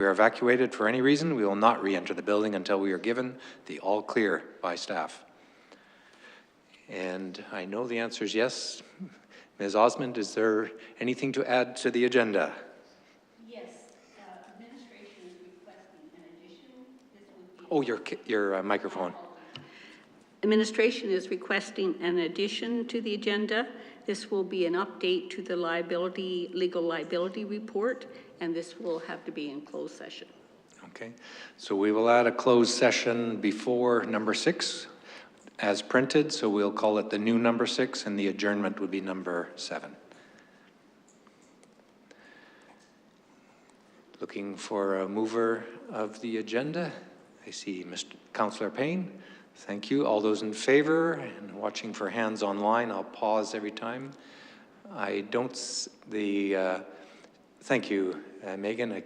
we are evacuated for any reason, we will not re-enter the building until we are given the all clear by staff. And I know the answer is yes. Ms. Osmond, is there anything to add to the agenda? Yes, administration is requesting an addition. This would be your microphone. Administration is requesting an addition to the agenda. This will be an update to the legal liability report, and this will have to be in closed session. Okay, so we will add a closed session before number 6 as printed, so we'll call it the new number 6, and the adjournment would be number 7. Looking for a mover of the agenda. I see Mr. Councillor Payne. Thank you. All those in favor, and watching for hands online, I'll pause every time. I don't, thank you, Megan.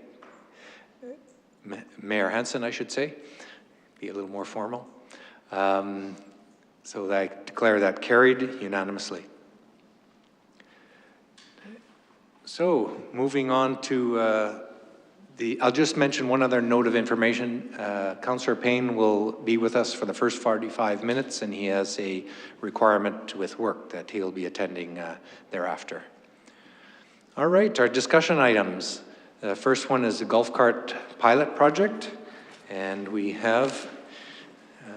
Mayor Hansen, I should say, be a little more formal. So I declare that carried unanimously. So moving on to I'll just mention one other note of information. Councillor Payne will be with us for the first 45 minutes, and he has a requirement with work that he'll be attending thereafter. All right, our discussion items. The first one is the golf cart pilot project, and we have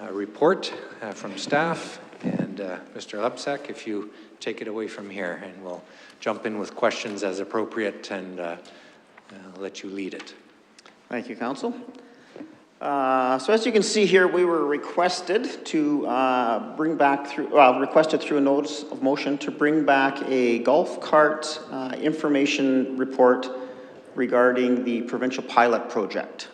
a report from staff, and Mr. Lepsak, if you take it away from here, and we'll jump in with questions as appropriate, and I'll let you lead it. Thank you, Council. So as you can see here, we were requested to requested through a notice of motion to bring back a golf cart information report regarding the provincial pilot project.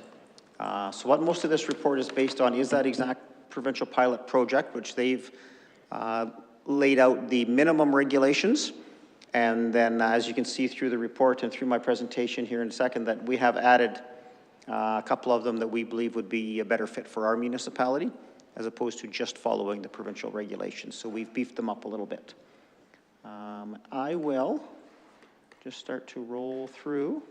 So what most of this report is based on is that exact provincial pilot project, which they've laid out the minimum regulations. And then as you can see through the report and through my presentation here in a second, that we have added a couple of them that we believe would be a better fit for our municipality, as opposed to just following the provincial regulations. So we've beefed them up a little bit. I will just start to roll through.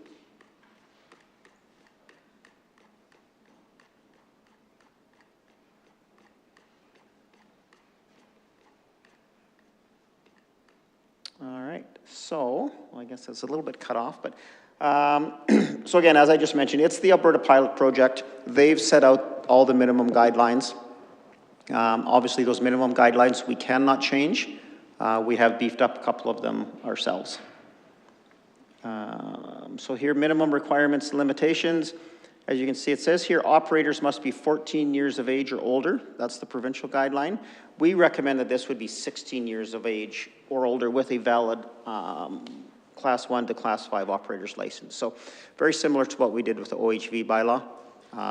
All right, so I guess that's a little bit cut off, but so again, as I just mentioned, it's the Alberta Pilot Project. They've set out all the minimum guidelines. Obviously, those minimum guidelines we cannot change. We have beefed up a couple of them ourselves. So here, minimum requirements and limitations. As you can see, it says here, operators must be 14 years of age or older. That's the provincial guideline. We recommend that this would be 16 years of age or older with a valid Class 1 to Class 5 operator's license. So very similar to what we did with the OHV bylaw.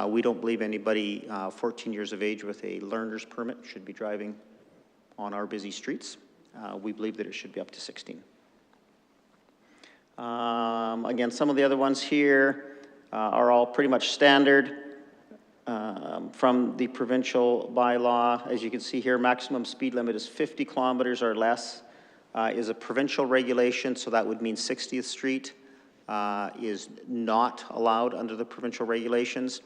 We don't believe anybody 14 years of age with a learner's permit should be driving on our busy streets. We believe that it should be up to 16. Again, some of the other ones here are all pretty much standard from the provincial bylaw. As you can see here, maximum speed limit is 50 kilometers or less is a provincial regulation, so that would mean 60th Street is not allowed under the provincial regulations.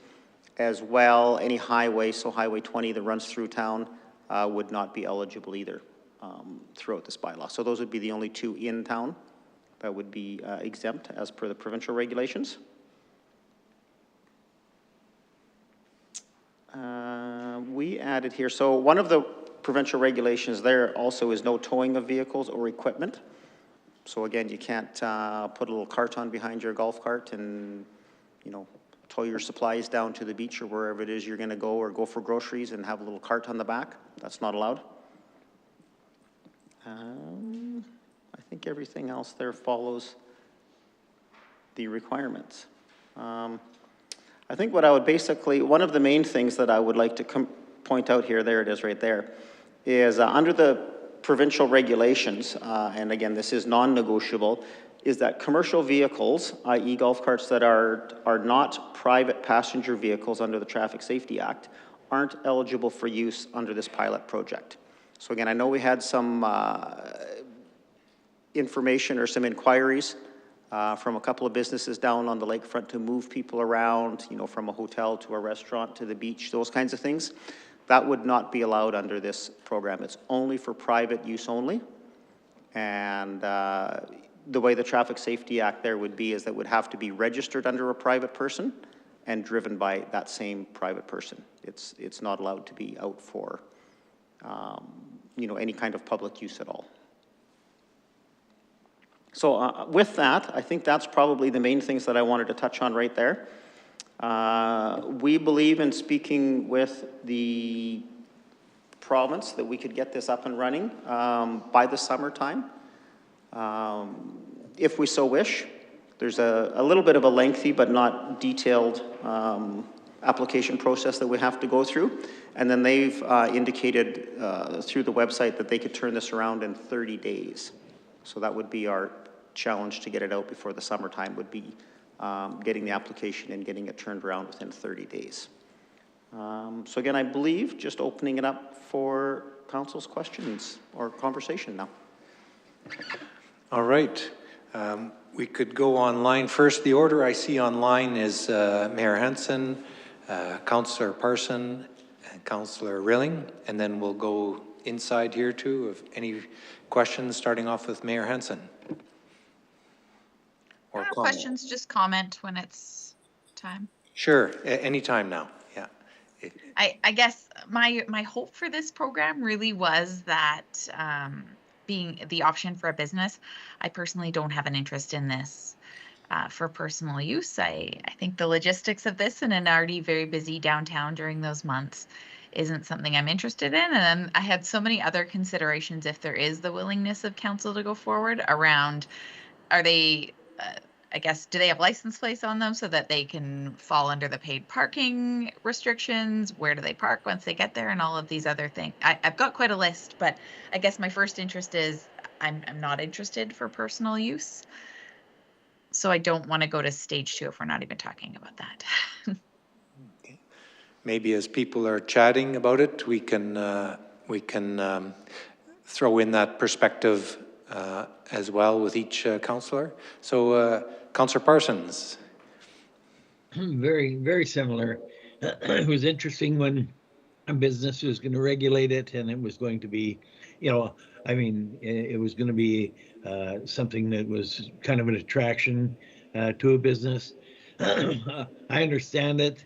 As well, any highway, so Highway 20 that runs through town would not be eligible either throughout this bylaw. So those would be the only two in town that would be exempt as per the provincial regulations. We added here, so one of the provincial regulations there also is no towing of vehicles or equipment. So again, you can't put a little cart on behind your golf cart and, you know, tow your supplies down to the beach or wherever it is you're going to go, or go for groceries and have a little cart on the back. That's not allowed. I think everything else there follows the requirements. I think what I would basically, one of the main things that I would like to point out here, there it is right there, is under the provincial regulations, and again, this is non-negotiable, is that commercial vehicles, i.e. golf carts that are not private passenger vehicles under the Traffic Safety Act, aren't eligible for use under this pilot project. So again, I know we had some information or some inquiries from a couple of businesses down on the lakefront to move people around, you know, from a hotel to a restaurant to the beach, those kinds of things. That would not be allowed under this program. It's only for private use only. And the way the Traffic Safety Act there would be is that it would have to be registered under a private person and driven by that same private person. It's not allowed to be out for, you know, any kind of public use at all. So with that, I think that's probably the main things that I wanted to touch on right there. We believe in speaking with the province that we could get this up and running by the summertime, if we so wish. There's a little bit of a lengthy but not detailed application process that we have to go through. And then they've indicated through the website that they could turn this around in 30 days. So that would be our challenge to get it out before the summertime, would be getting the application and getting it turned around within 30 days. So again, I believe just opening it up for council's questions or conversation now. All right. We could go online first. The order I see online is Mayor Hansen, Councillor Parson, and Councillor Rilling, and then we'll go inside here too. If any questions, starting off with Mayor Hansen. Or comment. Questions, just comment when it's time. Sure, anytime now. Yeah. I guess my hope for this program really was that being the option for a business, I personally don't have an interest in this for personal use. I think the logistics of this in an already very busy downtown during those months isn't something I'm interested in. And I had so many other considerations if there is the willingness of council to go forward around, are they, I guess, do they have license plates on them so that they can fall under the paid parking restrictions? Where do they park once they get there, and all of these other things? I've got quite a list, but I guess my first interest is I'm not interested for personal use. So I don't want to go to stage 2 if we're not even talking about that. Okay. Maybe as people are chatting about it, we can throw in that perspective as well with each councillor. So, Councillor Parsons. Very, very similar. It was interesting when a business was going to regulate it, and it was going to be, you know, I mean, it was going to be something that was kind of an attraction to a business. I understand it,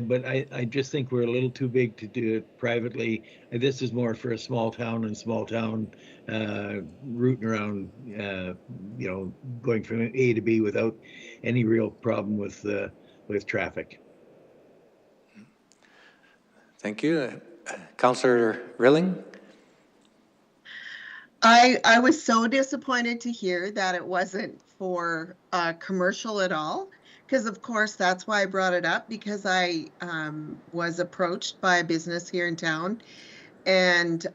but I just think we're a little too big to do it privately. This is more for a small town and small town rooting around, you know, going from A to B without any real problem with traffic. Thank you. Councillor Rilling? I was so disappointed to hear that it wasn't for commercial at all, because of course that's why I brought it up, because I was approached by a business here in town, and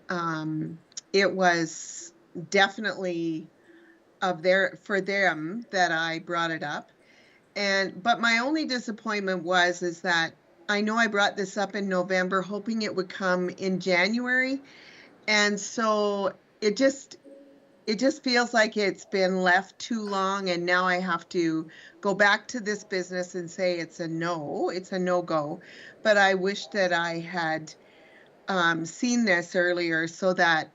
it was definitely for them that I brought it up. But my only disappointment is that I know I brought this up in November hoping it would come in January, and so it just feels like it's been left too long, and now I have to go back to this business and say it's a no-go. But I wish that I had seen this earlier so that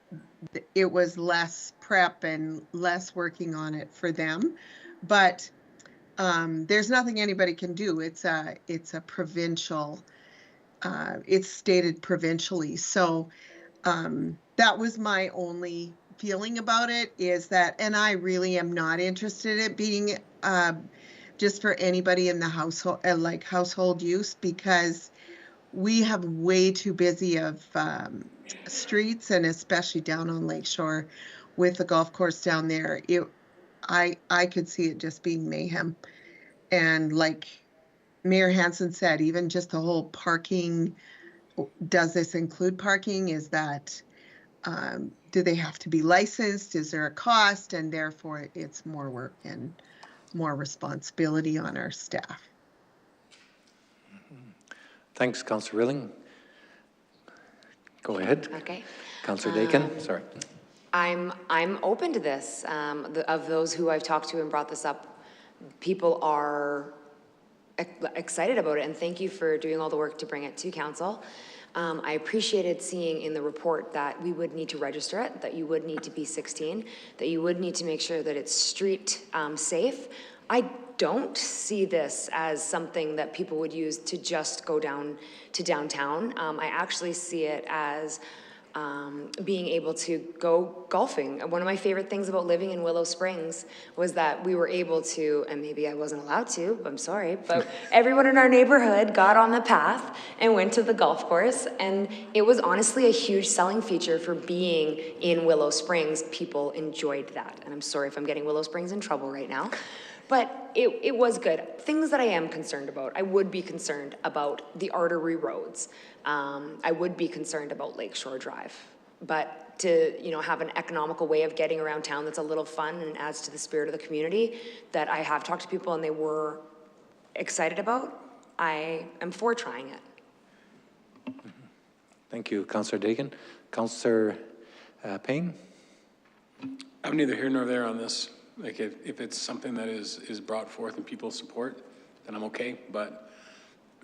it was less prep and less working on it for them. But there's nothing anybody can do. It's a provincial, it's stated provincially. So that was my only feeling about it, is that, and I really am not interested in it being just for anybody in the household, like household use, because we have way too busy of streets, and especially down on Lakeshore with the golf course down there. I could see it just being mayhem. And like Mayor Hansen said, even just the whole parking, does this include parking? Is that, do they have to be licensed? Is there a cost? And therefore it's more work and more responsibility on our staff. Thanks, Councillor Rilling. Go ahead. Okay. Councillor Dakin, sorry. I'm open to this. Of those who I've talked to and brought this up people are excited about it, and thank you for doing all the work to bring it to council. I appreciated seeing in the report that we would need to register it, that you would need to be 16, that you would need to make sure that it's street safe. I don't see this as something that people would use to just go down to downtown. I actually see it as being able to go golfing. One of my favorite things about living in Willow Springs was that we were able to, and maybe I wasn't allowed to, I'm sorry, but everyone in our neighborhood got on the path and went to the golf course, and it was honestly a huge selling feature for being in Willow Springs. People enjoyed that, and I'm sorry if I'm getting Willow Springs in trouble right now. But it was good. Things that I am concerned about, I would be concerned about the artery roads. I would be concerned about Lakeshore Drive. But to have an economical way of getting around town that's a little fun and adds to the spirit of the community that I have talked to people and they were excited about, I am for trying it. Thank you, Councillor Dagan. Councillor Payne? I'm neither here nor there on this. Like if it's something that is brought forth and people support, then I'm okay. But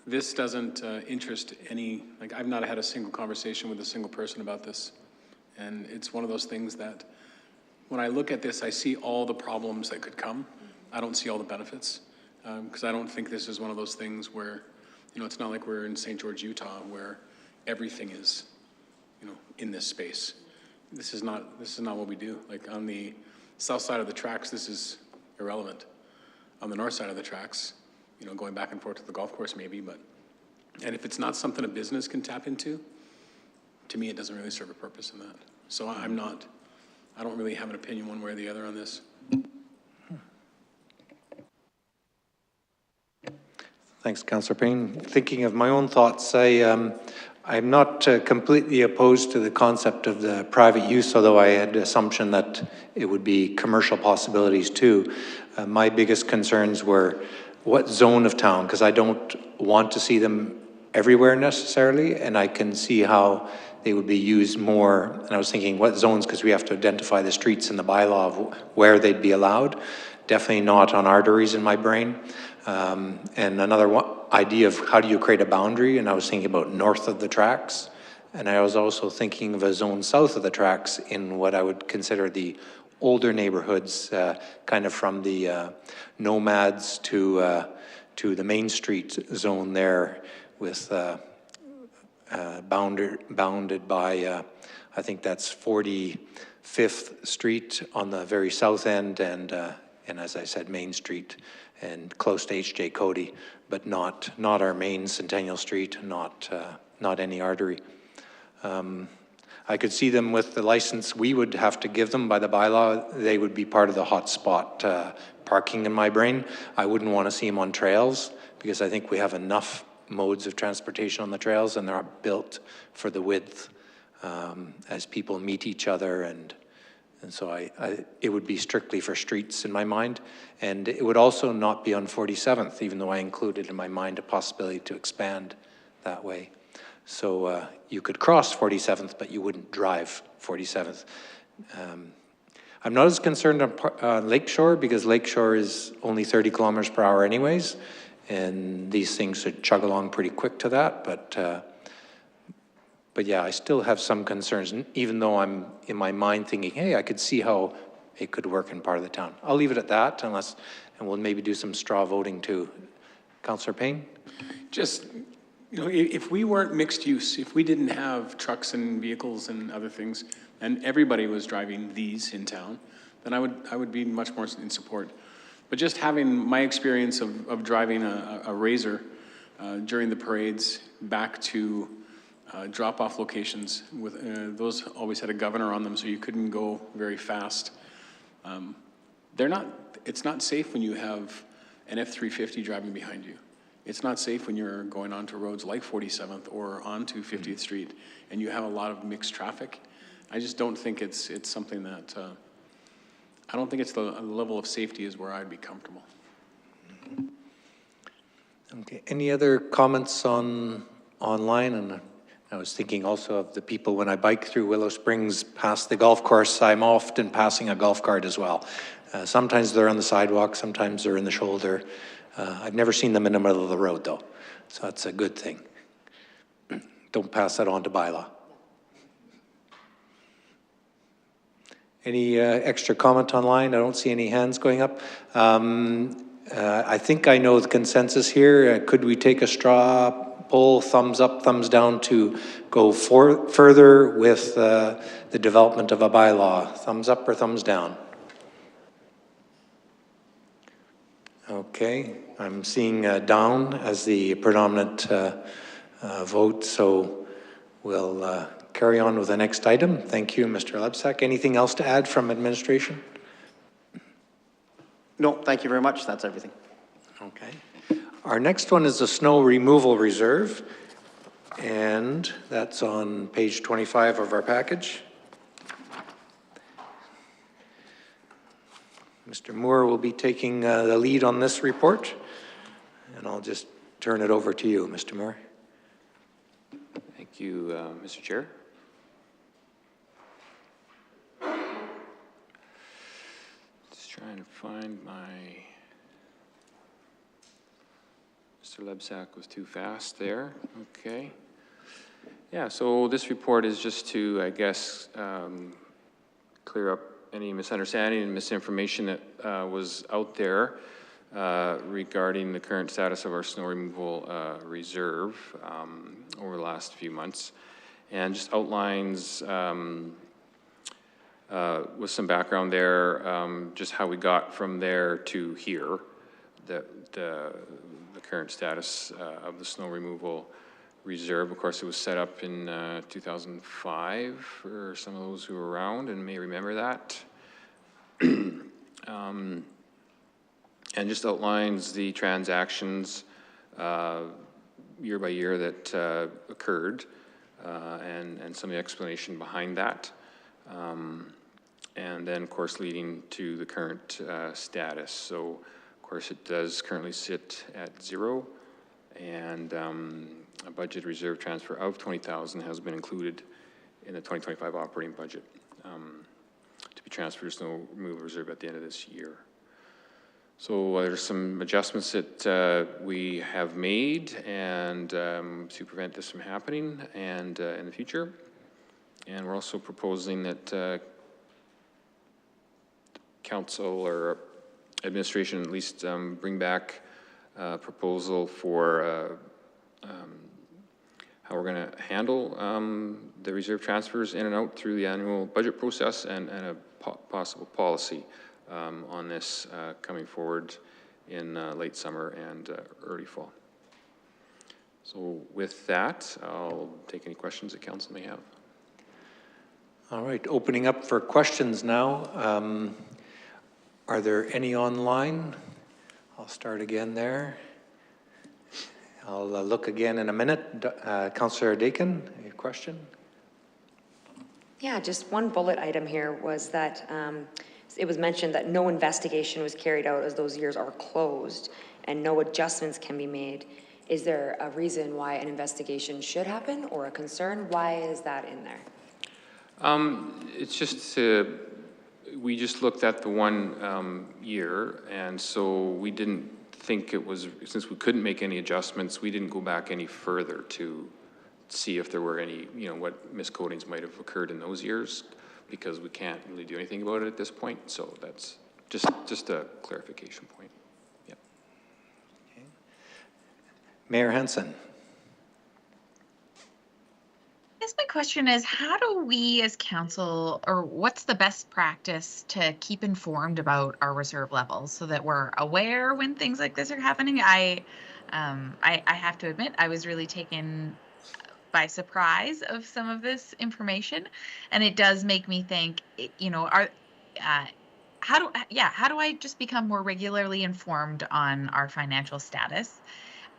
this doesn't interest any, like I've not had a single conversation with a single person about this. And it's one of those things that when I look at this, I see all the problems that could come. I don't see all the benefits because I don't think this is one of those things where, it's not like we're in St. George, Utah, where everything is, in this space. This is not what we do. Like on the south side of the tracks, this is irrelevant. On the north side of the tracks, going back and forth to the golf course maybe, and if it's not something a business can tap into, to me it doesn't really serve a purpose in that. So I don't really have an opinion one way or the other on this. Thanks, Councillor Payne. Thinking of my own thoughts, I'm not completely opposed to the concept of the private use, although I had the assumption that it would be commercial possibilities too. My biggest concerns were what zone of town, because I don't want to see them everywhere necessarily, and I can see how they would be used more. And I was thinking what zones, because we have to identify the streets in the bylaw of where they'd be allowed. Definitely not on arteries in my brain. And another idea of how do you create a boundary, and I was thinking about north of the tracks, and I was also thinking of a zone south of the tracks in what I would consider the older neighborhoods, kind of from the Nomads to the Main Street zone there, with bounded by I think that's 45th Street on the very south end, and as I said, Main Street, and close to H.J. Cody, but not our main Centennial Street, not any artery. I could see them with the license we would have to give them by the bylaw. They would be part of the hotspot parking in my brain. I wouldn't want to see them on trails because I think we have enough modes of transportation on the trails and they're built for the width as people meet each other, and so it would be strictly for streets in my mind. And it would also not be on 47th, even though I included in my mind a possibility to expand that way. So you could cross 47th, but you wouldn't drive 47th. I'm not as concerned on Lakeshore because Lakeshore is only 30 kilometers per hour anyways, and these things should chug along pretty quick to that, but yeah, I still have some concerns, even though I'm in my mind thinking, hey, I could see how it could work in part of the town. I'll leave it at that, and we'll maybe do some straw voting too. Councillor Payne? Just, if we weren't mixed use, if we didn't have trucks and vehicles and other things, and everybody was driving these in town, then I would be much more in support. But just having my experience of driving a Razor during the parades back to drop-off locations, with those always had a governor on them, so you couldn't go very fast. It's not safe when you have an F-350 driving behind you. It's not safe when you're going onto roads like 47th or onto 50th Street and you have a lot of mixed traffic. I just don't think it's something that, I don't think it's the level of safety is where I'd be comfortable. Okay, any other comments online? And I was thinking also of the people when I bike through Willow Springs past the golf course, I'm often passing a golf cart as well. Sometimes they're on the sidewalk, sometimes they're in the shoulder. I've never seen them in the middle of the road, though, so that's a good thing. Don't pass that on to bylaw. Any extra comment online? I don't see any hands going up. I think I know the consensus here. Could we take a straw poll, thumbs up, thumbs down, to go further with the development of a bylaw? Thumbs up or thumbs down? Okay, I'm seeing down as the predominant vote, so we'll carry on with the next item. Thank you, Mr. Lebsack. Anything else to add from administration? No, thank you very much. That's everything. Okay. Our next one is the snow removal reserve, and that's on page 25 of our package. Mr. Moore will be taking the lead on this report, and I'll just turn it over to you, Mr. Moore. Thank you, Mr. Chair. Just trying to find my... Mr. Lebsack was too fast there. Okay. Yeah, so this report is just to, I guess, clear up any misunderstanding and misinformation that was out there regarding the current status of our snow removal reserve over the last few months, and just outlines with some background there, just how we got from there to here, the current status of the snow removal reserve. Of course, it was set up in 2005 for some of those who are around and may remember that. And just outlines the transactions year by year that occurred and some of the explanation behind that. And then, of course, leading to the current status. So, of course, it does currently sit at 0, and a budget reserve transfer of $20,000 has been included in the 2025 operating budget to be transferred to snow removal reserve at the end of this year. So there's some adjustments that we have made and to prevent this from happening and in the future. And we're also proposing that council or administration at least bring back a proposal for how we're going to handle the reserve transfers in and out through the annual budget process, and a possible policy on this coming forward in late summer and early fall. So with that, I'll take any questions that council may have. All right, opening up for questions now. Are there any online? I'll start again there. I'll look again in a minute. Councillor Dakin, your question? Yeah, just one bullet item here was that it was mentioned that no investigation was carried out as those years are closed and no adjustments can be made. Is there a reason why an investigation should happen or a concern? Why is that in there? It's just we just looked at the one year, and so we didn't think it was, since we couldn't make any adjustments, we didn't go back any further to see if there were any, what miscodings might have occurred in those years, because we can't really do anything about it at this point. So that's just a clarification point. Yep. Okay. Mayor Hansen. I guess my question is, how do we as council, or what's the best practice to keep informed about our reserve levels so that we're aware when things like this are happening? I have to admit, I was really taken by surprise of some of this information, and it does make me think, how do I just become more regularly informed on our financial status?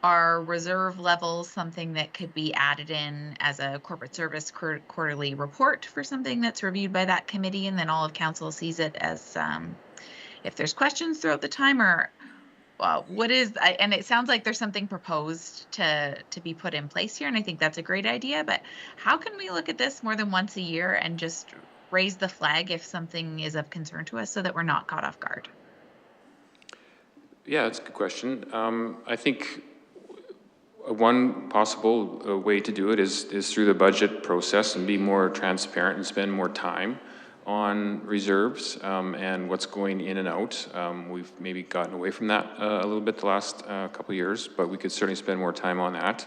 Are reserve levels something that could be added in as a corporate service quarterly report for something that's reviewed by that committee, and then all of council sees it as if there's questions throughout the time, or what is, and it sounds like there's something proposed to be put in place here, and I think that's a great idea, but how can we look at this more than once a year and just raise the flag if something is of concern to us so that we're not caught off guard? Yeah, that's a good question. I think one possible way to do it is through the budget process and be more transparent and spend more time on reserves and what's going in and out. We've maybe gotten away from that a little bit the last couple of years, but we could certainly spend more time on that.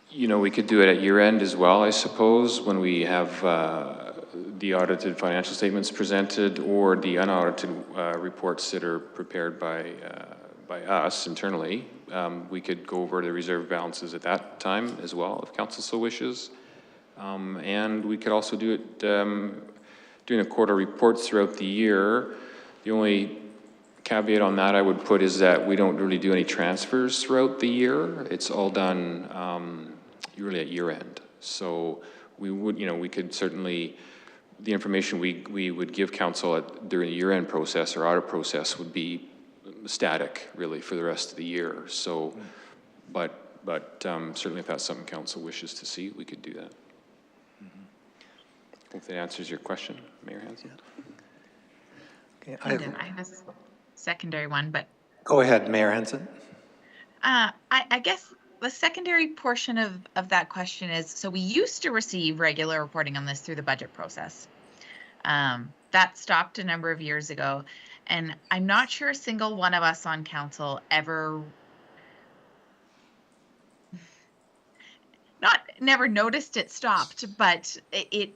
You know, we could do it at year end as well, I suppose, when we have the audited financial statements presented or the unaudited reports that are prepared by us internally. We could go over the reserve balances at that time as well, if council so wishes. And we could also do it during the quarter reports throughout the year. The only caveat on that I would put is that we don't really do any transfers throughout the year. It's all done usually at year end. So we would, you know, we could certainly, the information we would give council during the year end process or audit process would be static really for the rest of the year. So, but certainly if that's something council wishes to see, we could do that. I hope that answers your question, Mayor Hansen. Okay, I have a secondary one, but. Go ahead, Mayor Hansen. I guess the secondary portion of that question is, so we used to receive regular reporting on this through the budget process. That stopped a number of years ago. And I'm not sure a single one of us on council ever, never noticed it stopped, but it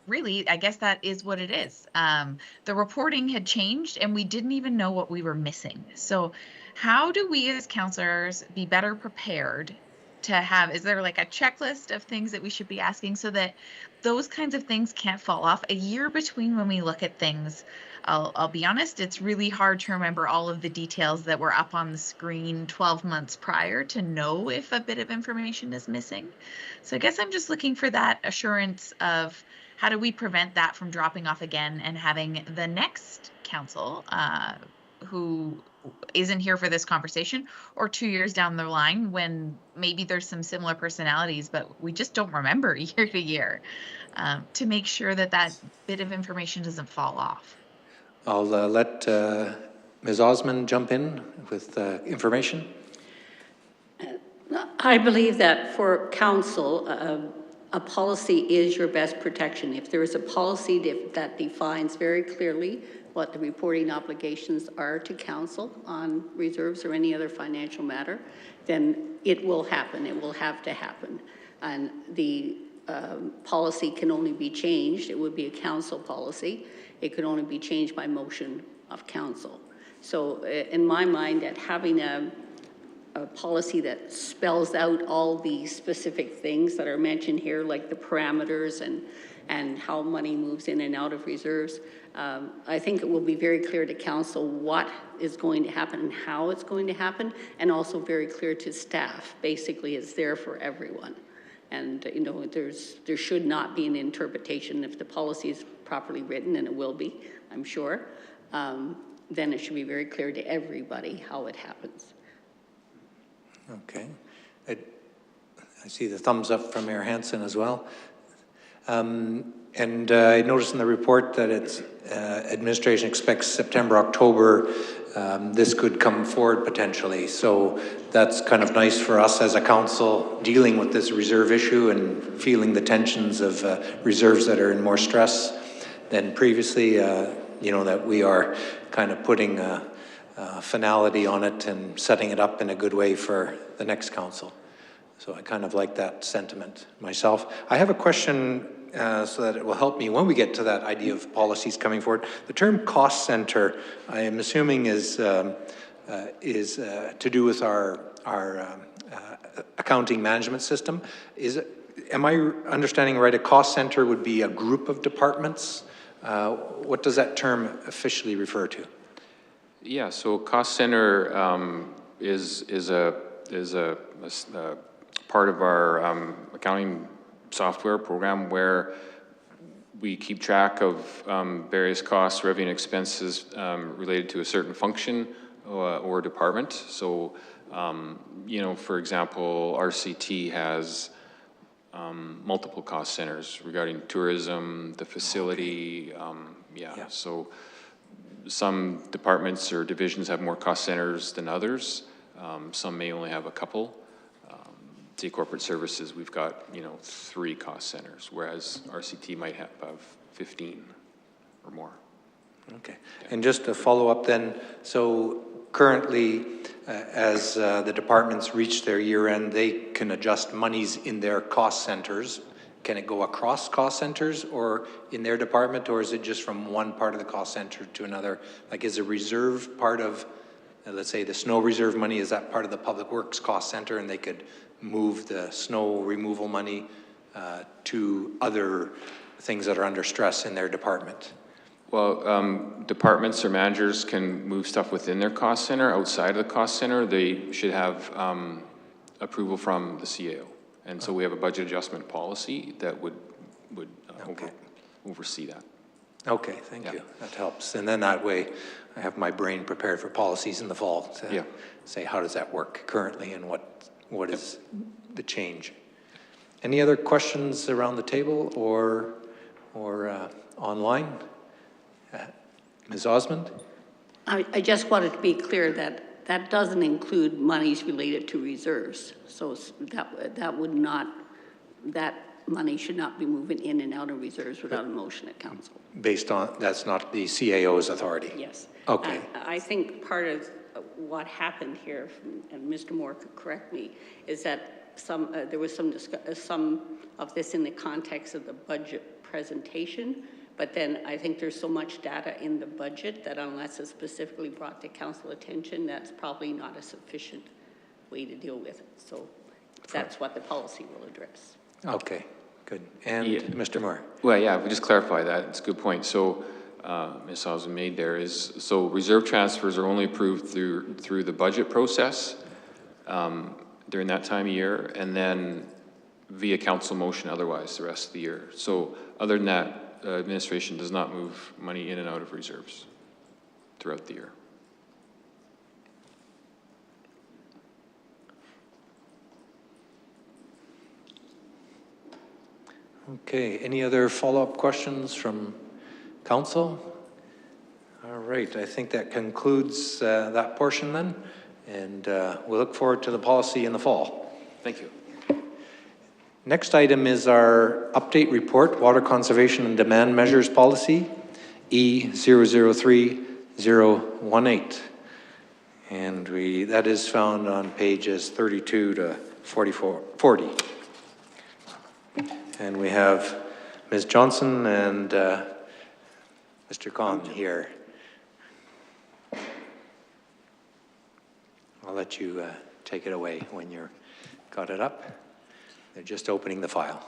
really, I guess that is what it is. The reporting had changed and we didn't even know what we were missing. So how do we as councillors be better prepared to have, is there like a checklist of things that we should be asking so that those kinds of things can't fall off? A year between when we look at things, I'll be honest, it's really hard to remember all of the details that were up on the screen 12 months prior to know if a bit of information is missing. So I guess I'm just looking for that assurance of how do we prevent that from dropping off again and having the next council who isn't here for this conversation, or 2 years down the line when maybe there's some similar personalities, but we just don't remember year to year, to make sure that that bit of information doesn't fall off. I'll let Ms. Osmond jump in with information. I believe that for council, a policy is your best protection. If there is a policy that defines very clearly what the reporting obligations are to council on reserves or any other financial matter, then it will happen. It will have to happen. And the policy can only be changed. It would be a council policy. It could only be changed by motion of council. So in my mind, at having a policy that spells out all the specific things that are mentioned here, like the parameters and how money moves in and out of reserves, I think it will be very clear to council what is going to happen and how it's going to happen, and also very clear to staff. Basically, it's there for everyone. And you know, there should not be an interpretation. If the policy is properly written, and it will be, I'm sure, then it should be very clear to everybody how it happens. Okay. I see the thumbs up from Mayor Hansen as well. And I noticed in the report that it's administration expects September, October, this could come forward potentially. So that's kind of nice for us as a council dealing with this reserve issue and feeling the tensions of reserves that are in more stress than previously. You know, that we are kind of putting finality on it and setting it up in a good way for the next council. So I kind of like that sentiment myself. I have a question so that it will help me when we get to that idea of policies coming forward. The term cost center, I am assuming is to do with our accounting management system. Am I understanding right, a cost center would be a group of departments? What does that term officially refer to? Yeah, so cost center is a part of our accounting software program where we keep track of various costs, revenue, and expenses related to a certain function or department. So, you know, for example, RCT has multiple cost centers regarding tourism, the facility, Yeah. so some departments or divisions have more cost centers than others. Some may only have a couple. Say corporate services, we've got, 3 cost centers, whereas RCT might have 15 or more. Okay. And just to follow up then, so currently, as the departments reach their year end, they can adjust monies in their cost centers. Can it go across cost centers or in their department, or is it just from one part of the cost center to another? Like, is a reserve part of, let's say the snow reserve money, is that part of the public works cost center and they could move the snow removal money to other things that are under stress in their department? Well, departments or managers can move stuff within their cost center. Outside of the cost center, they should have approval from the CAO. And so we have a budget adjustment policy that would oversee that. Okay, thank you. That helps. And then that way I have my brain prepared for policies in the fall to say, how does that work currently and what is the change? Any other questions around the table or online? Ms. Osmond? I just wanted to be clear that that doesn't include monies related to reserves. So that money should not be moving in and out of reserves without a motion at council. Based on, that's not the CAO's authority? Yes. Okay. I think part of what happened here, and Mr. Moore could correct me, is that there was some of this in the context of the budget presentation, but then I think there's so much data in the budget that unless it's specifically brought to council attention, that's probably not a sufficient way to deal with it. So that's what the policy will address. Okay, good. And Mr. Moore? Well, yeah, we just clarify that. It's a good point. So Ms. Osmond made there is, so reserve transfers are only approved through the budget process during that time of year, and then via council motion otherwise the rest of the year. So other than that, administration does not move money in and out of reserves throughout the year. Okay, any other follow-up questions from council? All right, I think that concludes that portion then, and we look forward to the policy in the fall. Thank you. Next item is our update report, Water Conservation and Demand Measures Policy, E003018. And that is found on pages 32 to 40. And we have Ms. Johnson and Mr. Khan here. I'll let you take it away when you're got it up. They're just opening the file.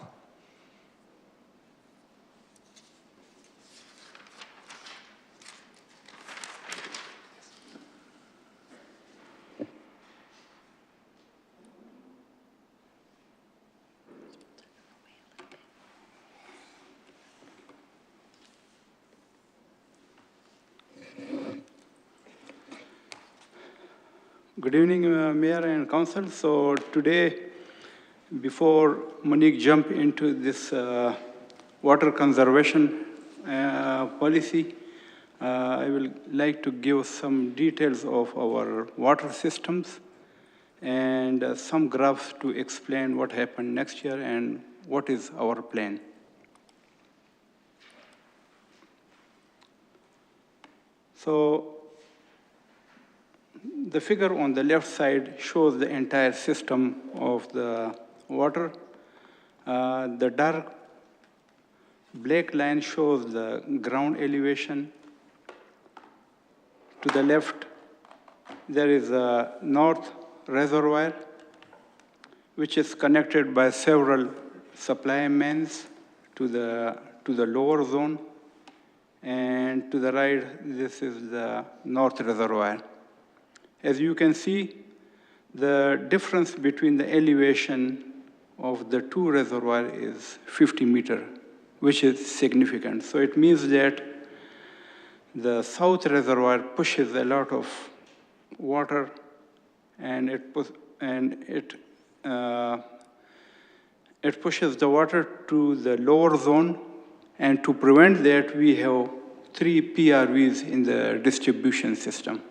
Good evening, Mayor and Council. So today, before Monique jump into this water conservation policy, I will like to give some details of our water systems and some graphs to explain what happened next year and what is our plan. So the figure on the left side shows the entire system of the water. The dark black line shows the ground elevation. To the left, there is a north reservoir, which is connected by several supply mains to the lower zone. And to the right, this is the north reservoir. As you can see, the difference between the elevation of the two reservoirs is 50 meters, which is significant. So it means that the south reservoir pushes a lot of water, and it pushes the water to the lower zone, and to prevent that, we have 3 PRVs in the distribution system.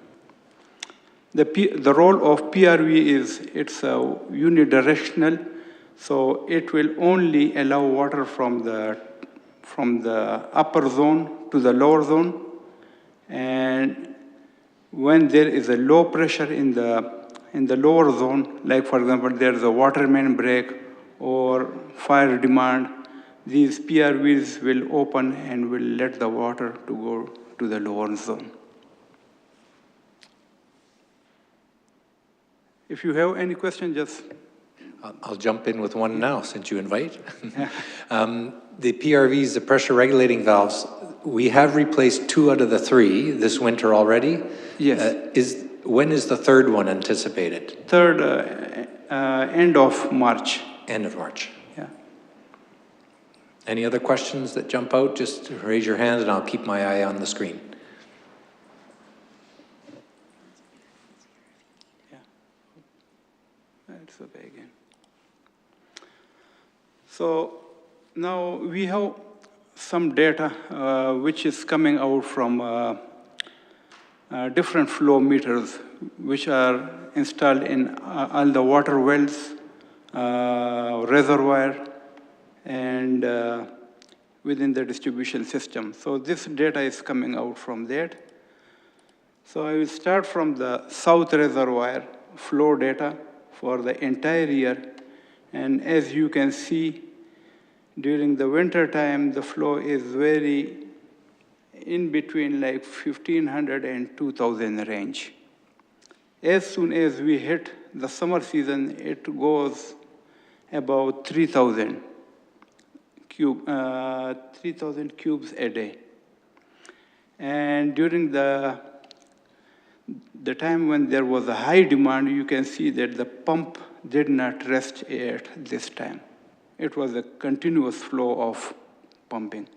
The role of PRV is it's unidirectional, so it will only allow water from the upper zone to the lower zone, and when there is a low pressure in the lower zone, like for example, there's a water main break or fire demand, these PRVs will open and will let the water to go to the lower zone. If you have any question, just... I'll jump in with one now, since you invite. The PRVs, the pressure regulating valves, we have replaced 2 out of the 3 this winter already. Yes. When is the third one anticipated? Third, end of March. End of March. Yeah. Any other questions that jump out? Just raise your hand and I'll keep my eye on the screen. Yeah. That's the bag again. So now we have some data which is coming out from different flow meters which are installed in all the water wells, reservoir, and within the distribution system. So this data is coming out from that. So I will start from the south reservoir flow data for the entire year. And as you can see, during the winter time, the flow is very in between like 1,500 and 2,000 range. As soon as we hit the summer season, it goes about 3,000 cubes a day. And during the time when there was a high demand, you can see that the pump did not rest at this time. It was a continuous flow of pumping.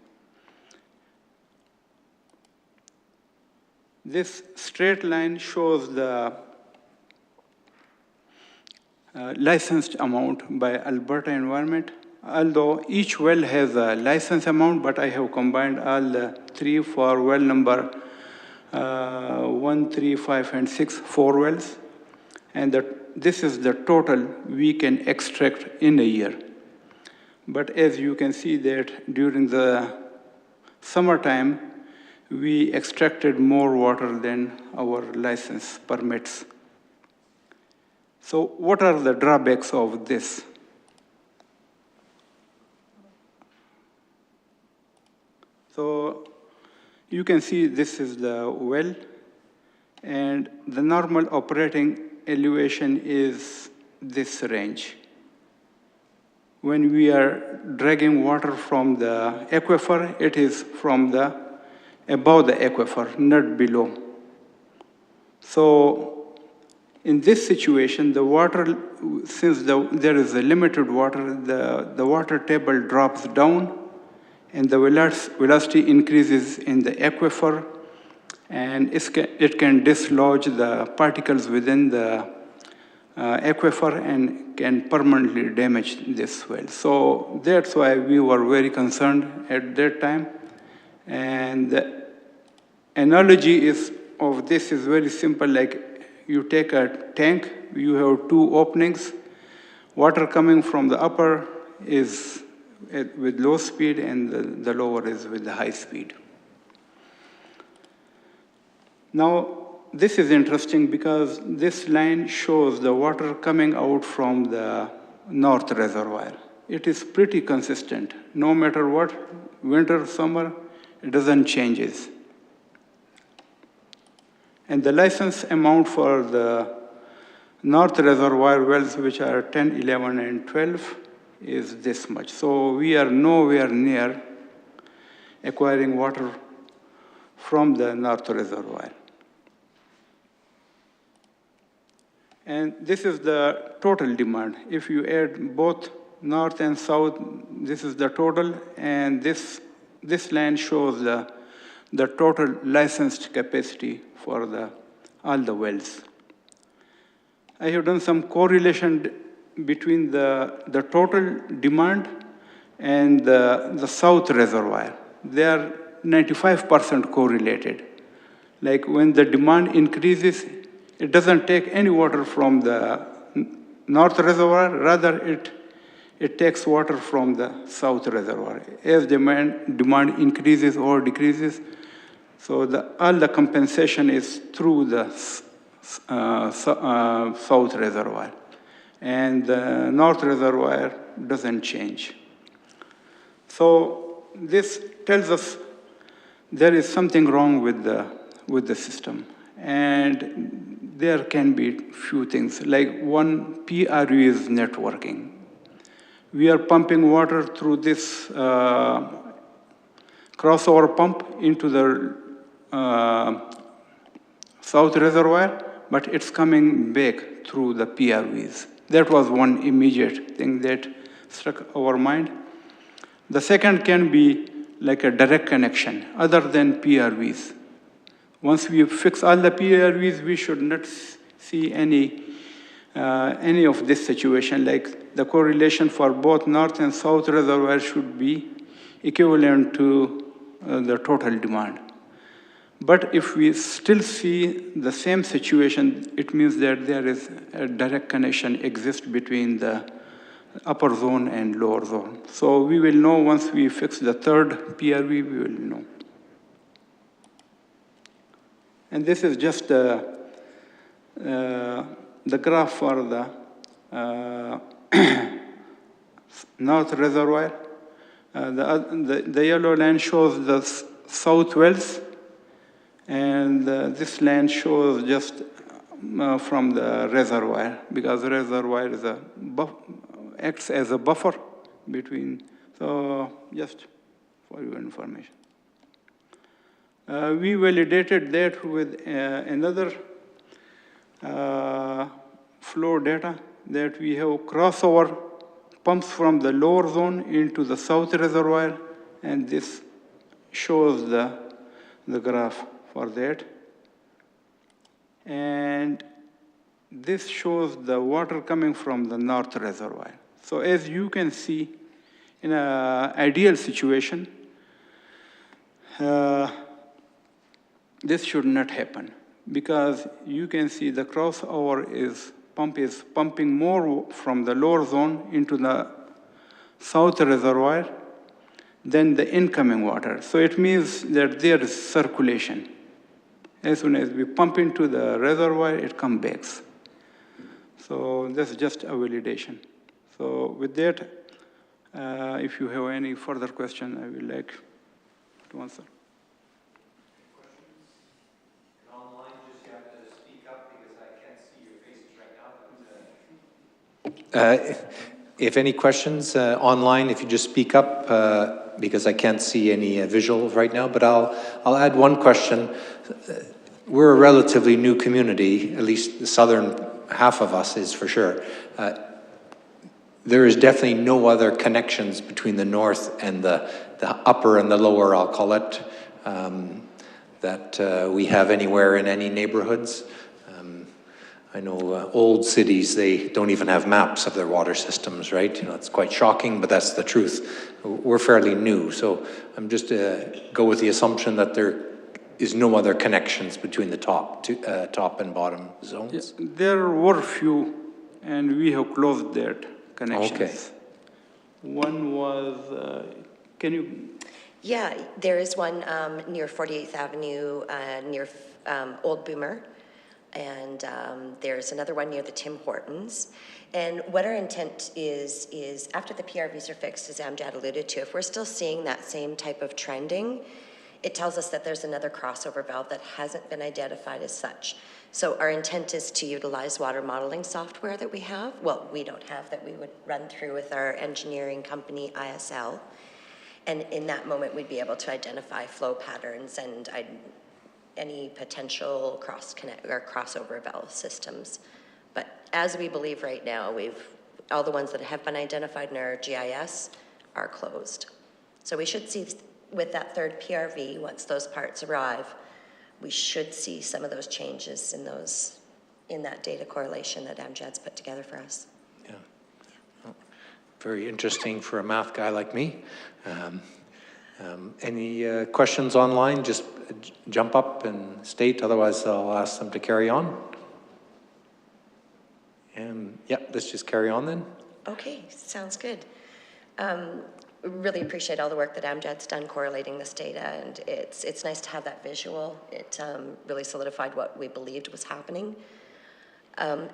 This straight line shows the licensed amount by Alberta Environment. Although each well has a license amount, but I have combined all the 3 for well number 1, 3, 5, and 6, 4 wells. And this is the total we can extract in a year. But as you can see that during the summertime, we extracted more water than our license permits. So what are the drawbacks of this? So you can see this is the well, and the normal operating elevation is this range. When we are dragging water from the aquifer, it is from the above the aquifer, not below. So in this situation, the water, since there is a limited water, the water table drops down and the velocity increases in the aquifer, and it can dislodge the particles within the aquifer and can permanently damage this well. So that's why we were very concerned at that time. And the analogy of this is very simple, like you take a tank, you have 2 openings, water coming from the upper is with low speed and the lower is with the high speed. Now, this is interesting because this line shows the water coming out from the north reservoir. It is pretty consistent. No matter what, winter, summer, it doesn't change. And the license amount for the north reservoir wells, which are 10, 11, and 12, is this much. So we are nowhere near acquiring water from the north reservoir. And this is the total demand. If you add both north and south, this is the total, and this line shows the total licensed capacity for all the wells. I have done some correlation between the total demand and the south reservoir. They are 95% correlated. Like when the demand increases, it doesn't take any water from the north reservoir, rather it takes water from the south reservoir. As demand increases or decreases, so all the compensation is through the south reservoir. And the north reservoir doesn't change. So this tells us there is something wrong with the system. And there can be few things, like one, PRU is networking. We are pumping water through this crossover pump into the south reservoir, but it's coming back through the PRVs. That was one immediate thing that struck our mind. The second can be like a direct connection, other than PRVs. Once we fix all the PRVs, we should not see any of this situation. Like the correlation for both north and south reservoir should be equivalent to the total demand. But if we still see the same situation, it means that there is a direct connection exists between the upper zone and lower zone. So we will know once we fix the third PRV, we will know. And this is just the graph for the north reservoir. The yellow line shows the south wells, and this line shows just from the reservoir, because the reservoir is acts as a buffer between. So just for your information. We validated that with another flow data that we have crossover pumps from the lower zone into the south reservoir, and this shows the graph for that. And this shows the water coming from the north reservoir. So as you can see, in an ideal situation, this should not happen, because you can see the crossover pump is pumping more from the lower zone into the south reservoir than the incoming water. So it means that there is circulation. As soon as we pump into the reservoir, it comes back. So that's just a validation. So with that, if you have any further question, I would like to answer. If any questions online, if you just speak up, because I can't see any visuals right now, but I'll add one question. We're a relatively new community, at least the southern half of us is for sure. There is definitely no other connections between the north and the upper and the lower, I'll call it, that we have anywhere in any neighborhoods. I know old cities, they don't even have maps of their water systems, right? You know, it's quite shocking, but that's the truth. We're fairly new, so I'm just go with the assumption that there is no other connections between the top and bottom zones. Yes, there were few, and we have closed that connections. Okay. One was, can you? Yeah, there is one near 48th Avenue, near Old Boomer. And there's another one near the Tim Hortons. And what our intent is after the PRVs are fixed, as Amjad alluded to, if we're still seeing that same type of trending, it tells us that there's another crossover valve that hasn't been identified as such. So our intent is to utilize water modeling software that we have. Well, we don't have, that we would run through with our engineering company, ISL. And in that moment, we'd be able to identify flow patterns and any potential cross-connect or crossover valve systems. But as we believe right now, all the ones that have been identified in our GIS are closed. So we should see with that third PRV, once those parts arrive, we should see some of those changes in that data correlation that Amjad's put together for us. Yeah. very interesting for a math guy like me. Any questions online? Just jump up and state, otherwise I'll ask them to carry on. And yeah, let's just carry on then. Okay, sounds good. Really appreciate all the work that Amjad's done correlating this data, and it's nice to have that visual. It really solidified what we believed was happening.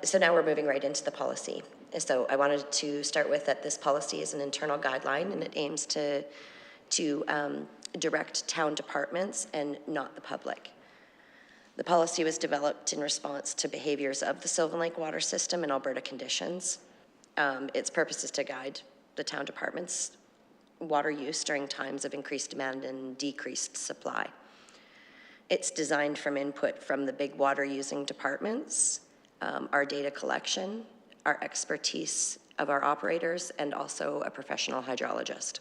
So now we're moving right into the policy. So I wanted to start with that this policy is an internal guideline, and it aims to direct town departments and not the public. The policy was developed in response to behaviors of the Sylvan Lake water system and Alberta conditions. Its purpose is to guide the town departments' water use during times of increased demand and decreased supply. It's designed from input from the big water using departments, our data collection, our expertise of our operators, and also a professional hydrologist.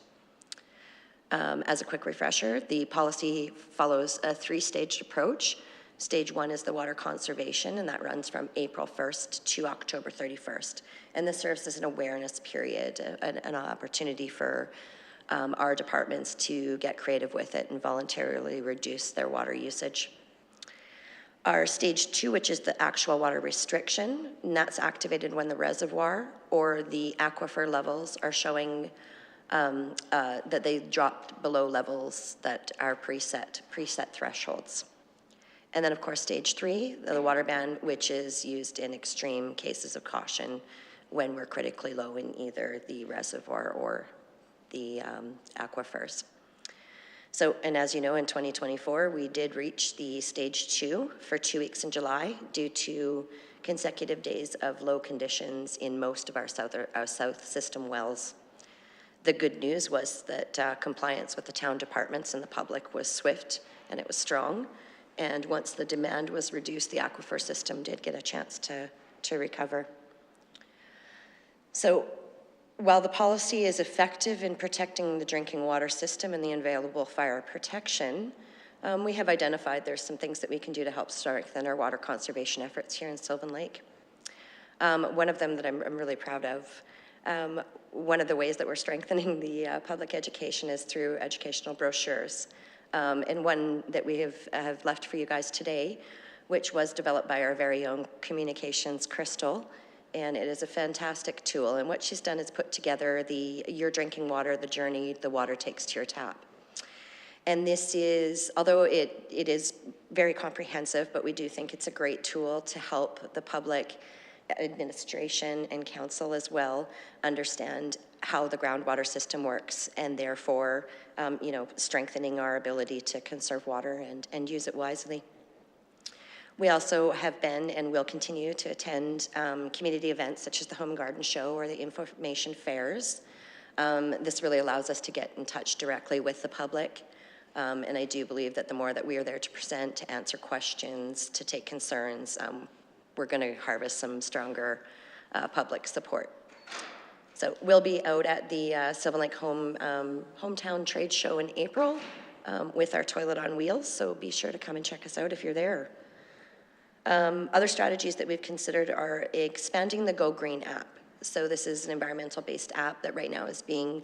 As a quick refresher, the policy follows a three-staged approach. Stage 1 is the water conservation, and that runs from April 1st to October 31st. And this serves as an awareness period, an opportunity for our departments to get creative with it and voluntarily reduce their water usage. Our stage 2, which is the actual water restriction, and that's activated when the reservoir or the aquifer levels are showing that they dropped below levels that are preset thresholds. And then, of course, stage 3, the water ban, which is used in extreme cases of caution when we're critically low in either the reservoir or the aquifers. So, and as you know, in 2024, we did reach the stage 2 for 2 weeks in July due to consecutive days of low conditions in most of our south system wells. The good news was that compliance with the town departments and the public was swift and it was strong. And once the demand was reduced, the aquifer system did get a chance to recover. So while the policy is effective in protecting the drinking water system and the available fire protection, we have identified there's some things that we can do to help strengthen our water conservation efforts here in Sylvan Lake. One of them that I'm really proud of, one of the ways that we're strengthening the public education is through educational brochures. And one that we have left for you guys today, which was developed by our very own communications Crystal, and it is a fantastic tool. And what she's done is put together the Your Drinking Water, the journey the water takes to your tap. And this is, although it is very comprehensive, but we do think it's a great tool to help the public, administration, and council as well understand how the groundwater system works, and therefore, strengthening our ability to conserve water and use it wisely. We also have been and will continue to attend community events such as the Home Garden Show or the information fairs. This really allows us to get in touch directly with the public. And I do believe that the more that we are there to present, to answer questions, to take concerns, we're going to harvest some stronger public support. So we'll be out at the Sylvan Lake Hometown Trade Show in April with our toilet on wheels, so be sure to come and check us out if you're there. Other strategies that we've considered are expanding the Go Green app. So this is an environmental-based app that right now is being,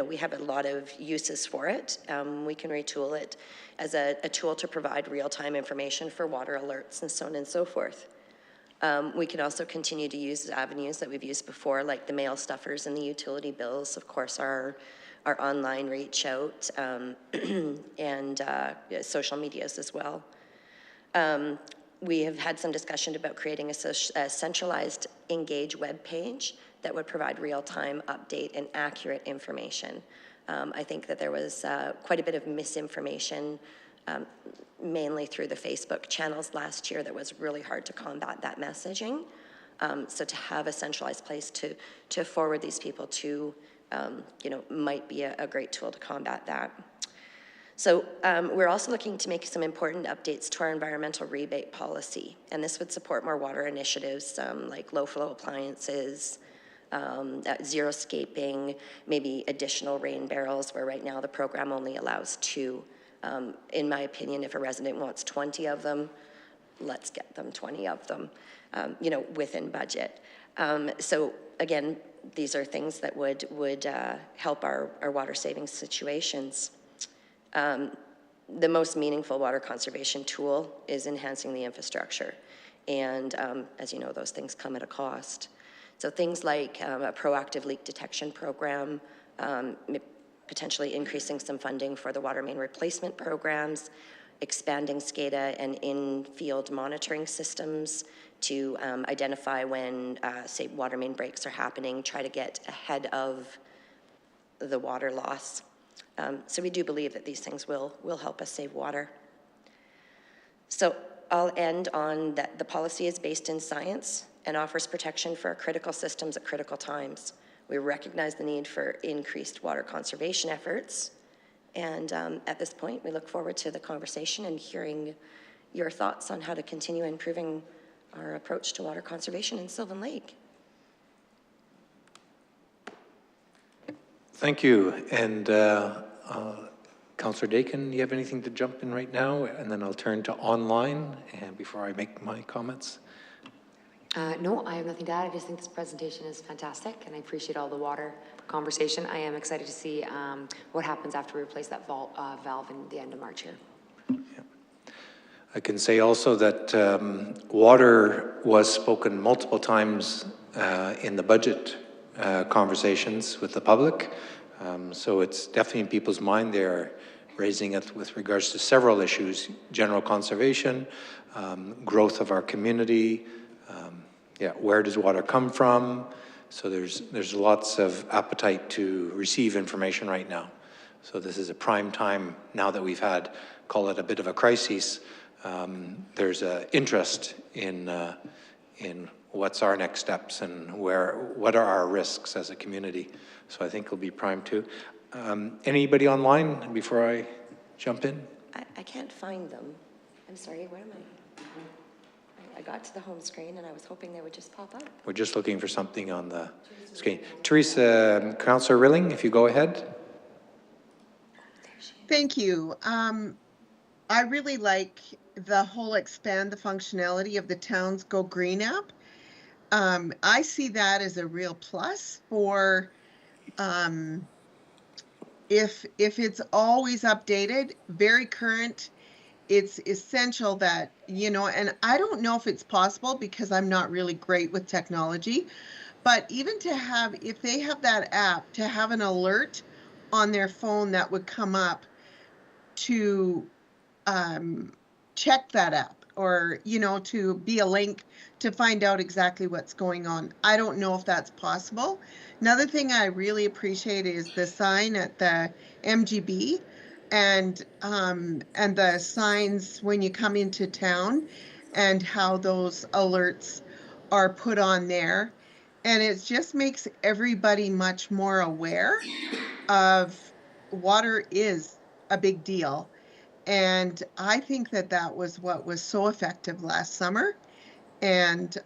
we have a lot of uses for it. We can retool it as a tool to provide real-time information for water alerts and so on and so forth. We can also continue to use avenues that we've used before, like the mail stuffers and the utility bills, of course, our online reach out, and social medias as well. We have had some discussion about creating a centralized Engage web page that would provide real-time update and accurate information. I think that there was quite a bit of misinformation, mainly through the Facebook channels last year, that was really hard to combat that messaging. So to have a centralized place to forward these people to, might be a great tool to combat that. So we're also looking to make some important updates to our environmental rebate policy, and this would support more water initiatives like low flow appliances, zero-scaping, maybe additional rain barrels, where right now the program only allows 2. In my opinion, if a resident wants 20 of them, let's get them 20 of them, within budget. So again, these are things that would help our water saving situations. The most meaningful water conservation tool is enhancing the infrastructure. And as you know, those things come at a cost. So things like a proactive leak detection program, potentially increasing some funding for the water main replacement programs, expanding SCADA and in-field monitoring systems to identify when, say, water main breaks are happening, try to get ahead of the water loss. So we do believe that these things will help us save water. So I'll end on that the policy is based in science and offers protection for our critical systems at critical times. We recognize the need for increased water conservation efforts. And at this point, we look forward to the conversation and hearing your thoughts on how to continue improving our approach to water conservation in Sylvan Lake. Thank you. And Councillor Dakin, do you have anything to jump in right now? And then I'll turn to online and before I make my comments. No, I have nothing to add. I just think this presentation is fantastic, and I appreciate all the water conversation. I am excited to see what happens after we replace that valve in the end of March here. Yeah. I can say also that water was spoken multiple times in the budget conversations with the public. So it's definitely in people's mind. They're raising it with regards to several issues: general conservation, growth of our community, where does water come from? So there's lots of appetite to receive information right now. So this is a prime time now that we've had, call it a bit of a crisis. There's an interest in what's our next steps and what are our risks as a community. So I think it'll be prime too. Anybody online before I jump in? I can't find them. I'm sorry, where am I? I got to the home screen and I was hoping they would just pop up. We're just looking for something on the screen. Teresa, Councillor Rilling, if you go ahead. Thank you. I really like the whole expand the functionality of the Towns Go Green app. I see that as a real plus for if it's always updated, very current. It's essential that, you know, and I don't know if it's possible because I'm not really great with technology, but even to have, if they have that app, to have an alert on their phone that would come up to check that app, or, you know, to be a link to find out exactly what's going on. I don't know if that's possible. Another thing I really appreciate is the sign at the MGB and the signs when you come into town and how those alerts are put on there. And it just makes everybody much more aware of water is a big deal. And I think that that was what was so effective last summer. And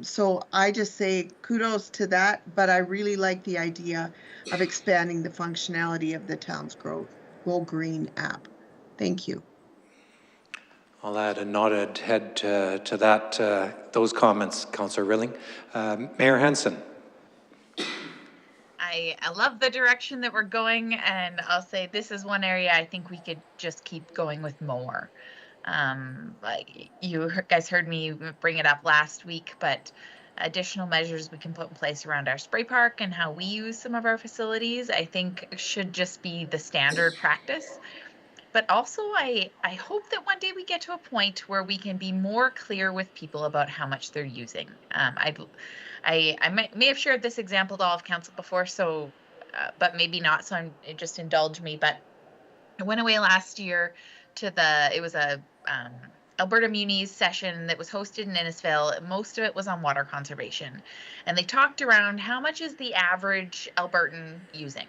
so I just say kudos to that, but I really like the idea of expanding the functionality of the Towns Go Green app. Thank you. I'll add a nodded head to that, those comments, Councillor Rilling. Mayor Hansen. I love the direction that we're going, and I'll say this is one area I think we could just keep going with more. Like you guys heard me bring it up last week, but additional measures we can put in place around our spray park and how we use some of our facilities, I think should just be the standard practice. But also I hope that one day we get to a point where we can be more clear with people about how much they're using. I may have shared this example to all of council before, so, but maybe not, so just indulge me. But I went away last year to it was a Alberta Munis session that was hosted in Innisfil. Most of it was on water conservation. And they talked around how much is the average Albertan using.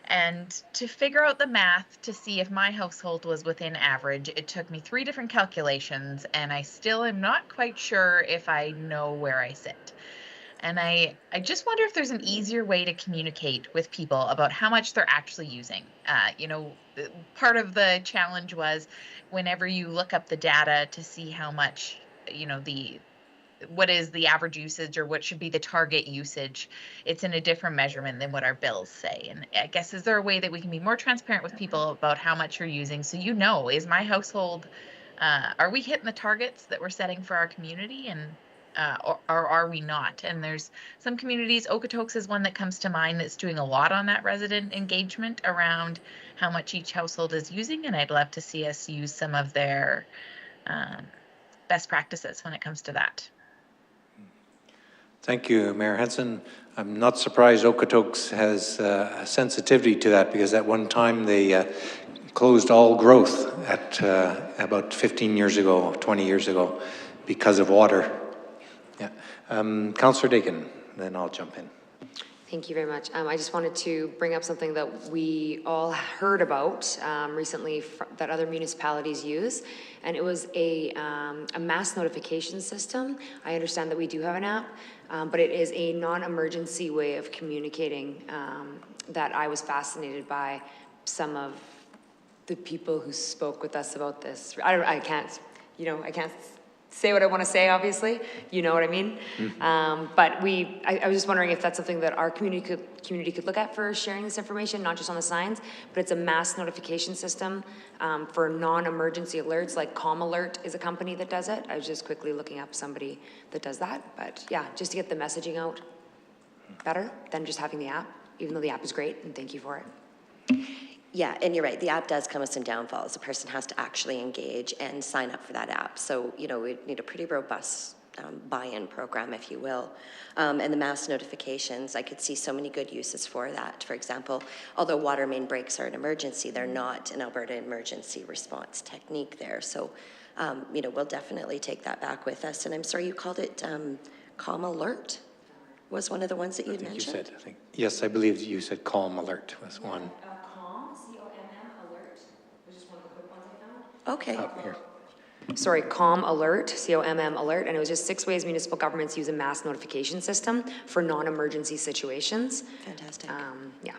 And to figure out the math to see if my household was within average, it took me 3 different calculations, and I still am not quite sure if I know where I sit. And I just wonder if there's an easier way to communicate with people about how much they're actually using. You know, part of the challenge was whenever you look up the data to see how much, you know, the what is the average usage or what should be the target usage. It's in a different measurement than what our bills say. And I guess, is there a way that we can be more transparent with people about how much you're using? So, is my household, are we hitting the targets that we're setting for our community? And or are we not? And there's some communities, Okotoks is one that comes to mind, that's doing a lot on that resident engagement around how much each household is using. And I'd love to see us use some of their best practices when it comes to that. Thank you, Mayor Hansen. I'm not surprised Okotoks has a sensitivity to that, because at one time they closed all growth at about 15 years ago, 20 years ago, because of water. Yeah. Councillor Dakin, then I'll jump in. Thank you very much. I just wanted to bring up something that we all heard about recently that other municipalities use, and it was a mass notification system. I understand that we do have an app, but it is a non-emergency way of communicating that I was fascinated by some of the people who spoke with us about this. I can't say what I want to say, obviously. You know what I mean? Mm-hmm. But I was just wondering if that's something that our community could look at for sharing this information, not just on the signs, but it's a mass notification system for non-emergency alerts, like Calm Alert is a company that does it. I was just quickly looking up somebody that does that. But yeah, just to get the messaging out better than just having the app, even though the app is great, and thank you for it. Yeah, and you're right. The app does come with some downfalls. The person has to actually engage and sign up for that app. So, we need a pretty robust buy-in program, if you will. And the mass notifications, I could see so many good uses for that. For example, although water main breaks are an emergency, they're not an Alberta emergency response technique there. So, we'll definitely take that back with us. And I'm sorry, you called it Calm Alert? Was one of the ones that you mentioned? Yes, I believe you said Calm Alert was one. Okay. Here. Sorry, Calm Alert, COMM Alert, and it was just 6 ways municipal governments use a mass notification system for non-emergency situations. Fantastic. Yeah.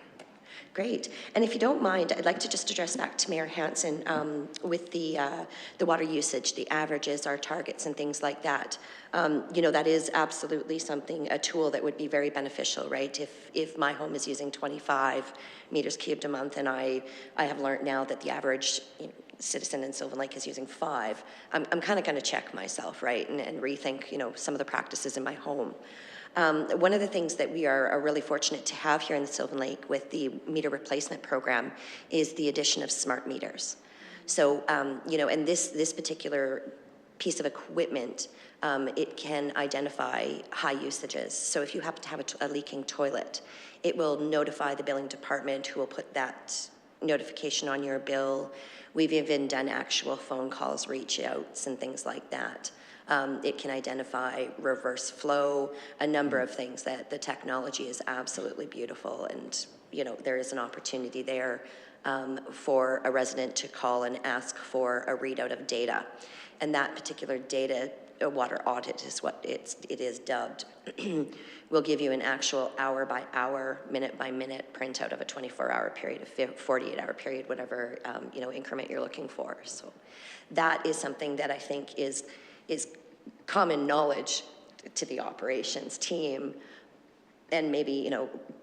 Great. And if you don't mind, I'd like to just address back to Mayor Hansen with the water usage, the averages, our targets, and things like that. That is absolutely a tool that would be very beneficial, right? If my home is using 25 meters cubed a month, and I have learned now that the average citizen in Sylvan Lake is using 5, I'm kind of going to check myself, right, and rethink, some of the practices in my home. One of the things that we are really fortunate to have here in Sylvan Lake with the meter replacement program is the addition of smart meters. So, and this particular piece of equipment, it can identify high usages. So if you happen to have a leaking toilet, it will notify the billing department, who will put that notification on your bill. We've even done actual phone calls, reach outs, and things like that. It can identify reverse flow, a number of things that the technology is absolutely beautiful. And, there is an opportunity there for a resident to call and ask for a readout of data. And that particular data, a water audit is what it is dubbed, will give you an actual hour by hour, minute by minute printout of a 24-hour period, a 48-hour period, whatever increment you're looking for. So that is something that I think is common knowledge to the operations team, and maybe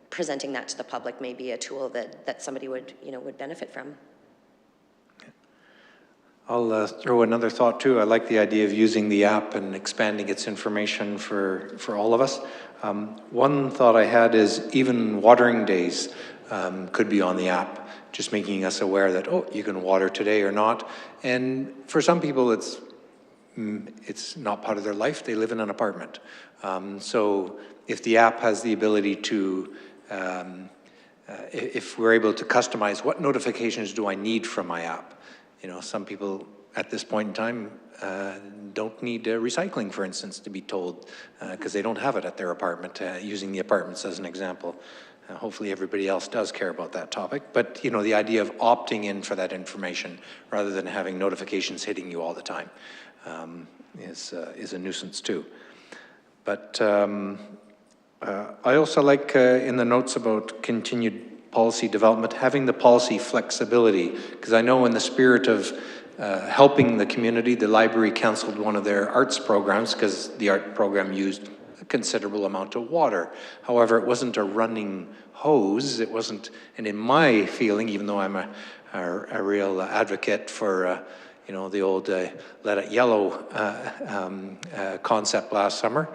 presenting that to the public may be a tool that somebody would benefit from. I'll throw another thought too. I like the idea of using the app and expanding its information for all of us. One thought I had is even watering days could be on the app, just making us aware that, you can water today or not. And for some people, it's not part of their life. They live in an apartment. So if the app has the ability to, if we're able to customize what notifications do I need from my app, some people at this point in time don't need recycling, for instance, to be told because they don't have it at their apartment, using the apartments as an example. Hopefully everybody else does care about that topic, but the idea of opting in for that information rather than having notifications hitting you all the time is a nuisance too. But I also like in the notes about continued policy development, having the policy flexibility, because I know in the spirit of helping the community. The library canceled one of their arts programs because the art program used a considerable amount of water. However, it wasn't a running hose. It wasn't, and in my feeling, even though I'm a real advocate for you know, the old let it yellow concept last summer,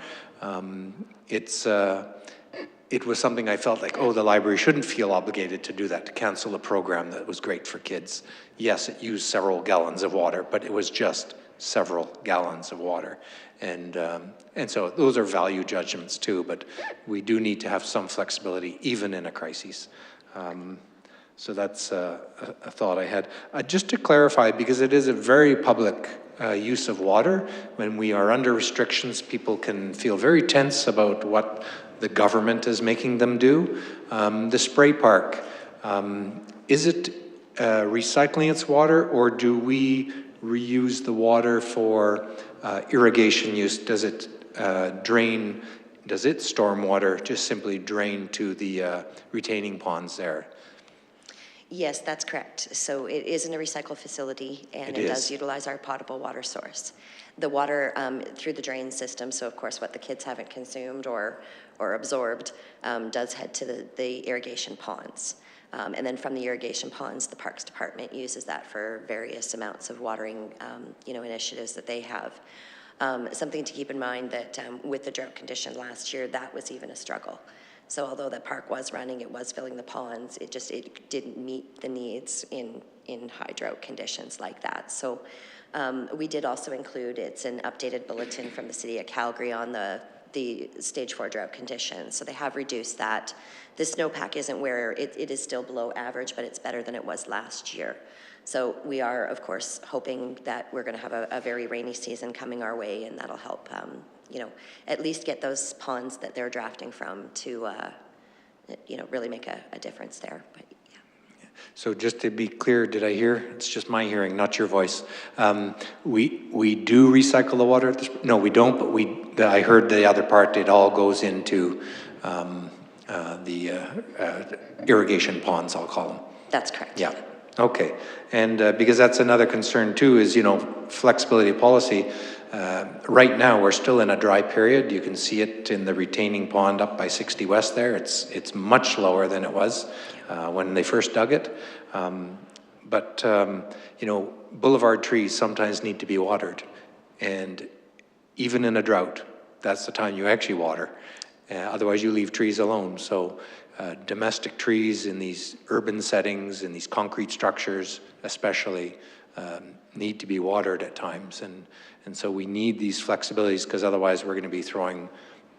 it was something I felt like, oh, the library shouldn't feel obligated to do that, to cancel a program that was great for kids. Yes, it used several gallons of water, but it was just several gallons of water. And so those are value judgments too, but we do need to have some flexibility even in a crisis. So that's a thought I had. Just to clarify, because it is a very public use of water, when we are under restrictions, people can feel very tense about what the government is making them do. The spray park, is it recycling its water, or do we reuse the water for irrigation use? Does it drain, does its stormwater just simply drain to the retaining ponds there? Yes, that's correct. So it is in a recycle facility, and it does utilize our potable water source. The water through the drain system, so of course what the kids haven't consumed or absorbed, does head to the irrigation ponds. And then from the irrigation ponds, the Parks Department uses that for various amounts of watering initiatives that they have. Something to keep in mind that with the drought condition last year, that was even a struggle. So although the park was running, it was filling the ponds, it didn't meet the needs in high drought conditions like that. So we did also include, it's an updated bulletin from the City of Calgary on the stage 4 drought conditions. So they have reduced that. The snowpack isn't where, it is still below average, but it's better than it was last year. So we are, of course, hoping that we're going to have a very rainy season coming our way, and that'll help, at least get those ponds that they're drafting from to, really make a difference there. But yeah. So just to be clear, did I hear? It's just my hearing, not your voice. We do recycle the water at this? No, we don't. But I heard the other part. It all goes into the irrigation ponds, I'll call them. That's correct. Yeah. Okay. And because that's another concern too, is flexibility of policy. Right now, we're still in a dry period. You can see it in the retaining pond up by 60 West there. It's much lower than it was when they first dug it. But boulevard trees sometimes need to be watered. And even in a drought, that's the time you actually water. Otherwise, you leave trees alone. So domestic trees in these urban settings, in these concrete structures especially, need to be watered at times. And so we need these flexibilities, because otherwise we're going to be throwing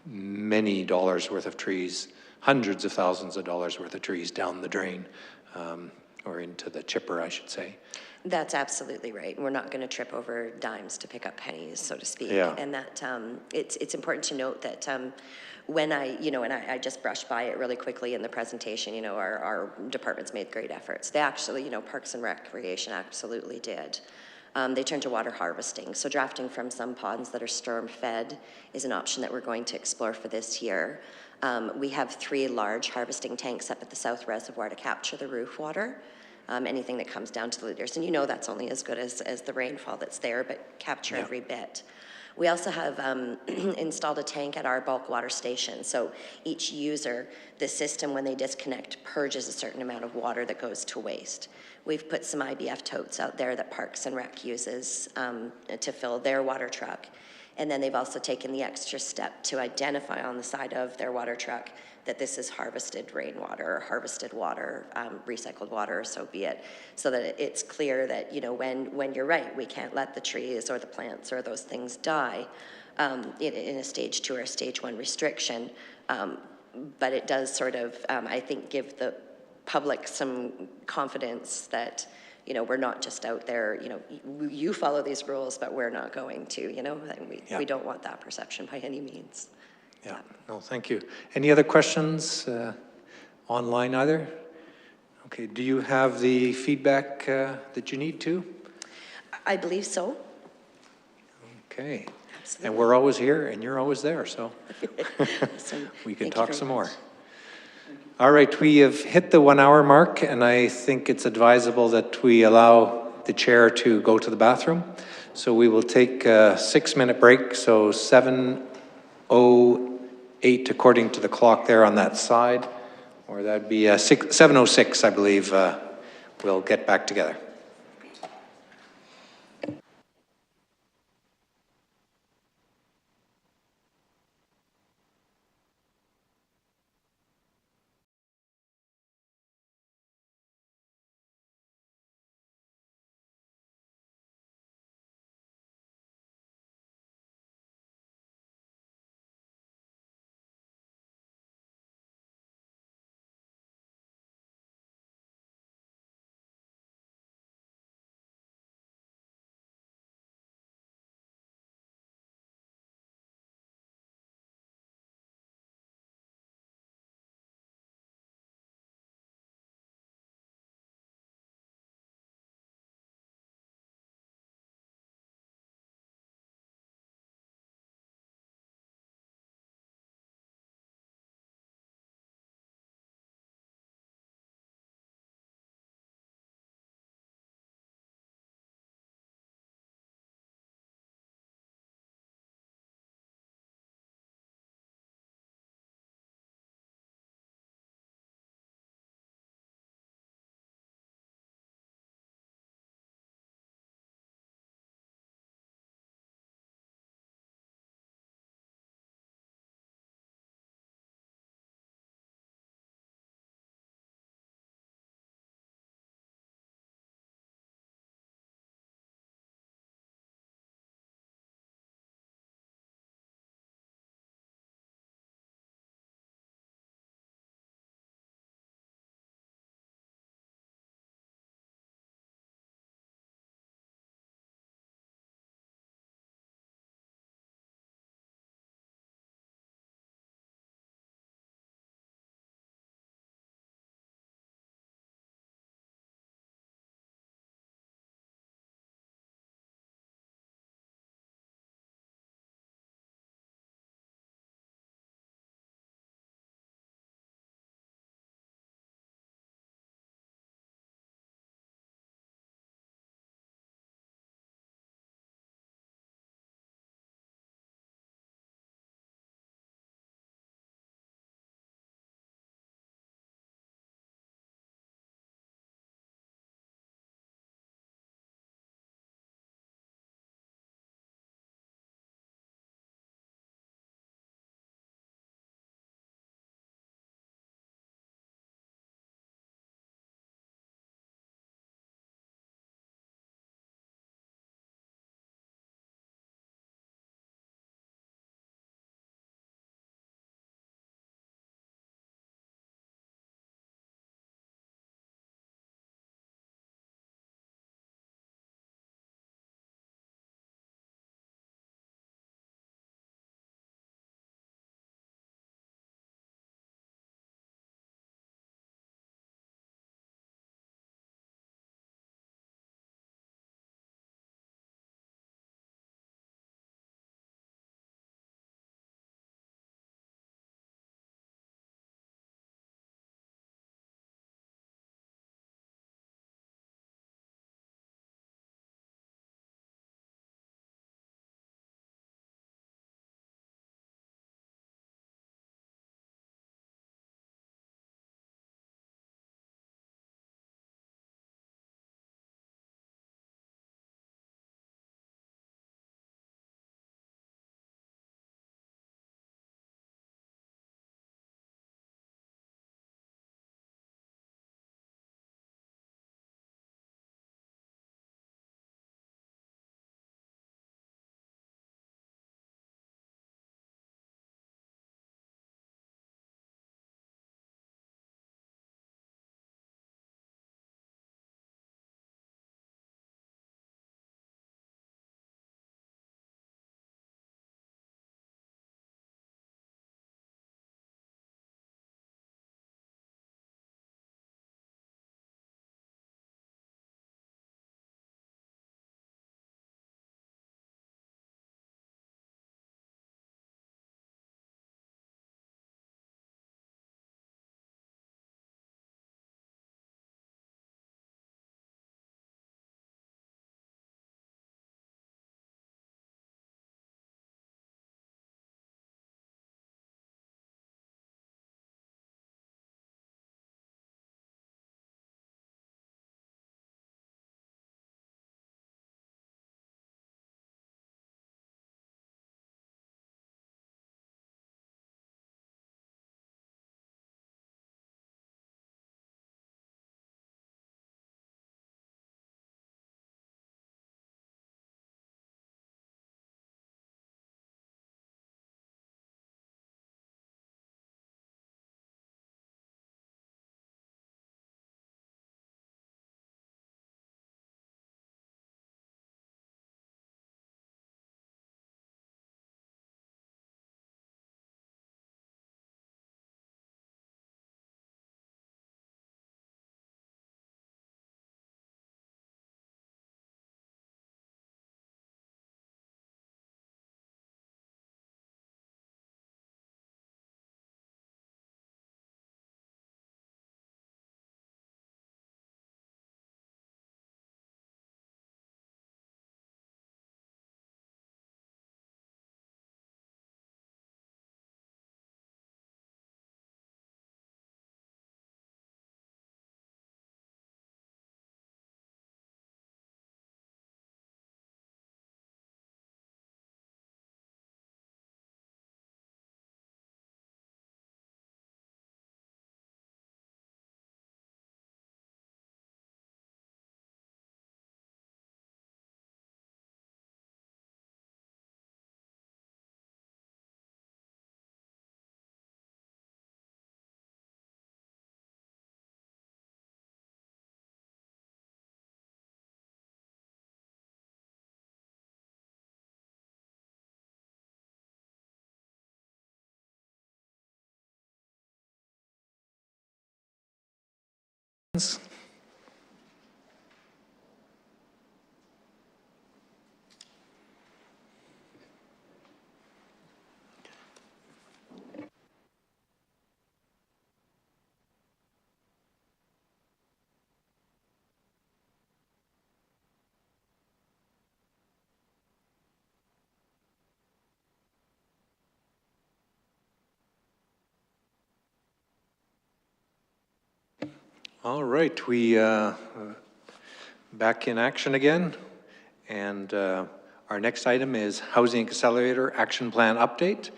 many dollars worth of trees, hundreds of thousands of dollars worth of trees down the drain, or into the chipper, I should say. That's absolutely right. We're not going to trip over dimes to pick up pennies, so to speak. Yeah. And that it's important to note that when I just brushed by it really quickly in the presentation, our departments made great efforts. They actually, Parks and Recreation absolutely did. They turned to water harvesting. So drafting from some ponds that are storm fed is an option that we're going to explore for this year. We have 3 large harvesting tanks up at the South Reservoir to capture the roof water. Anything that comes down to the leaders. And that's only as good as the rainfall that's there, but capture every bit. We also have installed a tank at our bulk water station. So each user, the system, when they disconnect, purges a certain amount of water that goes to waste. We've put some IBF totes out there that Parks and Rec uses to fill their water truck. And then they've also taken the extra step to identify on the side of their water truck that this is harvested rainwater or harvested water, recycled water, so be it, so that it's clear that, when you're right, we can't let the trees or the plants or those things die in a stage 2 or a stage 1 restriction. But it does sort of, I think, give the public some confidence that, we're not just out there, you follow these rules, but we're not going to, and we don't want that perception by any means. Yeah, no, thank you. Any other questions online either? Okay, do you have the feedback that you need to? I believe so. Okay. Absolutely. And we're always here and you're always there, so we can talk some more. All right, we have hit the 1 hour mark, and I think it's advisable that we allow the chair to go to the bathroom. So we will take a 6-minute break, so 7:08 according to the clock there on that side, or that'd be 7:06, I believe, we'll get back together. All right, we back in action again. And our next item is Housing Accelerator Action Plan Update.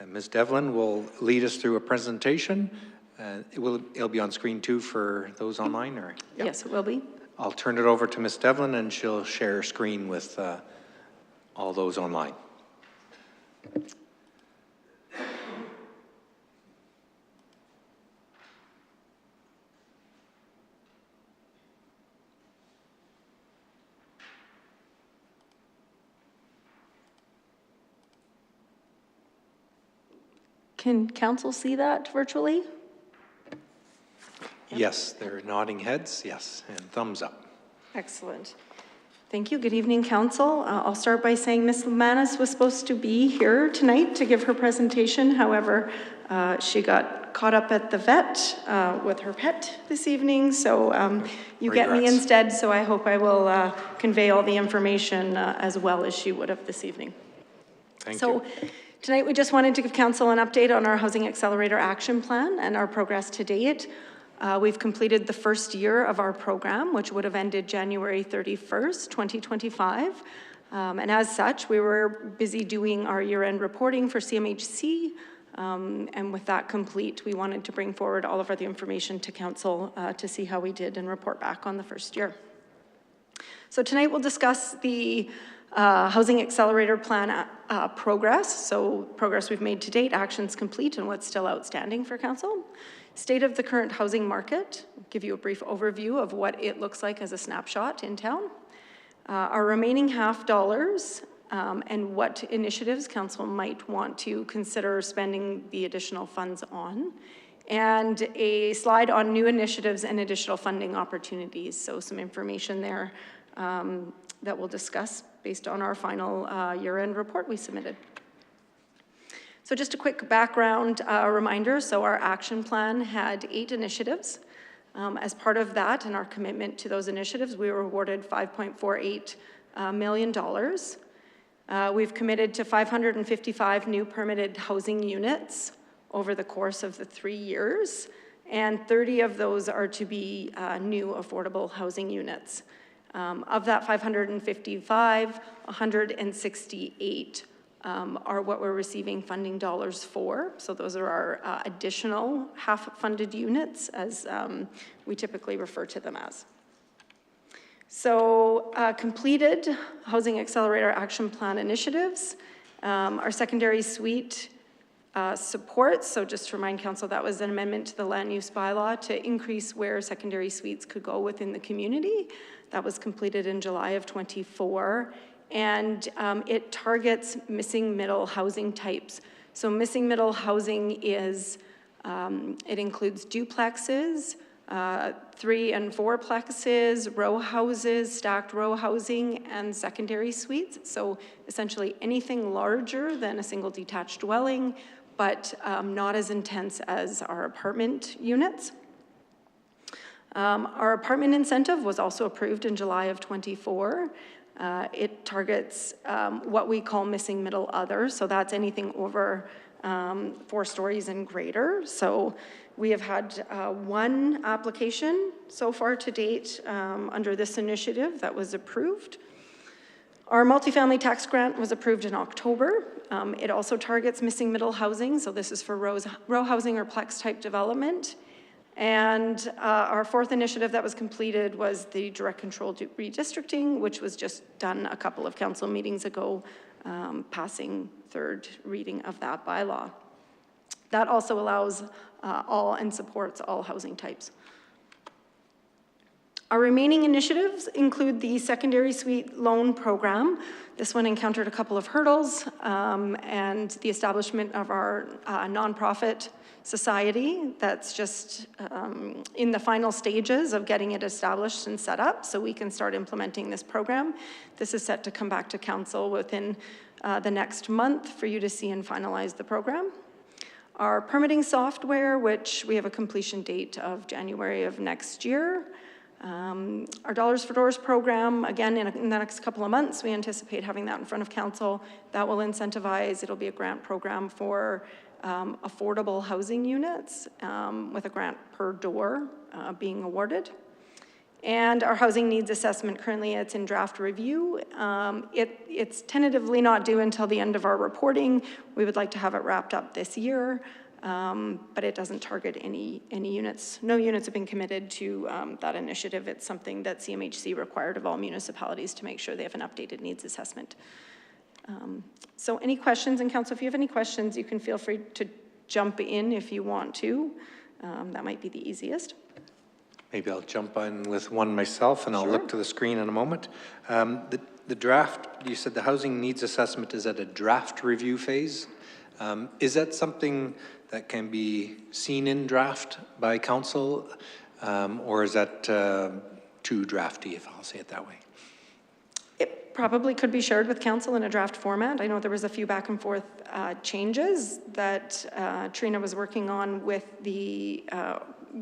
Ms. Devlin will lead us through a presentation. It'll be on screen too for those online, or? Yep. Yes, it will be. I'll turn it over to Ms. Devlin and she'll share screen with all those online. Can council see that virtually? Yes, they're nodding heads, yes, and thumbs up. Excellent. Thank you. Good evening, council. I'll start by saying Ms. Lemanis was supposed to be here tonight to give her presentation. However, she got caught up at the vet with her pet this evening. So you get me instead. So I hope I will convey all the information as well as she would have this evening. Thank you. Tonight, we just wanted to give council an update on our Housing Accelerator Action Plan and our progress to date. We've completed the first year of our program, which would have ended January 31st, 2025. And as such, we were busy doing our year-end reporting for CMHC. And with that complete, we wanted to bring forward all of the information to council to see how we did and report back on the first year. So tonight, we'll discuss the Housing Accelerator Plan progress. So progress we've made to date, actions complete, and what's still outstanding for council. State of the current housing market, give you a brief overview of what it looks like as a snapshot in town. Our remaining $50 and what initiatives council might want to consider spending the additional funds on. And a slide on new initiatives and additional funding opportunities. So some information there that we'll discuss based on our final year-end report we submitted. So just a quick background reminder. So our action plan had 8 initiatives. As part of that and our commitment to those initiatives, we were awarded $5.48 million. We've committed to 555 new permitted housing units over the course of the 3 years, and 30 of those are to be new affordable housing units. Of that 555, 168 are what we're receiving funding dollars for. So those are our additional half-funded units, as we typically refer to them as. So completed Housing Accelerator Action Plan initiatives. Our secondary suite supports, so just to remind council, that was an amendment to the land use bylaw to increase where secondary suites could go within the community. That was completed in July of 24. And it targets missing middle housing types. So missing middle housing is, it includes duplexes, 3 and 4 plexes, row houses, stacked row housing, and secondary suites. So essentially anything larger than a single detached dwelling, but not as intense as our apartment units. Our apartment incentive was also approved in July of 24. It targets what we call missing middle other, so that's anything over 4 stories and greater. So we have had 1 application so far to date under this initiative that was approved. Our multifamily tax grant was approved in October. It also targets missing middle housing, so this is for row housing or plex type development. And our 4th initiative that was completed was the direct control redistricting, which was just done a couple of council meetings ago, passing 3rd reading of that bylaw. That also allows all and supports all housing types. Our remaining initiatives include the secondary suite loan program. This one encountered a couple of hurdles, and the establishment of our nonprofit society that's just in the final stages of getting it established and set up so we can start implementing this program. This is set to come back to council within the next month for you to see and finalize the program. Our permitting software, which we have a completion date of January of next year. Our Dollars for Doors program, again, in the next couple of months, we anticipate having that in front of council. That will incentivize, it'll be a grant program for affordable housing units with a grant per door being awarded. And our housing needs assessment, currently it's in draft review. It's tentatively not due until the end of our reporting. We would like to have it wrapped up this year, but it doesn't target any units. No units have been committed to that initiative. It's something that CMHC required of all municipalities to make sure they have an updated needs assessment. So any questions, and council, if you have any questions, you can feel free to jump in if you want to. That might be the easiest. Maybe I'll jump in with one myself, and I'll look to the screen in a moment. The draft, you said the housing needs assessment is at a draft review phase. Is that something that can be seen in draft by council, or is that too drafty, if I'll say it that way? It probably could be shared with council in a draft format. I know there was a few back and forth changes that Trina was working on with the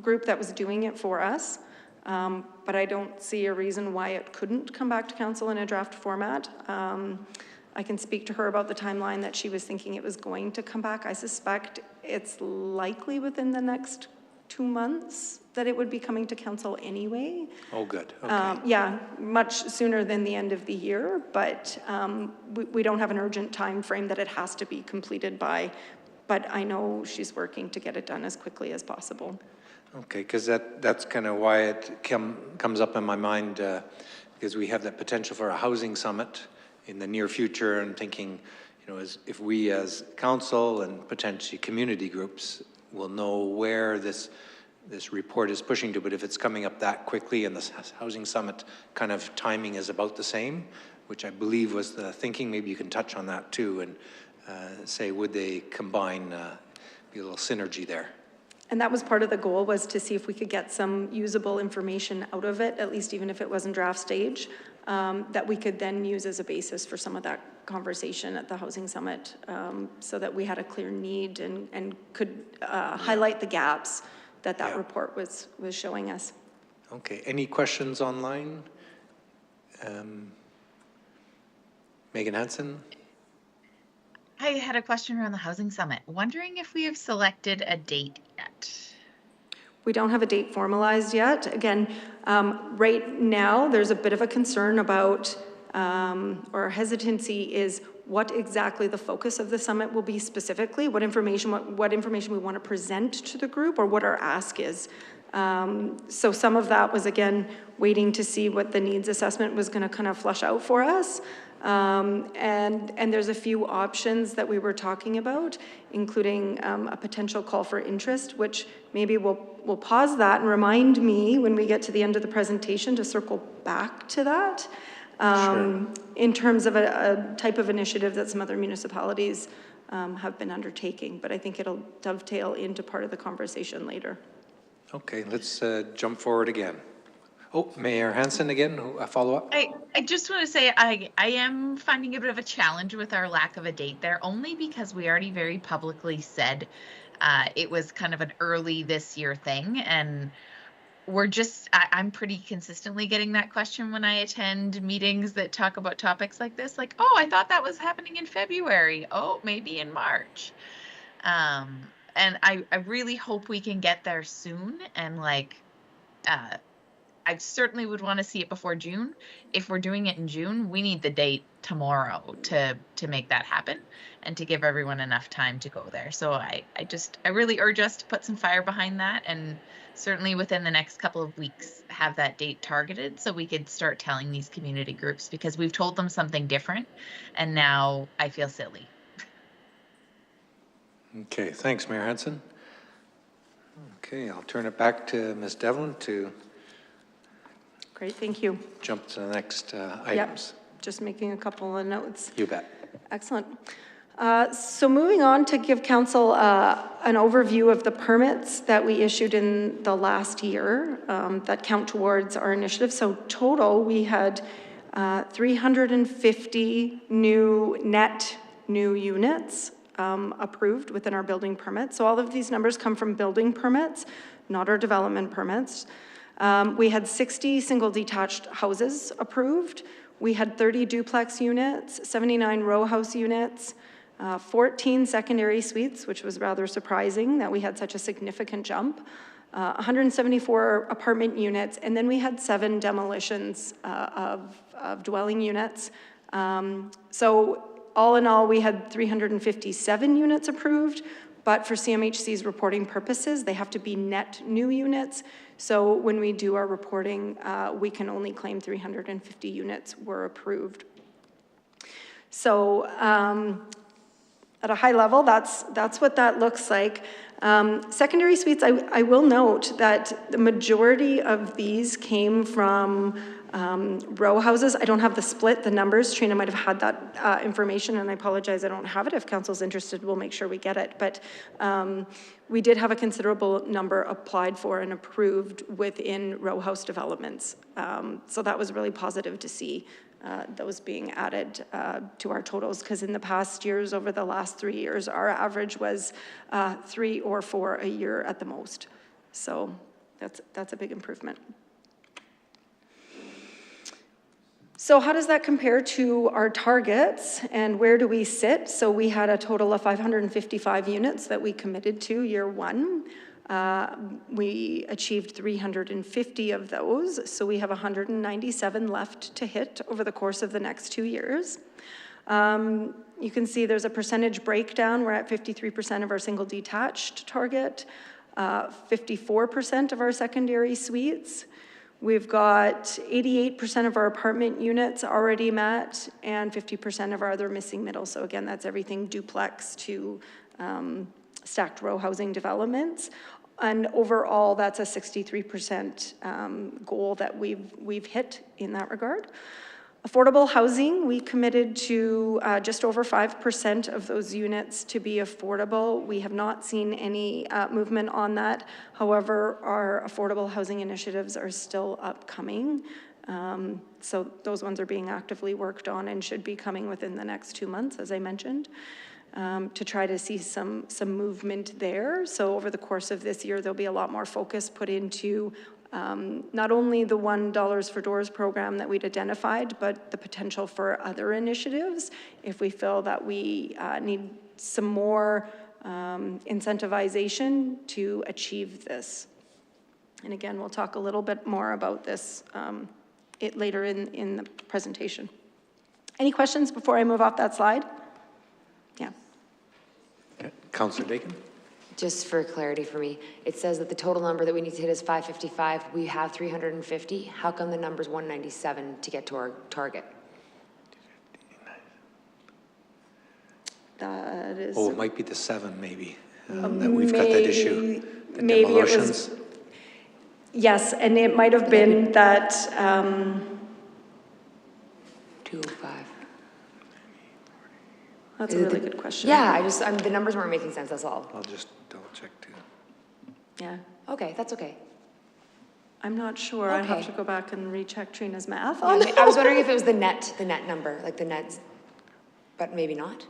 group that was doing it for us, but I don't see a reason why it couldn't come back to council in a draft format. I can speak to her about the timeline that she was thinking it was going to come back. I suspect it's likely within the next 2 months that it would be coming to council anyway. Oh, good. Okay. Yeah, much sooner than the end of the year, but we don't have an urgent time frame that it has to be completed by, but I know she's working to get it done as quickly as possible. Okay, because that's kind of why it comes up in my mind, because we have that potential for a housing summit in the near future, and thinking, you know, if we as council and potentially community groups will know where this report is pushing to, but if it's coming up that quickly and the housing summit kind of timing is about the same, which I believe was the thinking, maybe you can touch on that too, and say, would they combine, be a little synergy there? And that was part of the goal, was to see if we could get some usable information out of it, at least even if it wasn't draft stage, that we could then use as a basis for some of that conversation at the Housing Summit, so that we had a clear need and could highlight the gaps that report was showing us. Okay, any questions online? Megan Hansen? I had a question around the Housing Summit. Wondering if we have selected a date yet. We don't have a date formalized yet. Again, right now, there's a bit of a concern about, or hesitancy is what exactly the focus of the summit will be specifically, what information we want to present to the group, or what our ask is. So some of that was, again, waiting to see what the needs assessment was going to kind of flush out for us. And there's a few options that we were talking about, including a potential call for interest, which maybe we'll pause that and remind me when we get to the end of the presentation to circle back to that. In terms of a type of initiative that some other municipalities have been undertaking, but I think it'll dovetail into part of the conversation later. Okay, let's jump forward again. Oh, Mayor Hansen again, a follow-up? I just want to say I am finding a bit of a challenge with our lack of a date there, only because we already very publicly said it was kind of an early this year thing, and we're just, I'm pretty consistently getting that question when I attend meetings that talk about topics like this, like, oh, I thought that was happening in February. Oh, maybe in March. And I really hope we can get there soon, and like, I certainly would want to see it before June. If we're doing it in June, we need the date tomorrow to make that happen and to give everyone enough time to go there. So I really urge us to put some fire behind that, and certainly within the next couple of weeks have that date targeted so we could start telling these community groups, because we've told them something different and now I feel silly. Okay, thanks, Mayor Hansen. Okay, I'll turn it back to Ms. Devlin to Great, thank you. jump to the next items. Yep, just making a couple of notes. You bet. Excellent. So moving on to give council an overview of the permits that we issued in the last year that count towards our initiative. So total, we had 350 net new units approved within our building permits. So all of these numbers come from building permits, not our development permits. We had 60 single detached houses approved. We had 30 duplex units, 79 row house units, 14 secondary suites, which was rather surprising that we had such a significant jump, 174 apartment units, and then we had 7 demolitions of dwelling units. So all in all, we had 357 units approved, but for CMHC's reporting purposes, they have to be net new units. So when we do our reporting, we can only claim 350 units were approved. So at a high level, that's what that looks like. Secondary suites, I will note that the majority of these came from row houses. I don't have the split, the numbers. Trina might have had that information, and I apologize, I don't have it. If council's interested, we'll make sure we get it. But we did have a considerable number applied for and approved within row house developments. So that was really positive to see those being added to our totals, because in the past years, over the last 3 years, our average was 3 or 4 a year at the most. So that's a big improvement. So how does that compare to our targets, and where do we sit? So we had a total of 555 units that we committed to year 1. We achieved 350 of those, so we have 197 left to hit over the course of the next 2 years. You can see there's a percentage breakdown. We're at 53% of our single detached target, 54% of our secondary suites. We've got 88% of our apartment units already met, and 50% of our other missing middle. So again, that's everything duplex to stacked row housing developments. And overall, that's a 63% goal that we've hit in that regard. Affordable housing, we committed to just over 5% of those units to be affordable. We have not seen any movement on that. However, our affordable housing initiatives are still upcoming. So those ones are being actively worked on and should be coming within the next 2 months, as I mentioned, to try to see some movement there. So over the course of this year, there'll be a lot more focus put into not only the $1 for Doors program that we'd identified, but the potential for other initiatives if we feel that we need some more incentivization to achieve this. And again, we'll talk a little bit more about this later in the presentation. Any questions before I move off that slide? Yeah. Okay. Councillor Dakin. Just for clarity for me, it says that the total number that we need to hit is 555. We have 350. How come the number's 197 to get to our target? That is. Oh, it might be the 7 maybe, that we've got that issue. The maybe demolitions. it was. Yes, and it might have been that. 205. That's a really good question. Yeah, the numbers weren't making sense, that's all. I'll just double check too. Yeah. Okay, that's okay. I'm not sure. I'd have to go back and recheck Trina's math Yeah, on that. I was wondering if it was the net number, like the net, but maybe not.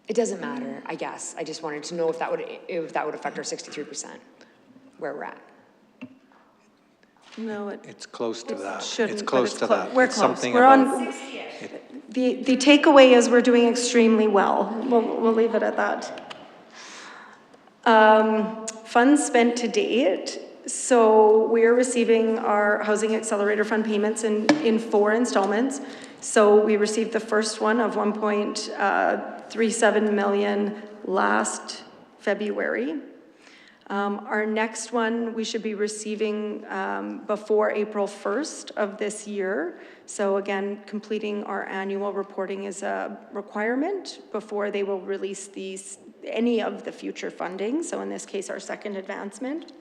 It doesn't matter, I guess. I just wanted to know if that would affect our 63%, where we're at. No, It's close to that. shouldn't, It's but close it's to clo- that. we're It's close. something We're about- on. The takeaway is we're doing extremely well. We'll leave it at that. Funds spent to date. So we're receiving our Housing Accelerator Fund payments in 4 installments. So we received the first one of 1.37 million last February. Our next one we should be receiving before April 1st of this year. So again, completing our annual reporting is a requirement before they will release any of the future funding. So in this case, our second advancement.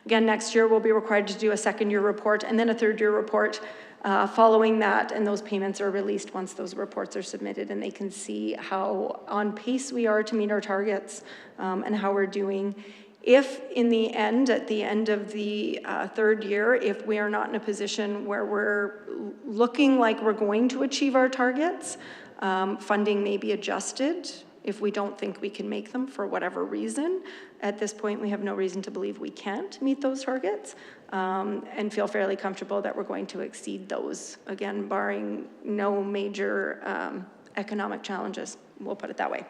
Again, next year we'll be required to do a second-year report and then a third-year report following that, and those payments are released once those reports are submitted, and they can see how on pace we are to meet our targets and how we're doing. If in the end, at the end of the third year, if we are not in a position where we're looking like we're going to achieve our targets, funding may be adjusted if we don't think we can make them for whatever reason. At this point, we have no reason to believe we can't meet those targets and feel fairly comfortable that we're going to exceed those, again, barring no major economic challenges, we'll put it that way.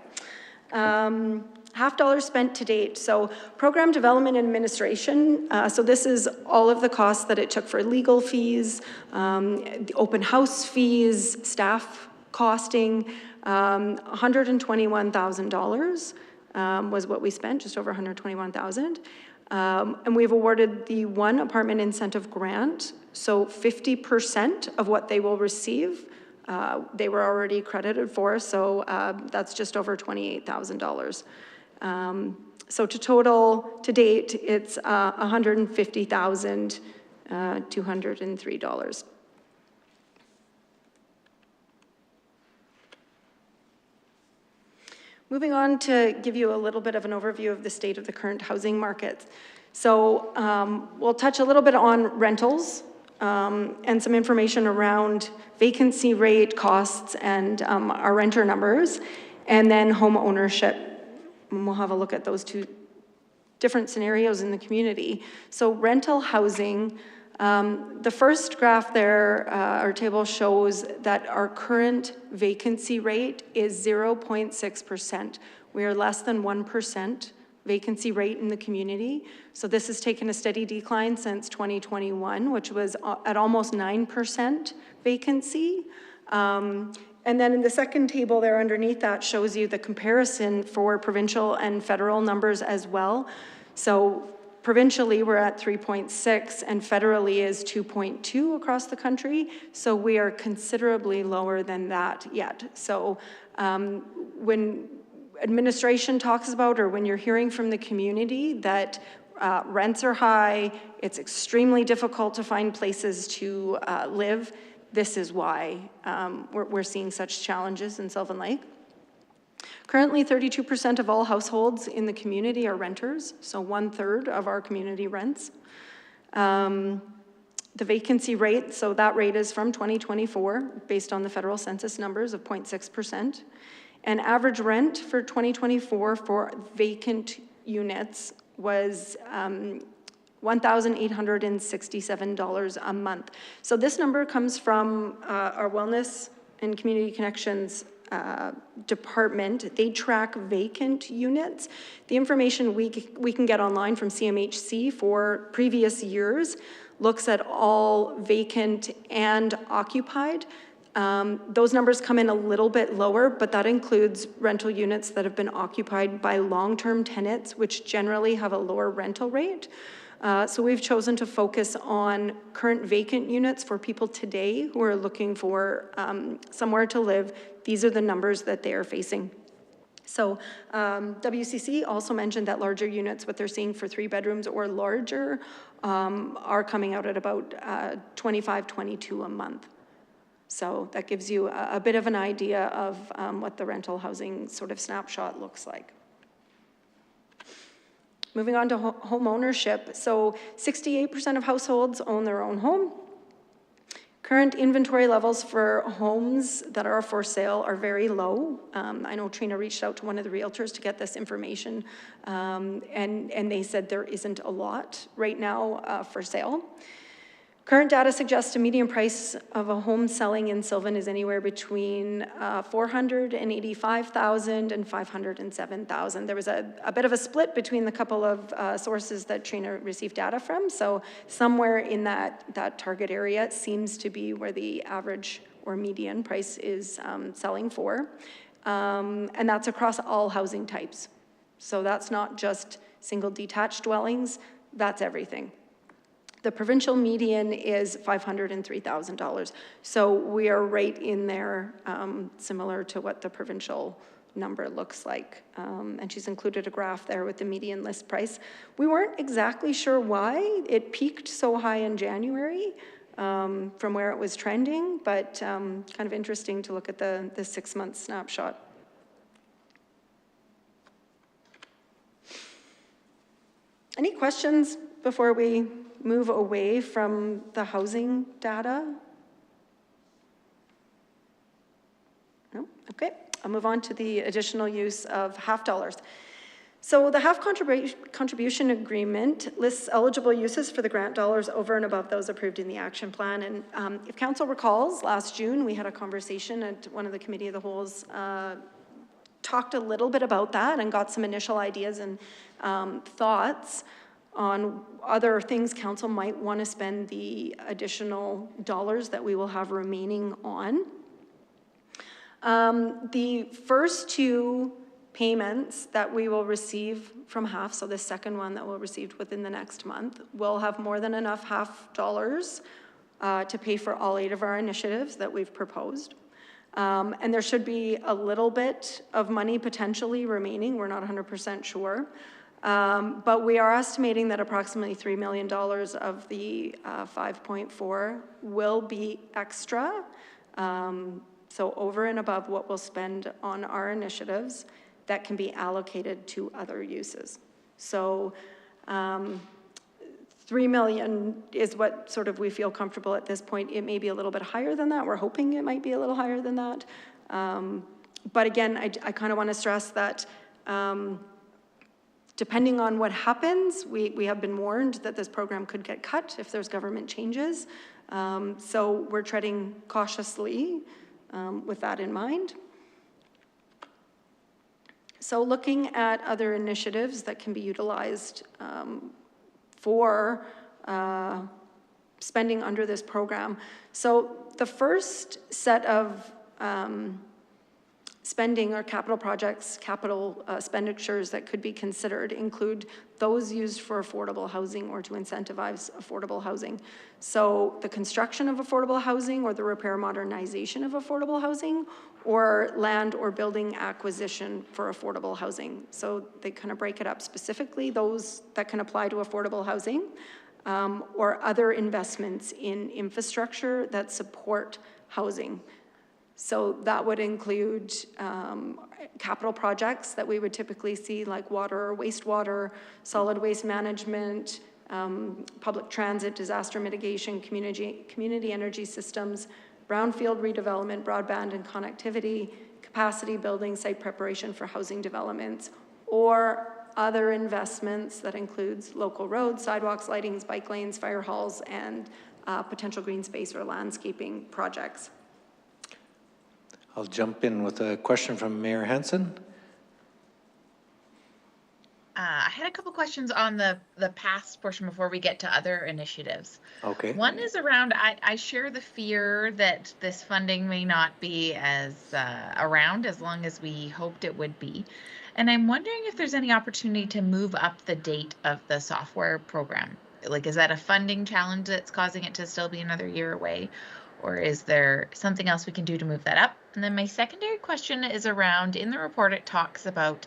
$50 spent to date. So program development and administration. So this is all of the costs that it took for legal fees, the open house fees, staff costing. $121,000 was what we spent, just over $121,000. And we've awarded the one apartment incentive grant. So 50% of what they will receive, they were already credited for. So that's just over $28,000. So to date, it's $150,203. Moving on to give you a little bit of an overview of the state of the current housing market. So we'll touch a little bit on rentals and some information around vacancy rate, costs, and our renter numbers, and then home ownership. And we'll have a look at those two different scenarios in the community. So rental housing, the first graph there, our table shows that our current vacancy rate is 0.6%. We are less than 1% vacancy rate in the community. So this has taken a steady decline since 2021, which was at almost 9% vacancy. And then in the second table there underneath that shows you the comparison for provincial and federal numbers as well. So provincially, we're at 3.6, and federally is 2.2 across the country. So we are considerably lower than that yet. So when administration talks about, or when you're hearing from the community that rents are high, it's extremely difficult to find places to live, this is why we're seeing such challenges in Sylvan Lake. Currently, 32% of all households in the community are renters, so 1/3 of our community rents. The vacancy rate, so that rate is from 2024, based on the federal census numbers of 0.6%. And average rent for 2024 for vacant units was $1,867 a month. So this number comes from our Wellness and Community Connections department. They track vacant units. The information we can get online from CMHC for previous years looks at all vacant and occupied. Those numbers come in a little bit lower, but that includes rental units that have been occupied by long-term tenants, which generally have a lower rental rate. So we've chosen to focus on current vacant units for people today who are looking for somewhere to live. These are the numbers that they are facing. So WCC also mentioned that larger units, what they're seeing for 3 bedrooms or larger, are coming out at about $25-22 a month. So that gives you a bit of an idea of what the rental housing sort of snapshot looks like. Moving on to home ownership. So 68% of households own their own home. Current inventory levels for homes that are for sale are very low. I know Trina reached out to one of the realtors to get this information, and they said there isn't a lot right now for sale. Current data suggests a median price of a home selling in Sylvan is anywhere between $485,000 and $507,000. There was a bit of a split between the couple of sources that Trina received data from. So somewhere in that target area seems to be where the average or median price is selling for. And that's across all housing types. So that's not just single detached dwellings, that's everything. The provincial median is $503,000. So we are right in there, similar to what the provincial number looks like. And she's included a graph there with the median list price. We weren't exactly sure why it peaked so high in January from where it was trending, but kind of interesting to look at the 6-month snapshot. Any questions before we move away from the housing data? No? Okay, I'll move on to the additional use of $50. So the half contribution agreement lists eligible uses for the grant dollars over and above those approved in the action plan. And if council recalls, last June, we had a conversation at one of the committee of the wholes, talked a little bit about that and got some initial ideas and thoughts on other things council might want to spend the additional dollars that we will have remaining on. The first two payments that we will receive from HAF, so the second one that we'll receive within the next month, will have more than enough HAF dollars to pay for all 8 of our initiatives that we've proposed. And there should be a little bit of money potentially remaining. We're not 100% sure. But we are estimating that approximately $3 million of the 5.4 will be extra. So over and above what we'll spend on our initiatives that can be allocated to other uses. So 3 million is what sort of we feel comfortable at this point. It may be a little bit higher than that. We're hoping it might be a little higher than that. But again, I kind of want to stress that depending on what happens, we have been warned that this program could get cut if there's government changes. So we're treading cautiously with that in mind. So looking at other initiatives that can be utilized for spending under this program. So the first set of spending or capital projects, capital expenditures that could be considered include those used for affordable housing or to incentivize affordable housing. So the construction of affordable housing or the repair modernization of affordable housing or land or building acquisition for affordable housing. So they kind of break it up specifically, those that can apply to affordable housing or other investments in infrastructure that support housing. So that would include capital projects that we would typically see like water or wastewater, solid waste management, public transit, disaster mitigation, community energy systems, brownfield redevelopment, broadband and connectivity, capacity building, site preparation for housing developments, or other investments that includes local roads, sidewalks, lightings, bike lanes, fire halls, and potential green space or landscaping projects. I'll jump in with a question from Mayor Hansen. I had a couple questions on the past portion before we get to other initiatives. Okay. One is around, I share the fear that this funding may not be as around as long as we hoped it would be. And I'm wondering if there's any opportunity to move up the date of the software program. Like, is that a funding challenge that's causing it to still be another year away? Or is there something else we can do to move that up? And then my secondary question is around, in the report, it talks about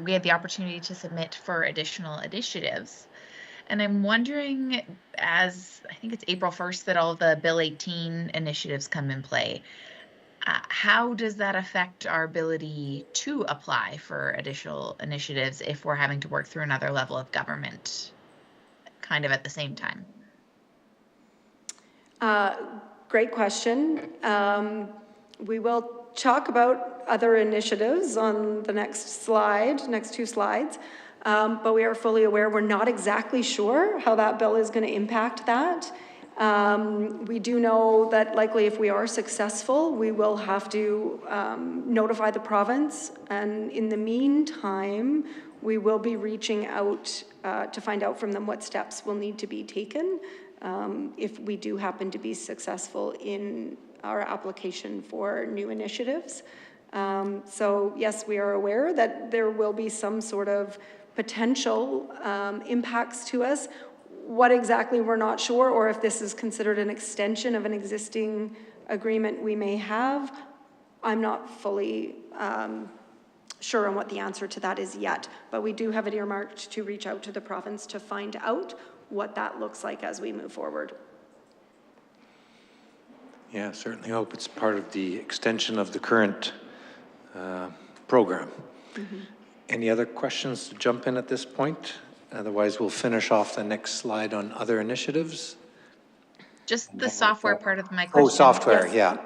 we had the opportunity to submit for additional initiatives. And I'm wondering, as I think it's April 1st that all the Bill 18 initiatives come in play, how does that affect our ability to apply for additional initiatives if we're having to work through another level of government kind of at the same time? Great question. We will talk about other initiatives on the next two slides, but we are fully aware we're not exactly sure how that bill is going to impact that. We do know that likely if we are successful, we will have to notify the province, and in the meantime, we will be reaching out to find out from them what steps will need to be taken if we do happen to be successful in our application for new initiatives. So yes, we are aware that there will be some sort of potential impacts to us. What exactly, we're not sure, or if this is considered an extension of an existing agreement we may have. I'm not fully sure on what the answer to that is yet, but we do have it earmarked to reach out to the province to find out what that looks like as we move forward. Yeah, certainly hope it's part of the extension of the current program. Mm-hmm. Any other questions to jump in at this point? Otherwise, we'll finish off the next slide on other initiatives. Just the software part of my question. Oh, software, yes. Yeah.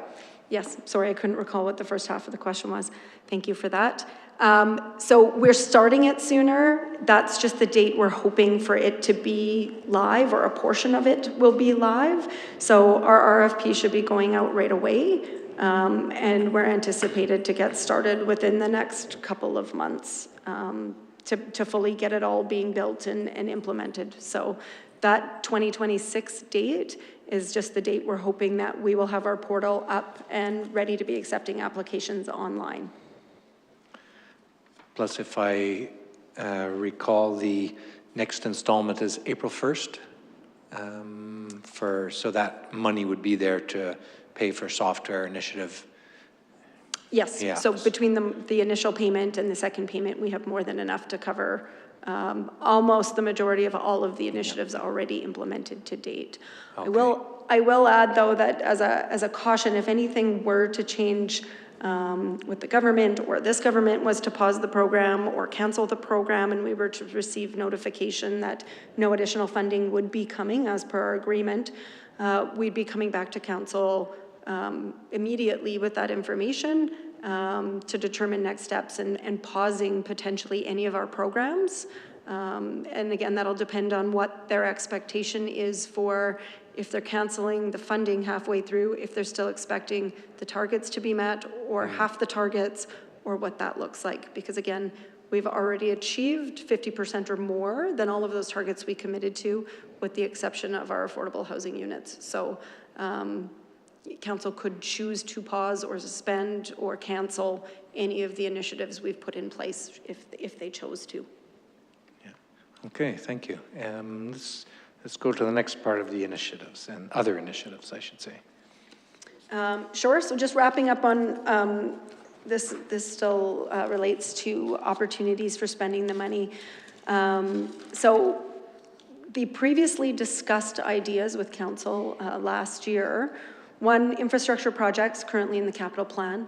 Yes, sorry, I couldn't recall what the first half of the question was. Thank you for that. So we're starting it sooner. That's just the date we're hoping for it to be live, or a portion of it will be live. So our RFP should be going out right away. And we're anticipated to get started within the next couple of months to fully get it all being built and implemented. So that 2026 date is just the date we're hoping that we will have our portal up and ready to be accepting applications online. Plus, if I recall, the next installment is April 1st. So that money would be there to pay for software initiative. Yes, Yeah. so between the initial payment and the second payment, we have more than enough to cover almost the majority of all of the initiatives already implemented to date. Okay. I will add, though, that as a caution, if anything were to change with the government, or this government was to pause the program or cancel the program, and we were to receive notification that no additional funding would be coming as per our agreement, we'd be coming back to council immediately with that information to determine next steps and pausing potentially any of our programs. And again, that'll depend on what their expectation is for, if they're canceling the funding halfway through, if they're still expecting the targets to be met, or half the targets, or what that looks like. Because again, we've already achieved 50% or more than all of those targets we committed to, with the exception of our affordable housing units. So council could choose to pause or suspend or cancel any of the initiatives we've put in place if they chose to. Yeah. Okay, thank you. Let's go to the next part of the initiatives, and other initiatives, I should say. Sure, so just wrapping up on this still relates to opportunities for spending the money. So the previously discussed ideas with council last year, one, infrastructure projects currently in the capital plan.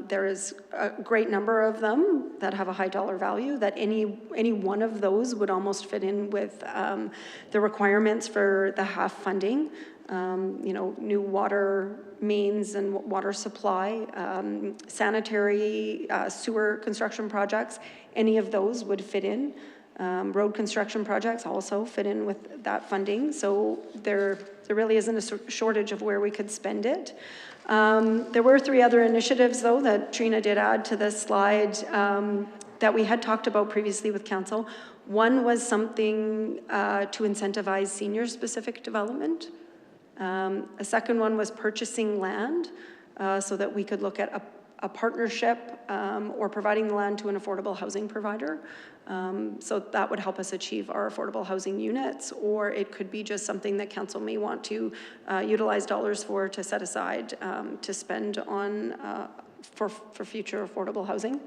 There is a great number of them that have a high dollar value, that any one of those would almost fit in with the requirements for the HAF funding. You know, new water mains and water supply, sanitary sewer construction projects, any of those would fit in. Road construction projects also fit in with that funding. So there really isn't a shortage of where we could spend it. There were 3 other initiatives, though, that Trina did add to this slide that we had talked about previously with council. One was something to incentivize senior-specific development. A second one was purchasing land so that we could look at a partnership or providing the land to an affordable housing provider. So that would help us achieve our affordable housing units, or it could be just something that council may want to utilize dollars for, to set aside to spend on for future affordable housing.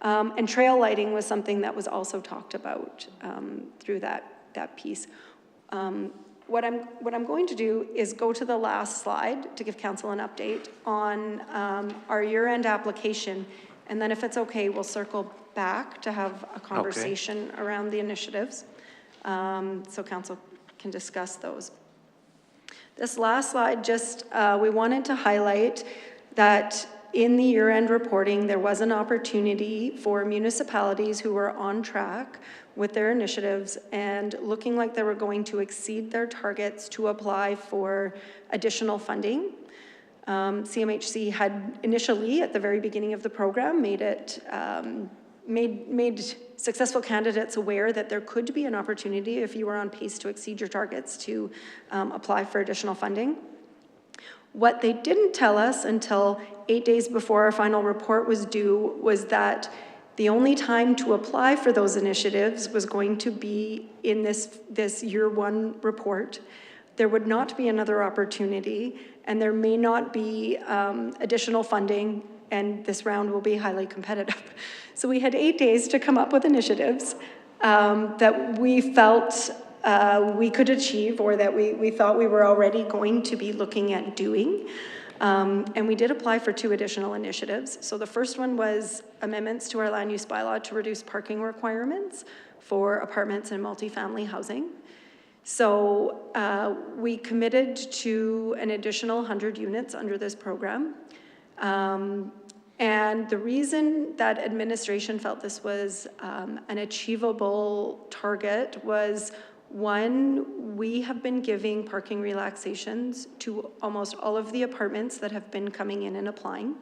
And trail lighting was something that was also talked about through that piece. What I'm going to do is go to the last slide to give council an update on our year-end application, and then if it's okay, we'll circle back to have a conversation around the initiatives, so council can discuss those. This last slide, just we wanted to highlight that in the year-end reporting, there was an opportunity for municipalities who were on track with their initiatives and looking like they were going to exceed their targets to apply for additional funding. CMHC had initially, at the very beginning of the program, made successful candidates aware that there could be an opportunity, if you were on pace to exceed your targets, to apply for additional funding. What they didn't tell us until 8 days before our final report was due was that the only time to apply for those initiatives was going to be in this year 1 report. There would not be another opportunity, and there may not be additional funding, and this round will be highly competitive. So we had 8 days to come up with initiatives that we felt we could achieve, or that we thought we were already going to be looking at doing. And we did apply for 2 additional initiatives. So the first one was amendments to our land use bylaw to reduce parking requirements for apartments and multifamily housing. So we committed to an additional 100 units under this program. And the reason that administration felt this was an achievable target was, one, we have been giving parking relaxations to almost all of the apartments that have been coming in and applying.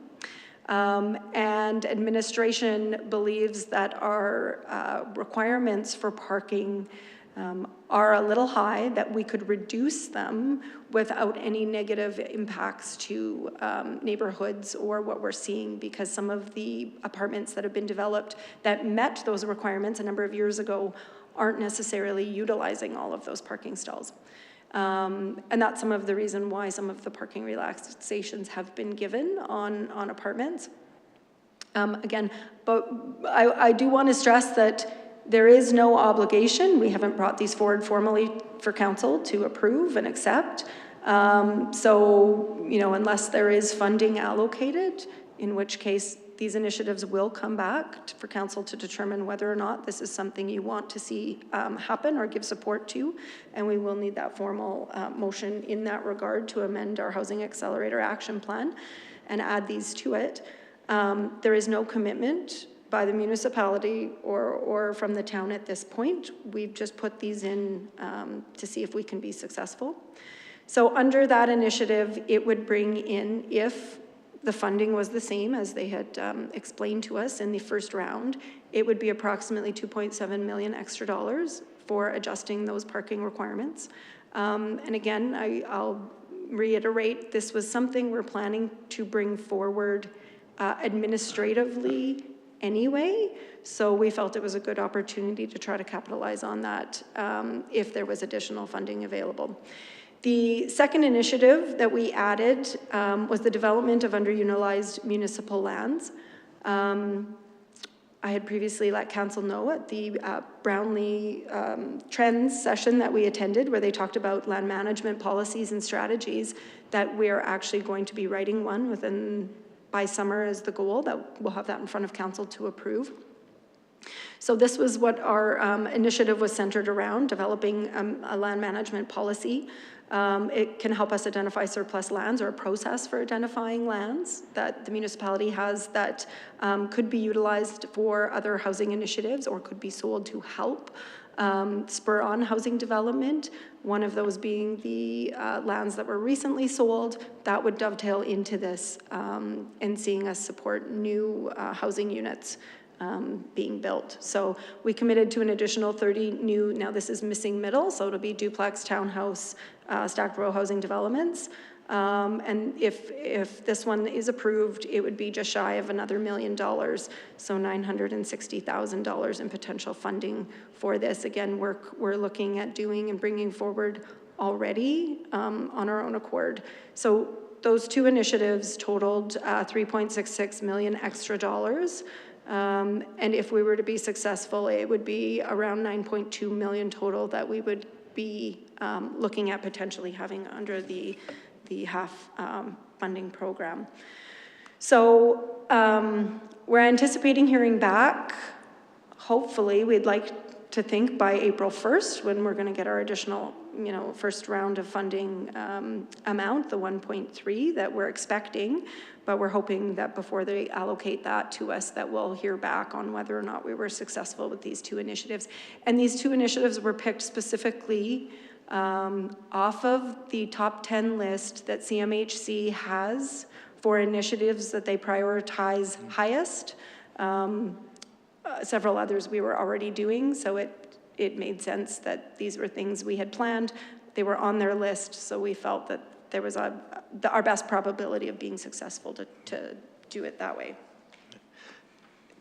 And administration believes that our requirements for parking are a little high, that we could reduce them without any negative impacts to neighborhoods or what we're seeing, because some of the apartments that have been developed that met those requirements a number of years ago aren't necessarily utilizing all of those parking stalls. And that's some of the reason why some of the parking relaxations have been given on apartments. Again, but I do want to stress that there is no obligation. We haven't brought these forward formally for council to approve and accept. So, you know, unless there is funding allocated, in which case these initiatives will come back for council to determine whether or not this is something you want to see happen or give support to. And we will need that formal motion in that regard to amend our Housing Accelerator Action Plan and add these to it. There is no commitment by the municipality or from the town at this point. We've just put these in to see if we can be successful. So under that initiative, it would bring in, if the funding was the same as they had explained to us in the first round, it would be approximately $2.7 million extra for adjusting those parking requirements. And again, I'll reiterate, this was something we're planning to bring forward administratively anyway, so we felt it was a good opportunity to try to capitalize on that if there was additional funding available. The second initiative that we added was the development of underutilized municipal lands. I had previously let council know at the Brownlee Trends session that we attended, where they talked about land management policies and strategies, that we're actually going to be writing one by summer is the goal, that we'll have that in front of council to approve. So this was what our initiative was centered around, developing a land management policy. It can help us identify surplus lands, or a process for identifying lands that the municipality has that could be utilized for other housing initiatives or could be sold to help spur on housing development. One of those being the lands that were recently sold, that would dovetail into this and seeing us support new housing units being built. So we committed to an additional 30 new, now this is missing middle, so it'll be duplex, townhouse, stacked row housing developments. And if this one is approved, it would be just shy of another $1 million, so $960,000 in potential funding for this. Again, we're looking at doing and bringing forward already on our own accord. So those two initiatives totaled $3.66 million extra dollars. And if we were to be successful, it would be around $9.2 million total that we would be looking at potentially having under the HAF funding program. So we're anticipating hearing back, hopefully, we'd like to think by April 1st, when we're going to get our additional, first round of funding amount, the 1.3 that we're expecting. But we're hoping that before they allocate that to us, that we'll hear back on whether or not we were successful with these two initiatives. And these two initiatives were picked specifically off of the top 10 list that CMHC has for initiatives that they prioritize highest. Several others we were already doing, so it made sense that these were things we had planned. They were on their list, so we felt that there was our best probability of being successful to do it that way.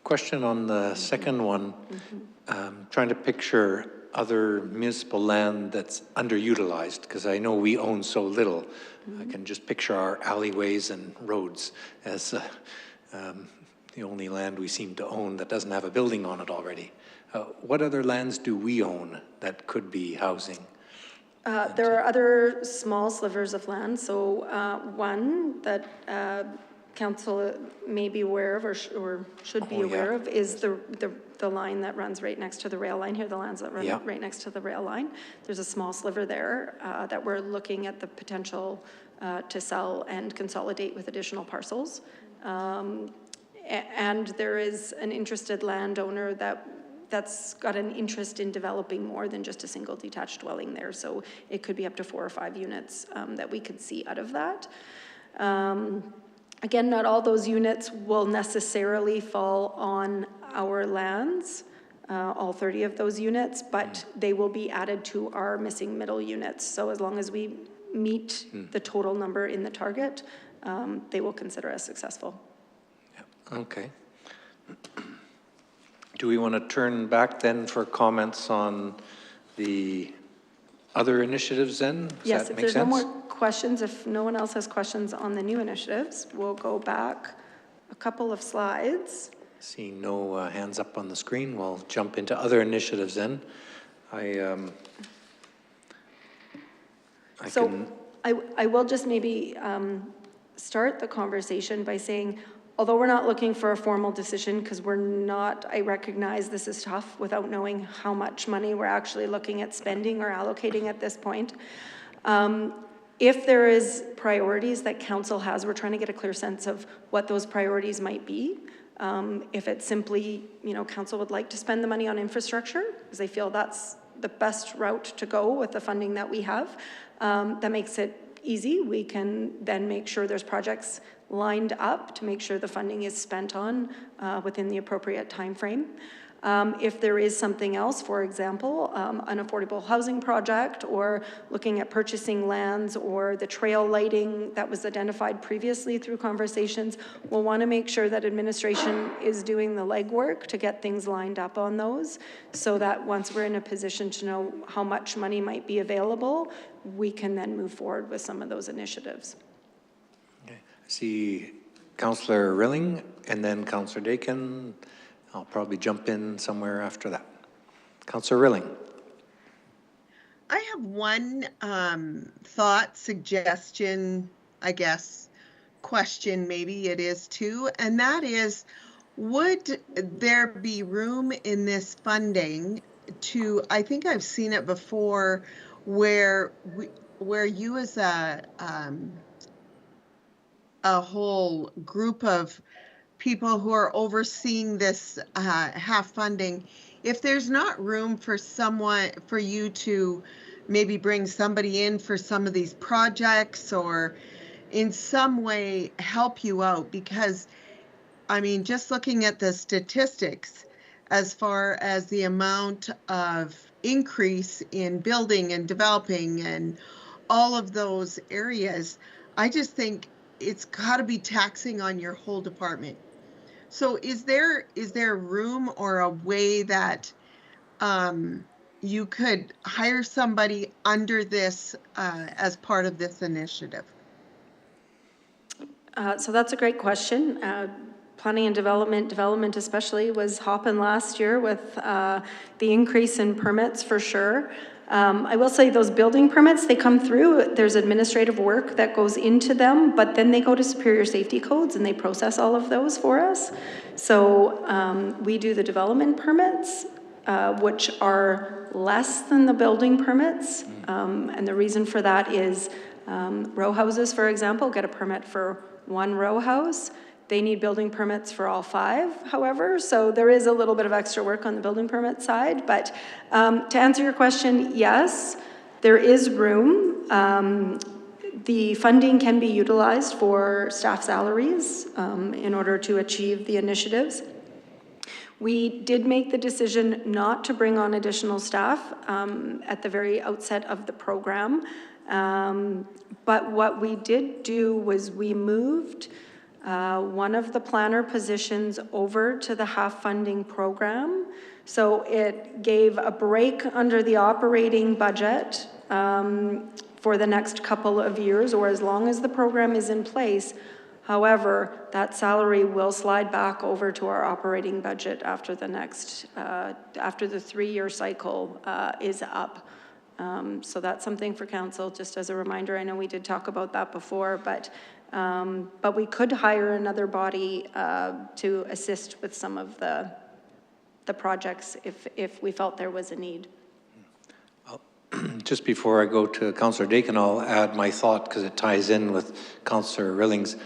Question on the second one, trying to picture other municipal land that's underutilized, because I know we own so little. I can just picture our alleyways and roads as the only land we seem to own that doesn't have a building on it already. What other lands do we own that could be housing? There are other small slivers of land. So one that council may be aware of or should be aware of is the line that runs right next to the rail line here, the lands that run right next to the rail line. There's a small sliver there that we're looking at the potential to sell and consolidate with additional parcels. and there is an interested landowner that's got an interest in developing more than just a single detached dwelling there. So it could be up to 4 or 5 units that we could see out of that. Again, not all those units will necessarily fall on our lands, all 30 of those units, but they will be added to our missing middle units. So as long as we meet the total number in the target, they will consider us successful. Yeah. Okay. Do we want to turn back then for comments on the other initiatives then? Does Yes, that if make there's sense? no more questions, if no one else has questions on the new initiatives, we'll go back a couple of slides. Seeing no hands up on the screen, we'll jump into other initiatives then. I will just maybe start the conversation by saying, although we're not looking for a formal decision, because we're not, I recognize this is tough without knowing how much money we're actually looking at spending or allocating at this point. If there is priorities that council has, we're trying to get a clear sense of what those priorities might be. If it's simply, council would like to spend the money on infrastructure, because they feel that's the best route to go with the funding that we have, that makes it easy. We can then make sure there's projects lined up to make sure the funding is spent on within the appropriate time frame. If there is something else, for example, an affordable housing project, or looking at purchasing lands, or the trail lighting that was identified previously through conversations, we'll want to make sure that administration is doing the legwork to get things lined up on those, so that once we're in a position to know how much money might be available, we can then move forward with some of those initiatives. Okay. I see Councillor Rilling and then Councillor Dakin. I'll probably jump in somewhere after that. Councillor Rilling. I have one thought, suggestion, I guess, question, maybe it is too, and that is, would there be room in this funding to, I think I've seen it before, where you as a whole group of people who are overseeing this half funding, if there's not room for you to maybe bring somebody in for some of these projects, or in some way help you out, because I mean, just looking at the statistics as far as the amount of increase in building and developing and all of those areas, I just think it's got to be taxing on your whole department. So is there room or a way that you could hire somebody under this as part of this initiative? So that's a great question. Planning and development especially, was hopping last year with the increase in permits for sure. I will say those building permits, they come through, there's administrative work that goes into them, but then they go to Superior Safety Codes and they process all of those for us. So we do the development permits, which are less than the building permits. And the reason for that is row houses, for example, get a permit for one row house. They need building permits for all 5, however, so there is a little bit of extra work on the building permit side. But to answer your question, yes, there is room. The funding can be utilized for staff salaries in order to achieve the initiatives. We did make the decision not to bring on additional staff at the very outset of the program. But what we did do was we moved one of the planner positions over to the half funding program. So it gave a break under the operating budget for the next couple of years, or as long as the program is in place. However, that salary will slide back over to our operating budget after the next, after the 3-year cycle is up. So that's something for council, just as a reminder. I know we did talk about that before, but we could hire another body to assist with some of the projects if we felt there was a need. Just before I go to Councillor Dakin, I'll add my thought because it ties in with Councillor Rilling's.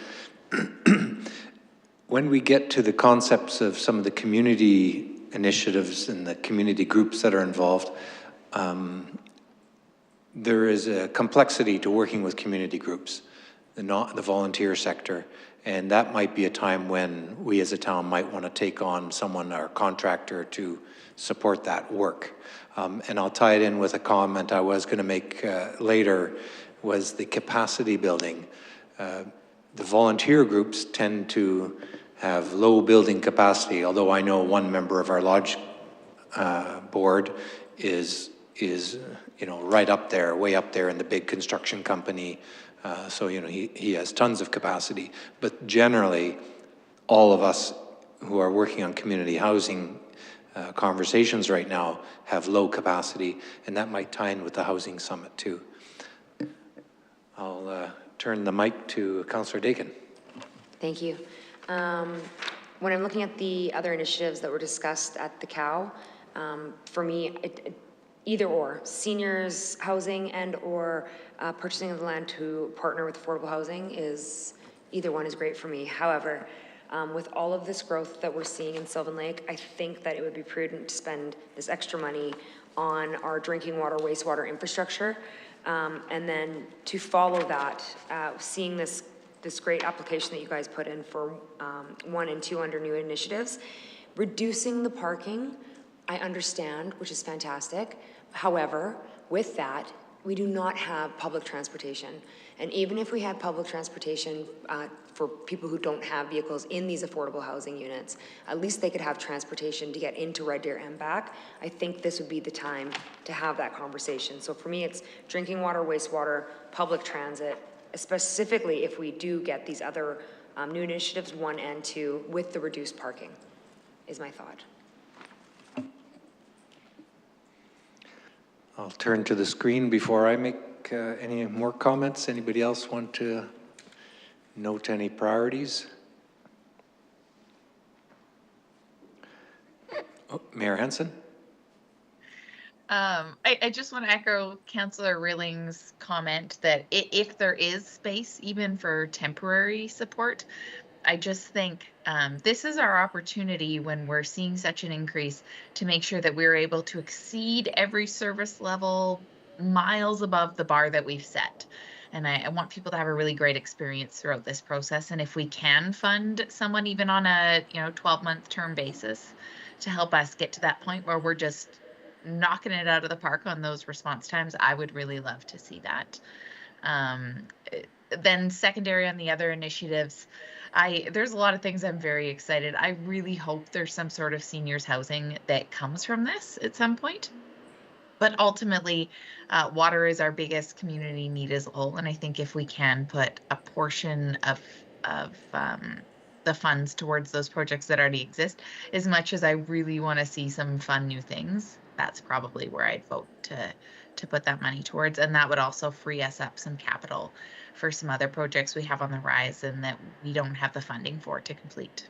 when we get to the concepts of some of the community initiatives and the community groups that are involved, there is a complexity to working with community groups, the volunteer sector, and that might be a time when we as a town might want to take on someone, our contractor, to support that work. And I'll tie it in with a comment I was going to make later, was the capacity building. The volunteer groups tend to have low building capacity, although I know one member of our lodge board is you know, right up there, way up there in the big construction company. So, you know, he has tons of capacity. But generally, all of us who are working on community housing conversations right now have low capacity, and that might tie in with the housing summit too. I'll turn the mic to Councillor Dakin. Thank you. When I'm looking at the other initiatives that were discussed at the COW, for me, either or, seniors housing and or purchasing of the land to partner with affordable housing either one is great for me. However, with all of this growth that we're seeing in Sylvan Lake, I think that it would be prudent to spend this extra money on our drinking water, wastewater infrastructure. And then to follow that, seeing this great application that you guys put in for 1 and 2 under new initiatives, reducing the parking, I understand, which is fantastic. However, with that, we do not have public transportation. And even if we had public transportation for people who don't have vehicles in these affordable housing units, at least they could have transportation to get into Red Deer and back. I think this would be the time to have that conversation. So for me, it's drinking water, wastewater, public transit, specifically if we do get these other new initiatives, 1 and 2, with the reduced parking, is my thought. I'll turn to the screen before I make any more comments. Anybody else want to note any priorities? Oh, Mayor Hansen? I just want to echo Councillor Rilling's comment that if there is space, even for temporary support, I just think this is our opportunity when we're seeing such an increase to make sure that we're able to exceed every service level miles above the bar that we've set. And I want people to have a really great experience throughout this process. And if we can fund someone even on a 12-month term basis to help us get to that point where we're just knocking it out of the park on those response times, I would really love to see that. Then secondary on the other initiatives, there's a lot of things I'm very excited. I really hope there's some sort of seniors housing that comes from this at some point. But ultimately, water is our biggest community need as a whole. And I think if we can put a portion of the funds towards those projects that already exist, as much as I really want to see some fun new things, that's probably where I'd vote to put that money towards. And that would also free us up some capital for some other projects we have on the rise and that we don't have the funding for to complete.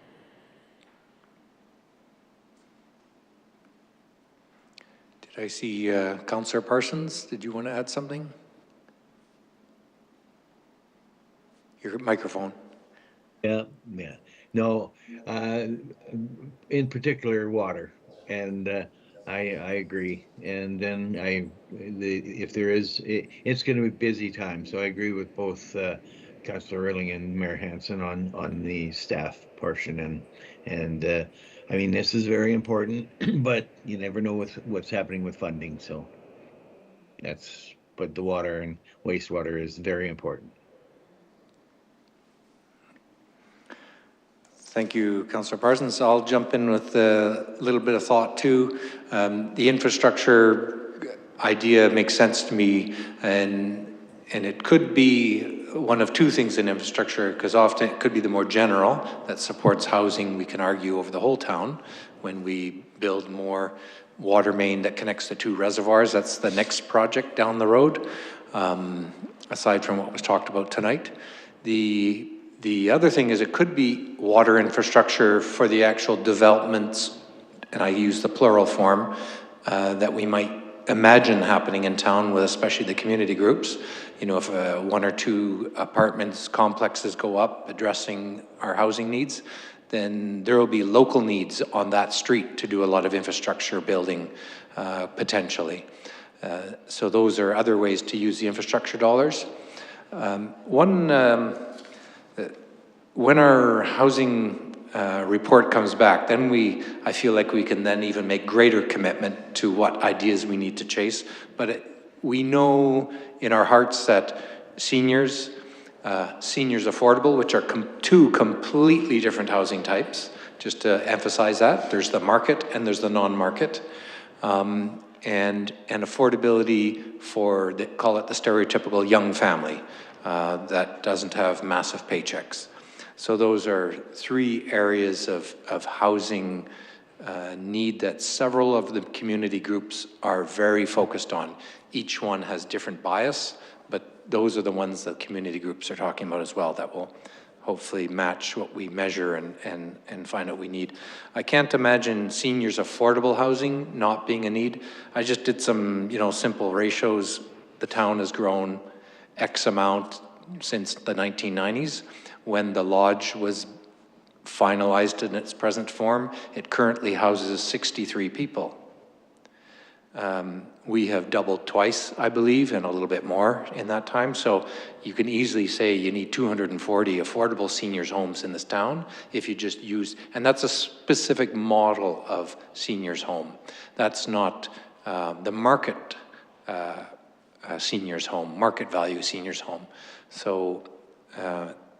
Did I see Councillor Parsons? Did you want to add something? Your microphone. Yeah. No, in particular water, and I agree. And then if there is, it's going to be a busy time. So I agree with both Councillor Rilling and Mayor Hansen on the staff portion. And I mean, this is very important, but you never know what's happening with funding. So but the water and wastewater is very important. Thank you, Councillor Parsons. I'll jump in with a little bit of thought too. The infrastructure idea makes sense to me, and it could be one of two things in infrastructure, because often it could be the more general that supports housing. We can argue over the whole town when we build more water main that connects the 2 reservoirs. That's the next project down the road, aside from what was talked about tonight. The other thing is it could be water infrastructure for the actual developments, and I use the plural form, that we might imagine happening in town with especially the community groups. You know, if 1 or 2 apartments complexes go up addressing our housing needs, then there will be local needs on that street to do a lot of infrastructure building potentially. So those are other ways to use the infrastructure dollars. When our housing report comes back, then I feel like we can then even make greater commitment to what ideas we need to chase. But we know in our hearts that seniors affordable, which are two completely different housing types, just to emphasize that. There's the market and there's the non-market. And affordability for, call it the stereotypical young family that doesn't have massive paychecks. So those are three areas of housing need that several of the community groups are very focused on. Each one has different bias, but those are the ones that community groups are talking about as well that will hopefully match what we measure and find out we need. I can't imagine seniors affordable housing not being a need. I just did some, simple ratios. The town has grown X amount since the 1990s. When the lodge was finalized in its present form, it currently houses 63 people. We have doubled twice, I believe, and a little bit more in that time. So you can easily say you need 240 affordable seniors homes in this town if you just use, and that's a specific model of seniors home. That's not the market seniors home, market value seniors home. So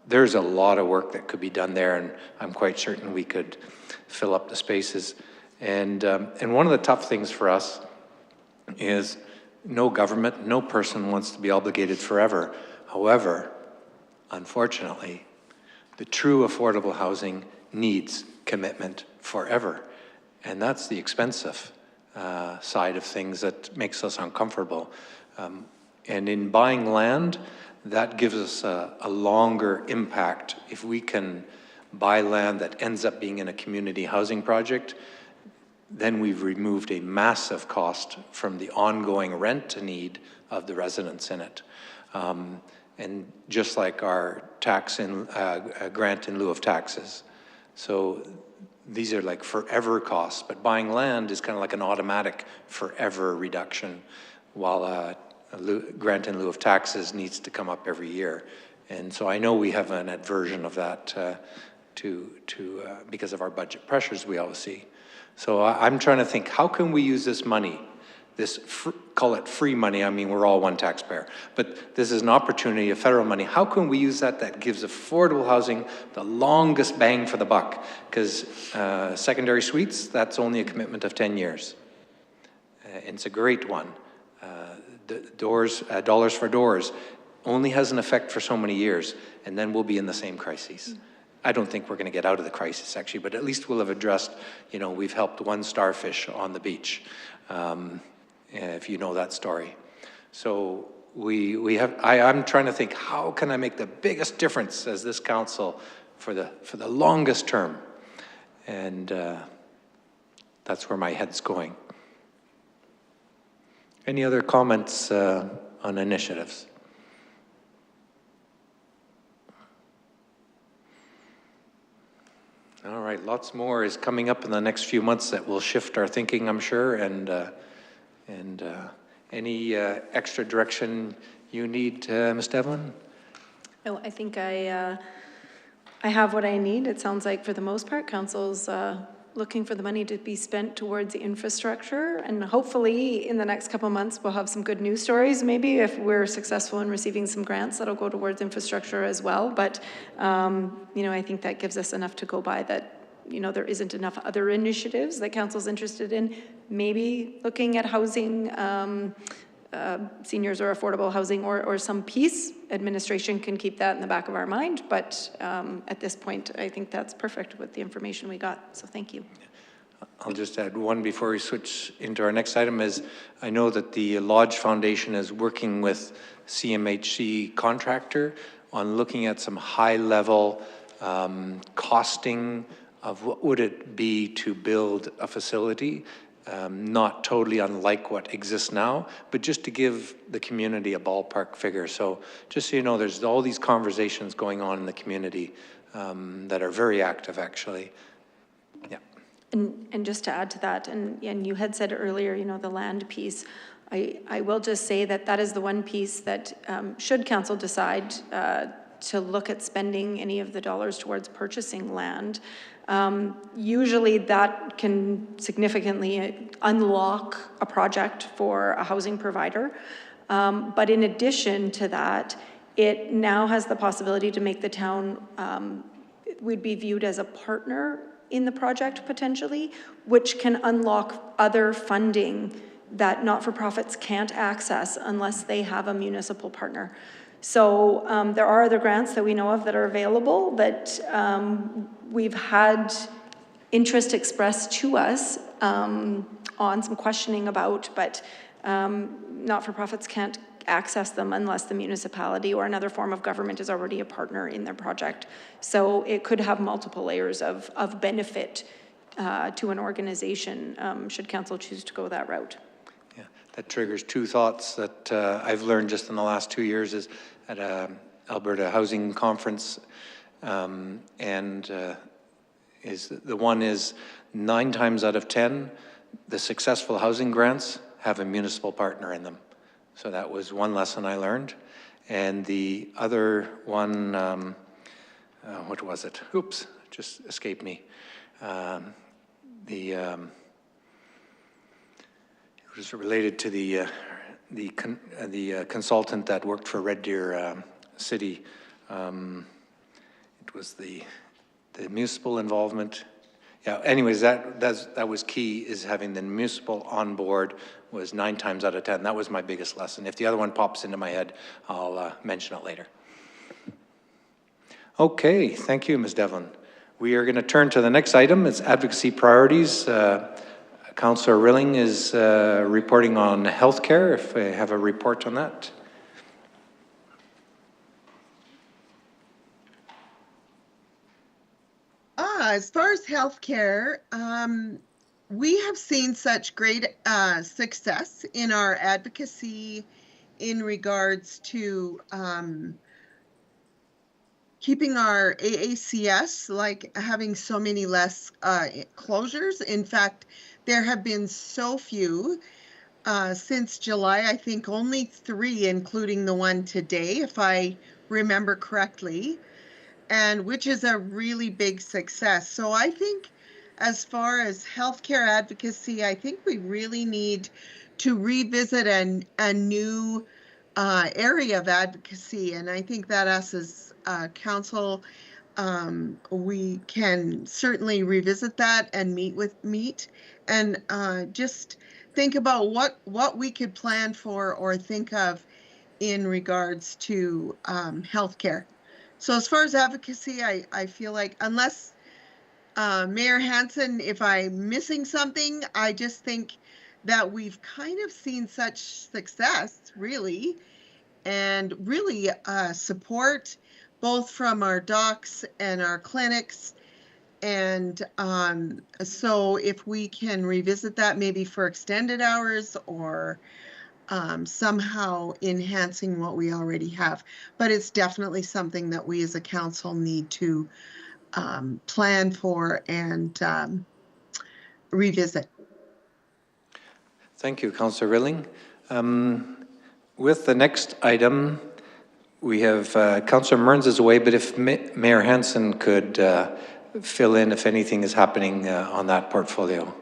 there's a lot of work that could be done there, and I'm quite certain we could fill up the spaces. And one of the tough things for us is no government, no person wants to be obligated forever. However, unfortunately, the true affordable housing needs commitment forever. And that's the expensive side of things that makes us uncomfortable. And in buying land, that gives us a longer impact. If we can buy land that ends up being in a community housing project, then we've removed a massive cost from the ongoing rent need of the residents in it. And just like our grant in lieu of taxes. So these are like forever costs, but buying land is kind of like an automatic forever reduction, while a grant in lieu of taxes needs to come up every year. And so I know we have an aversion of that because of our budget pressures we always see. So I'm trying to think, how can we use this money, call it free money, I mean, we're all one taxpayer, but this is an opportunity of federal money. How can we use that gives affordable housing the longest bang for the buck? Because secondary suites, that's only a commitment of 10 years. It's a great one. The dollars for doors only has an effect for so many years, and then we'll be in the same crises. I don't think we're going to get out of the crisis, actually, but at least we'll have addressed, we've helped one starfish on the beach, if you know that story. So I'm trying to think, how can I make the biggest difference as this council for the longest term? And that's where my head's going. Any other comments on initiatives? All right, lots more is coming up in the next few months that will shift our thinking, I'm sure, and any extra direction you need, Ms. Devlin? No, I think I have what I need. It sounds like for the most part, council's looking for the money to be spent towards the infrastructure, and hopefully in the next couple of months we'll have some good news stories. Maybe if we're successful in receiving some grants, that'll go towards infrastructure as well. But I think that gives us enough to go by that there isn't enough other initiatives that council's interested in. Maybe looking at housing, seniors or affordable housing, or some piece. Administration can keep that in the back of our mind, but at this point, I think that's perfect with the information we got, so thank you. I'll just add one before we switch into our next item is, I know that the Lodge Foundation is working with CMHC contractor on looking at some high-level costing of what would it be to build a facility. Not totally unlike what exists now, but just to give the community a ballpark figure. So just so you know, there's all these conversations going on in the community that are very active, actually. Yeah. And just to add to that, and you had said earlier, you know, the land piece, I will just say that that is the one piece that should council decide to look at spending any of the dollars towards purchasing land, usually that can significantly unlock a project for a housing provider. But in addition to that, it now has the possibility to make the town, we'd be viewed as a partner in the project potentially, which can unlock other funding that not-for-profits can't access unless they have a municipal partner. So there are other grants that we know of that are available that we've had interest expressed to us on some questioning about, but not-for-profits can't access them unless the municipality or another form of government is already a partner in their project. So it could have multiple layers of benefit to an organization should council choose to go that route. Yeah, that triggers two thoughts that I've learned just in the last 2 years is at a Alberta Housing Conference, is the one is 9 times out of 10, the successful housing grants have a municipal partner in them. So that was one lesson I learned. And the other one, what was it? Oops, just escaped me. It was related to the consultant that worked for Red Deer City. It was the municipal involvement. Yeah, anyways, that was key, is having the municipal on board was 9 times out of 10. That was my biggest lesson. If the other one pops into my head, I'll mention it later. Okay, thank you, Ms. Devlin. We are going to turn to the next item. It's advocacy priorities. Councillor Rilling is reporting on healthcare, if I have a report on that. As far as healthcare, we have seen such great success in our advocacy in regards to keeping our AACS, like having so many less closures. In fact, there have been so few since July. I think only 3, including the one today, if I remember correctly, and which is a really big success. So I think as far as healthcare advocacy, I think we really need to revisit a new area of advocacy. And I think that us as council, we can certainly revisit that and meet and just think about what we could plan for or think of in regards to healthcare. So as far as advocacy, I feel like unless Mayor Hansen, if I'm missing something, I just think that we've kind of seen such success, really, and really support both from our docs and our clinics. And so if we can revisit that maybe for extended hours or somehow enhancing what we already have. But it's definitely something that we as a council need to plan for and revisit. Thank you, Councillor Rilling. With the next item, we have Councillor Mearns is away, but if Mayor Hansen could fill in if anything is happening on that portfolio.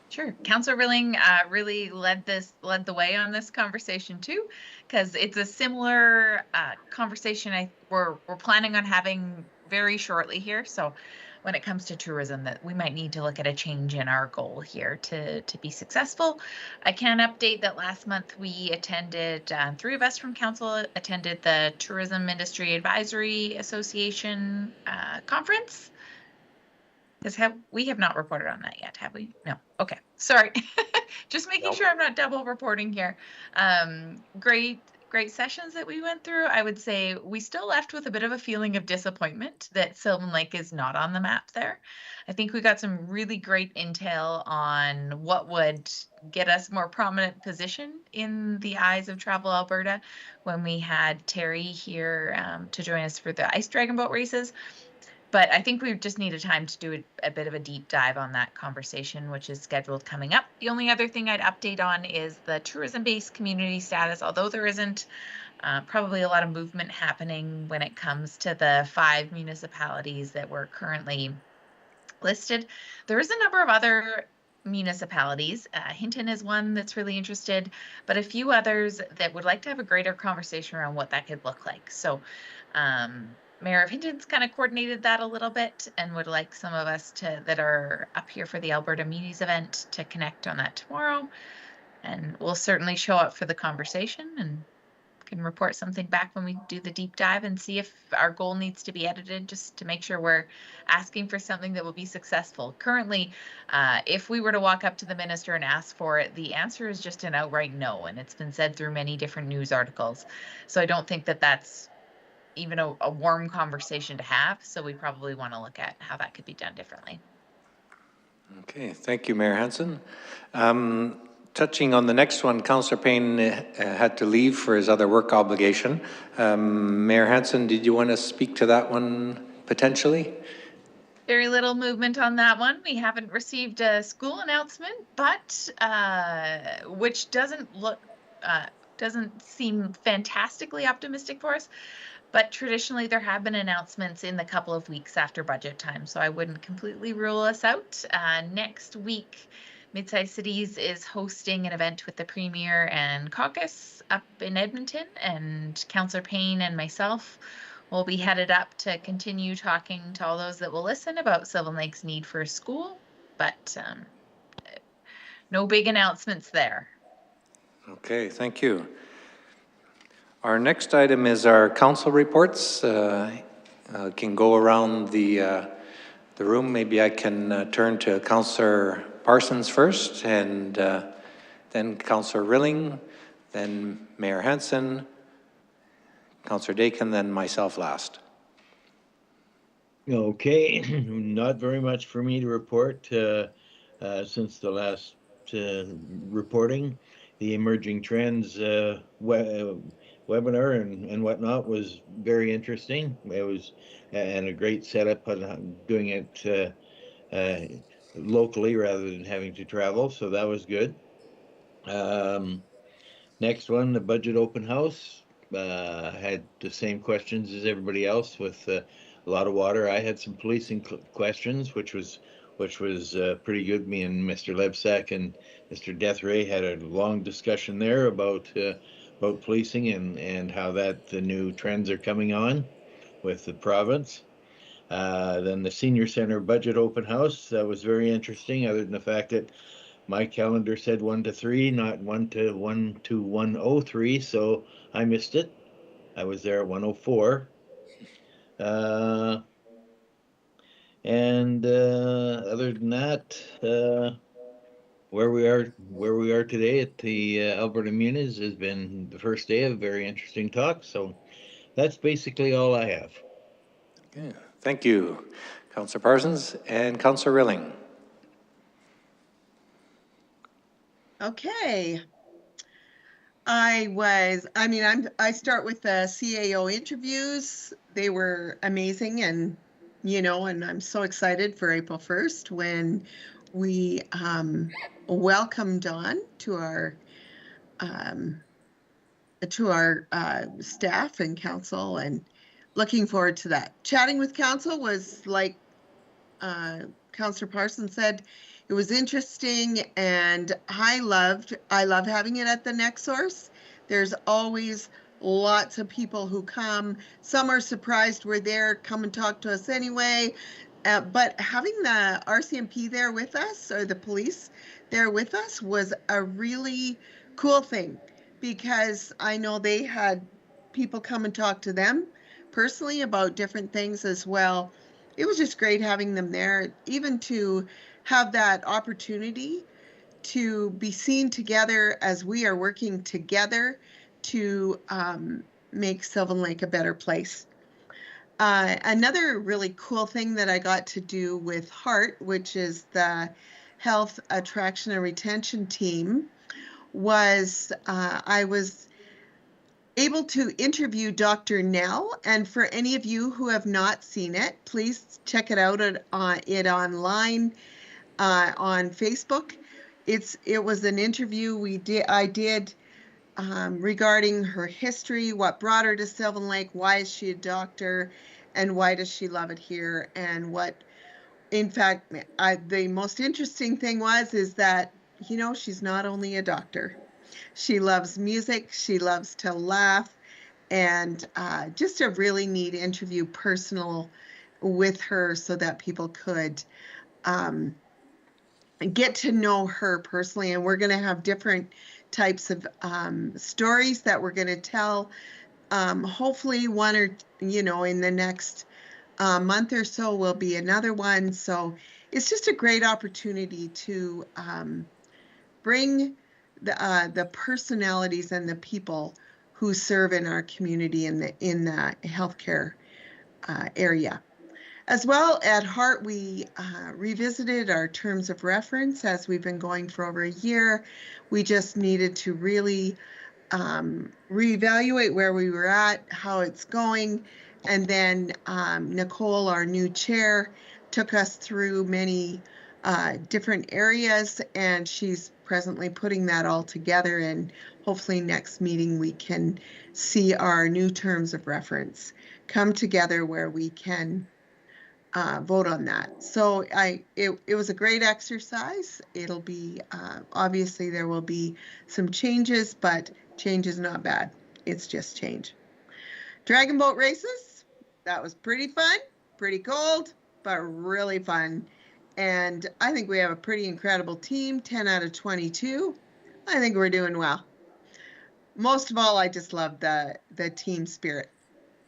Sure. Councillor Rilling really led the way on this conversation too, because it's a similar conversation we're planning on having very shortly here. So when it comes to tourism, that we might need to look at a change in our goal here to be successful. I can update that last month we attended, 3 of us from council attended the Tourism Industry Advisory Association conference. We have not reported on that yet, have we? No. Okay. Sorry. Just making sure I'm not double reporting here. Great great sessions that we went through. I would say we still left with a bit of a feeling of disappointment that Sylvan Lake is not on the map there. I think we got some really great intel on what would get us more prominent position in the eyes of Travel Alberta when we had Terry here to join us for the Ice Dragon Boat races. But I think we just need a time to do a bit of a deep dive on that conversation, which is scheduled coming up. The only other thing I'd update on is the tourism-based community status, although there isn't probably a lot of movement happening when it comes to the 5 municipalities that were currently listed. There is a number of other municipalities. Hinton is one that's really interested, but a few others that would like to have a greater conversation around what that could look like. So Mayor of Hinton's kind of coordinated that a little bit and would like some of us that are up here for the Alberta Munis event to connect on that tomorrow. And we'll certainly show up for the conversation and can report something back when we do the deep dive and see if our goal needs to be edited just to make sure we're asking for something that will be successful. Currently, if we were to walk up to the minister and ask for it, the answer is just an outright no, and it's been said through many different news articles. So I don't think that that's even a warm conversation to have. So we probably want to look at how that could be done differently. Okay, thank you, Mayor Hansen. Touching on the next one, Councillor Payne had to leave for his other work obligation. Mayor Hansen, did you want to speak to that one potentially? Very little movement on that one. We haven't received a school announcement, but which doesn't seem fantastically optimistic for us. But traditionally, there have been announcements in the couple of weeks after budget time, so I wouldn't completely rule us out. Next week, Mid-Size Cities is hosting an event with the Premier and Caucus up in Edmonton, and Councillor Payne and myself will be headed up to continue talking to all those that will listen about Sylvan Lake's need for a school, but no big announcements there. Okay, thank you. Our next item is our council reports. Can go around the room. Maybe I can turn to Councillor Parsons first, and then Councillor Rilling, then Mayor Hansen, Councillor Dakin, then myself last. Okay, not very much for me to report since the last reporting. The emerging trends webinar and whatnot was very interesting. It was and a great setup on doing it locally rather than having to travel, so that was good. Next one, the budget open house. Had the same questions as everybody else with a lot of water. I had some policing questions, which was pretty good. Me and Mr. Lebsack and Mr. Deathray had a long discussion there about policing and how the new trends are coming on with the province. Then the senior center budget open house, that was very interesting, other than the fact that my calendar said 1 to 3, not 1 to 1:03, so I missed it. I was there at 1:04. And other than that, where we are today at the Alberta Munis has been the first day of a very interesting talk. So that's basically all I have. Okay, thank you, Councillor Parsons and Councillor Rilling. Okay. I start with the CAO interviews. They were amazing, and and I'm so excited for April 1st when we welcome Dawn to our staff and council, and looking forward to that. Chatting with council was like Councillor Parsons said, it was interesting, and I love having it at the NextSource. There's always lots of people who come. Some are surprised we're there, come and talk to us anyway. But having the RCMP there with us, or the police there with us, was a really cool thing, because I know they had people come and talk to them personally about different things as well. It was just great having them there, even to have that opportunity to be seen together as we are working together to make Sylvan Lake a better place. Another really cool thing that I got to do with HEART, which is the Health Attraction and Retention Team, was I was able to interview Dr. Nell. And for any of you who have not seen it, please check it out it online on Facebook. It was an interview I did regarding her history, what brought her to Sylvan Lake, why is she a doctor, and why does she love it here, and what, in fact, the most interesting thing is that, you know, she's not only a doctor. She loves music, she loves to laugh, and just a really neat interview, personal, with her so that people could get to know her personally. And we're going to have different types of stories that we're going to tell. Hopefully one or, you know, in the next month or so will be another one. So it's just a great opportunity to bring the personalities and the people who serve in our community in the healthcare area. As well, at HEART, we revisited our terms of reference as we've been going for over a year. We just needed to really reevaluate where we were at, how it's going, and then Nicole, our new chair, took us through many different areas, and she's presently putting that all together, and hopefully next meeting we can see our new terms of reference come together where we can vote on that. So it was a great exercise. It'll be, obviously there will be some changes, but change is not bad. It's just change. Dragon boat races, that was pretty fun, pretty cold, but really fun. And I think we have a pretty incredible team, 10 out of 22. I think we're doing well. Most of all, I just love the team spirit.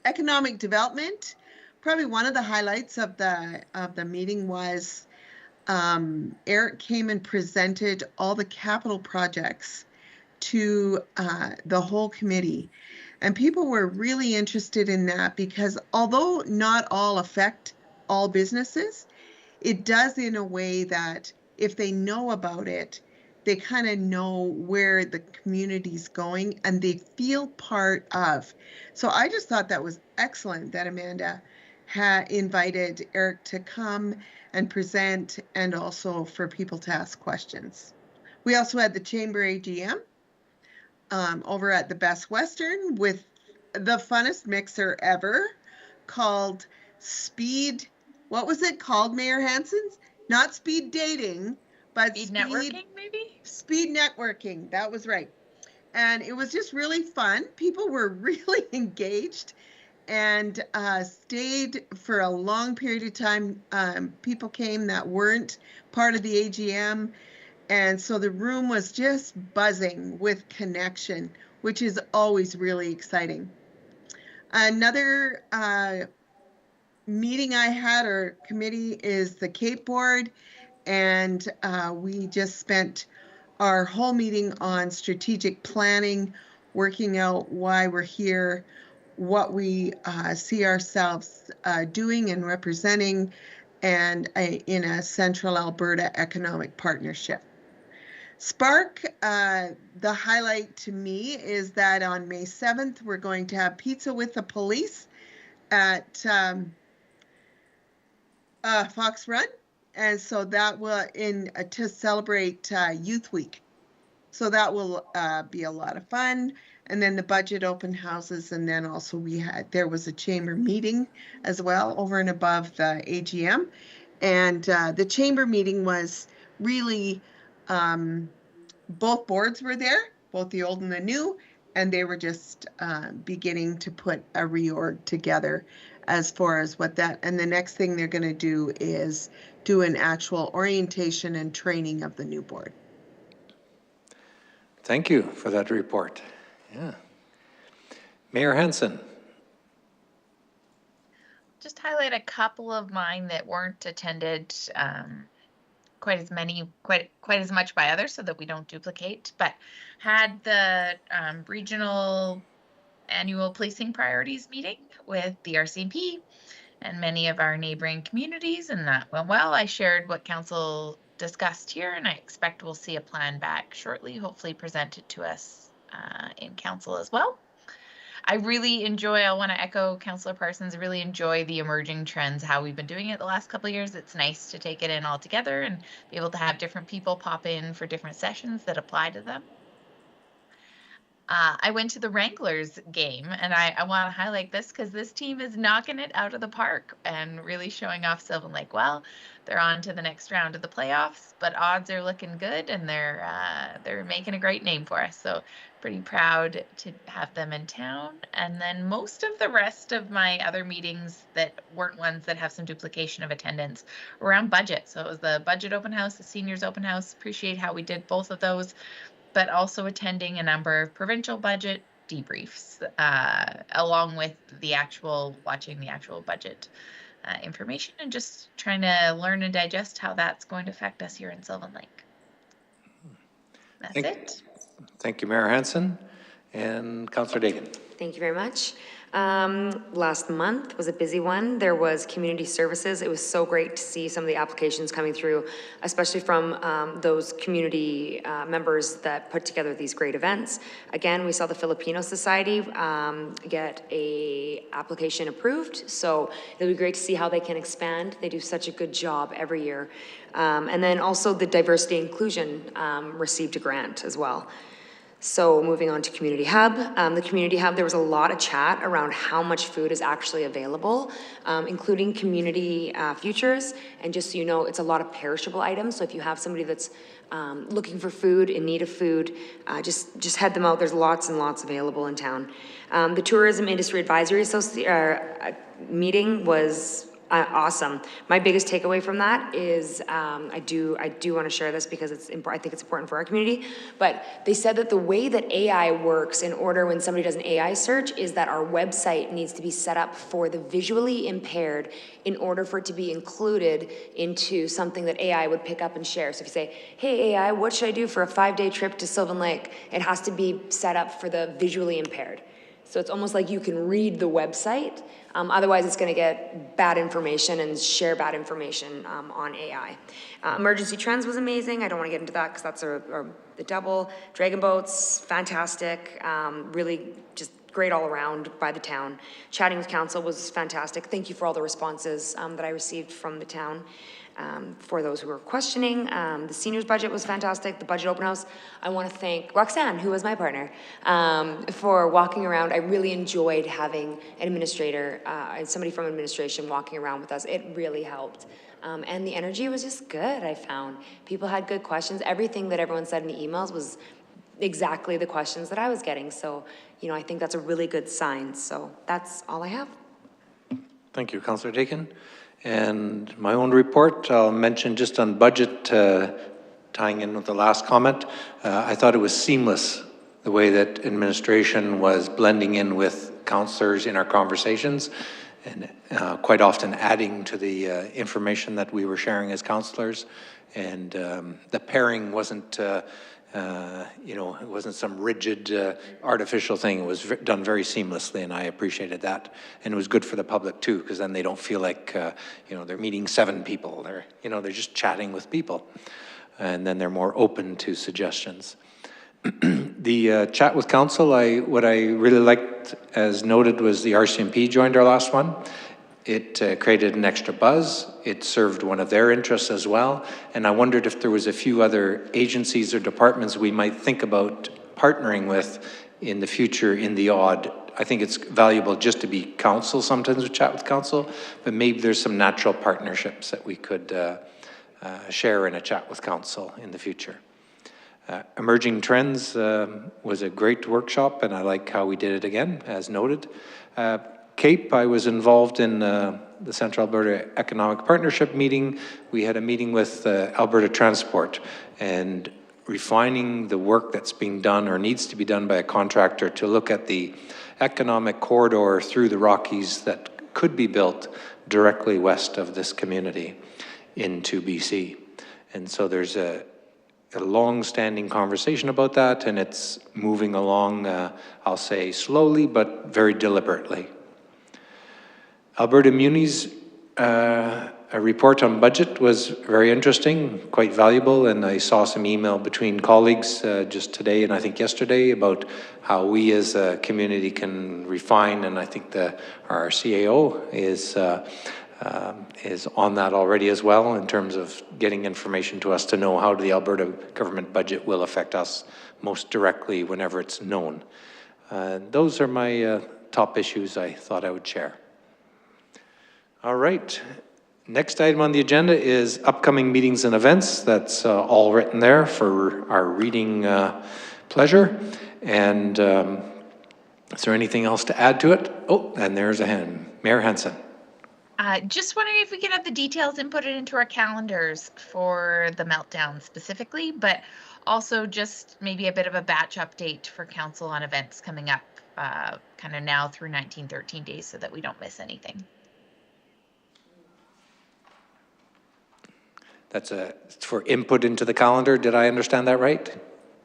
Economic development, probably one of the highlights of the meeting was Eric came and presented all the capital projects to the whole committee. And people were really interested in that because although not all affect all businesses, it does in a way that if they know about it, they kind of know where the community's going and they feel part of. So I just thought that was excellent that Amanda had invited Eric to come and present and also for people to ask questions. We also had the Chamber AGM over at the Best Western with the funnest mixer ever called Speed. What was it called, Mayor Hansons? Not speed dating, but speed networking, maybe? Speed networking, that was right. And it was just really fun. People were really engaged and stayed for a long period of time. People came that weren't part of the AGM. And so the room was just buzzing with connection, which is always really exciting. Another meeting I had, or committee, is the Cape Board, and we just spent our whole meeting on strategic planning, working out why we're here, what we see ourselves doing and representing, and in a Central Alberta Economic Partnership. Spark, the highlight to me is that on May 7th, we're going to have Pizza with the Police at Fox Run, and so that will to celebrate Youth Week. So that will be a lot of fun. And then the budget open houses, and then also there was a chamber meeting as well over and above the AGM, and the chamber meeting was really both boards were there, both the old and the new, and they were just beginning to put a reorg together as far as what that, and the next thing they're going to do is do an actual orientation and training of the new board. Thank you for that report. Yeah. Mayor Hansen. Just highlight a couple of mine that weren't attended quite as much by others so that we don't duplicate, but had the regional annual policing priorities meeting with the RCMP and many of our neighboring communities, and that went well. I shared what council discussed here, and I expect we'll see a plan back shortly, hopefully presented to us in council as well. I really enjoy, I want to echo Councillor Parsons, really enjoy the emerging trends, how we've been doing it the last couple of years. It's nice to take it in all together and be able to have different people pop in for different sessions that apply to them. I went to the Wranglers game, and I want to highlight this because this team is knocking it out of the park and really showing off Sylvan Lake well. They're on to the next round of the playoffs, but odds are looking good, and they're making a great name for us. So pretty proud to have them in town. And then most of the rest of my other meetings that weren't ones that have some duplication of attendance around budget. So it was the budget open house, the seniors open house. Appreciate how we did both of those, but also attending a number of provincial budget debriefs, along with watching the actual budget information and just trying to learn and digest how that's going to affect us here in Sylvan Lake. That's it. Thank you, Mayor Hansen. And Councillor Dagan. Thank you very much. Last month was a busy one. There was community services. It was so great to see some of the applications coming through, especially from those community members that put together these great events. Again, we saw the Filipino Society get a application approved, so it'll be great to see how they can expand. They do such a good job every year. And then also the Diversity Inclusion received a grant as well. So moving on to Community Hub. The Community Hub, there was a lot of chat around how much food is actually available, including community futures. And just so you know, it's a lot of perishable items. So if you have somebody that's looking for food, in need of food, just head them out. There's lots and lots available in town. The Tourism Industry Advisory meeting was awesome. My biggest takeaway from that is I do want to share this because I think it's important for our community, but they said that the way that AI works in order when somebody does an AI search is that our website needs to be set up for the visually impaired in order for it to be included into something that AI would pick up and share. So if you say, hey AI, what should I do for a 5-day trip to Sylvan Lake? It has to be set up for the visually impaired. So it's almost like you can read the website. Otherwise, it's going to get bad information and share bad information on AI. Emergency Trends was amazing. I don't want to get into that because that's the double. Dragon Boats, fantastic. Really just great all around by the town. Chatting with council was fantastic. Thank you for all the responses that I received from the town. For those who were questioning, the seniors budget was fantastic. The budget open house, I want to thank Roxanne, who was my partner, for walking around. I really enjoyed having an administrator, somebody from administration walking around with us. It really helped. And the energy was just good, I found. People had good questions. Everything that everyone said in the emails was exactly the questions that I was getting. So, you know, I think that's a really good sign. So that's all I have. Thank you, Councillor Dagan. And my own report, I'll mention just on budget, tying in with the last comment. I thought it was seamless, the way that administration was blending in with councillors in our conversations and quite often adding to the information that we were sharing as councillors. And the pairing wasn't, you know, it wasn't some rigid artificial thing. It was done very seamlessly, and I appreciated that. And it was good for the public too, because then they don't feel like, you know, they're meeting 7 people. They're, you know, they're just chatting with people. And then they're more open to suggestions. The chat with council, what I really liked, as noted, was the RCMP joined our last one. It created an extra buzz. It served one of their interests as well. And I wondered if there was a few other agencies or departments we might think about partnering with in the future in the odd. I think it's valuable just to be council sometimes with Chat with Council, but maybe there's some natural partnerships that we could share in a Chat with Council in the future. Emerging Trends was a great workshop, and I like how we did it again, as noted. CAPE, I was involved in the Central Alberta Economic Partnership meeting. We had a meeting with Alberta Transport and refining the work that's being done or needs to be done by a contractor to look at the economic corridor through the Rockies that could be built directly west of this community into BC. And so there's a long-standing conversation about that, and it's moving along, I'll say slowly, but very deliberately. Alberta Muni's a report on budget was very interesting, quite valuable, and I saw some email between colleagues just today and I think yesterday about how we as a community can refine, and I think our CAO is on that already as well in terms of getting information to us to know how the Alberta government budget will affect us most directly whenever it's known. Those are my top issues I thought I would share. All right. Next item on the agenda is upcoming meetings and events. That's all written there for our reading pleasure. And is there anything else to add to it? Oh, and there's a hand. Mayor Hansen. Just wondering if we can have the details and put it into our calendars for the meltdown specifically, but also just maybe a bit of a batch update for council on events coming up kind of now through 1913 days so that we don't miss anything. That's for input into the calendar. Did I understand that right?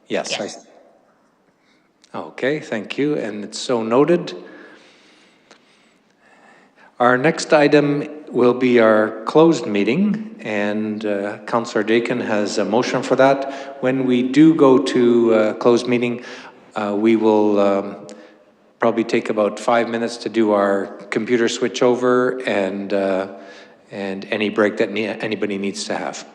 Yes. Yes. Okay, thank you. And it's so noted. Our next item will be our closed meeting, and Councillor Dakin has a motion for that. When we do go to closed meeting, we will probably take about 5 minutes to do our computer switch over and any break that anybody needs to have.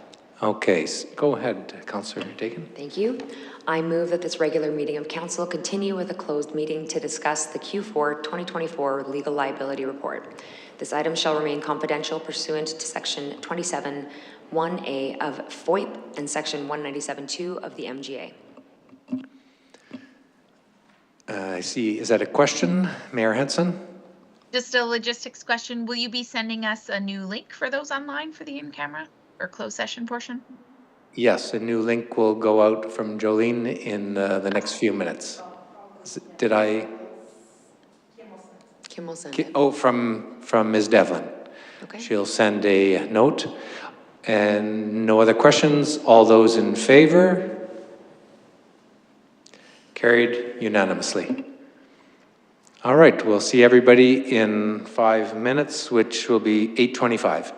Okay, go ahead, Councillor Dakin. Thank you. I move that this regular meeting of council continue with a closed meeting to discuss the Q4 2024 legal liability report. This item shall remain confidential pursuant to section 27(1)(a) of FOIP and section 197(2) of the MGA. I see. Is that a question, Mayor Hansen? Just a logistics question. Will you be sending us a new link for those online for the in-camera or closed session portion? Yes, a new link will go out from Jolene in the next few minutes. Did I? Kim will send it. Oh, from Ms. Devlin. Okay. She'll send a note. And no other questions? All those in favor? Carried unanimously. All right, we'll see everybody in 5 minutes, which will be 8:25.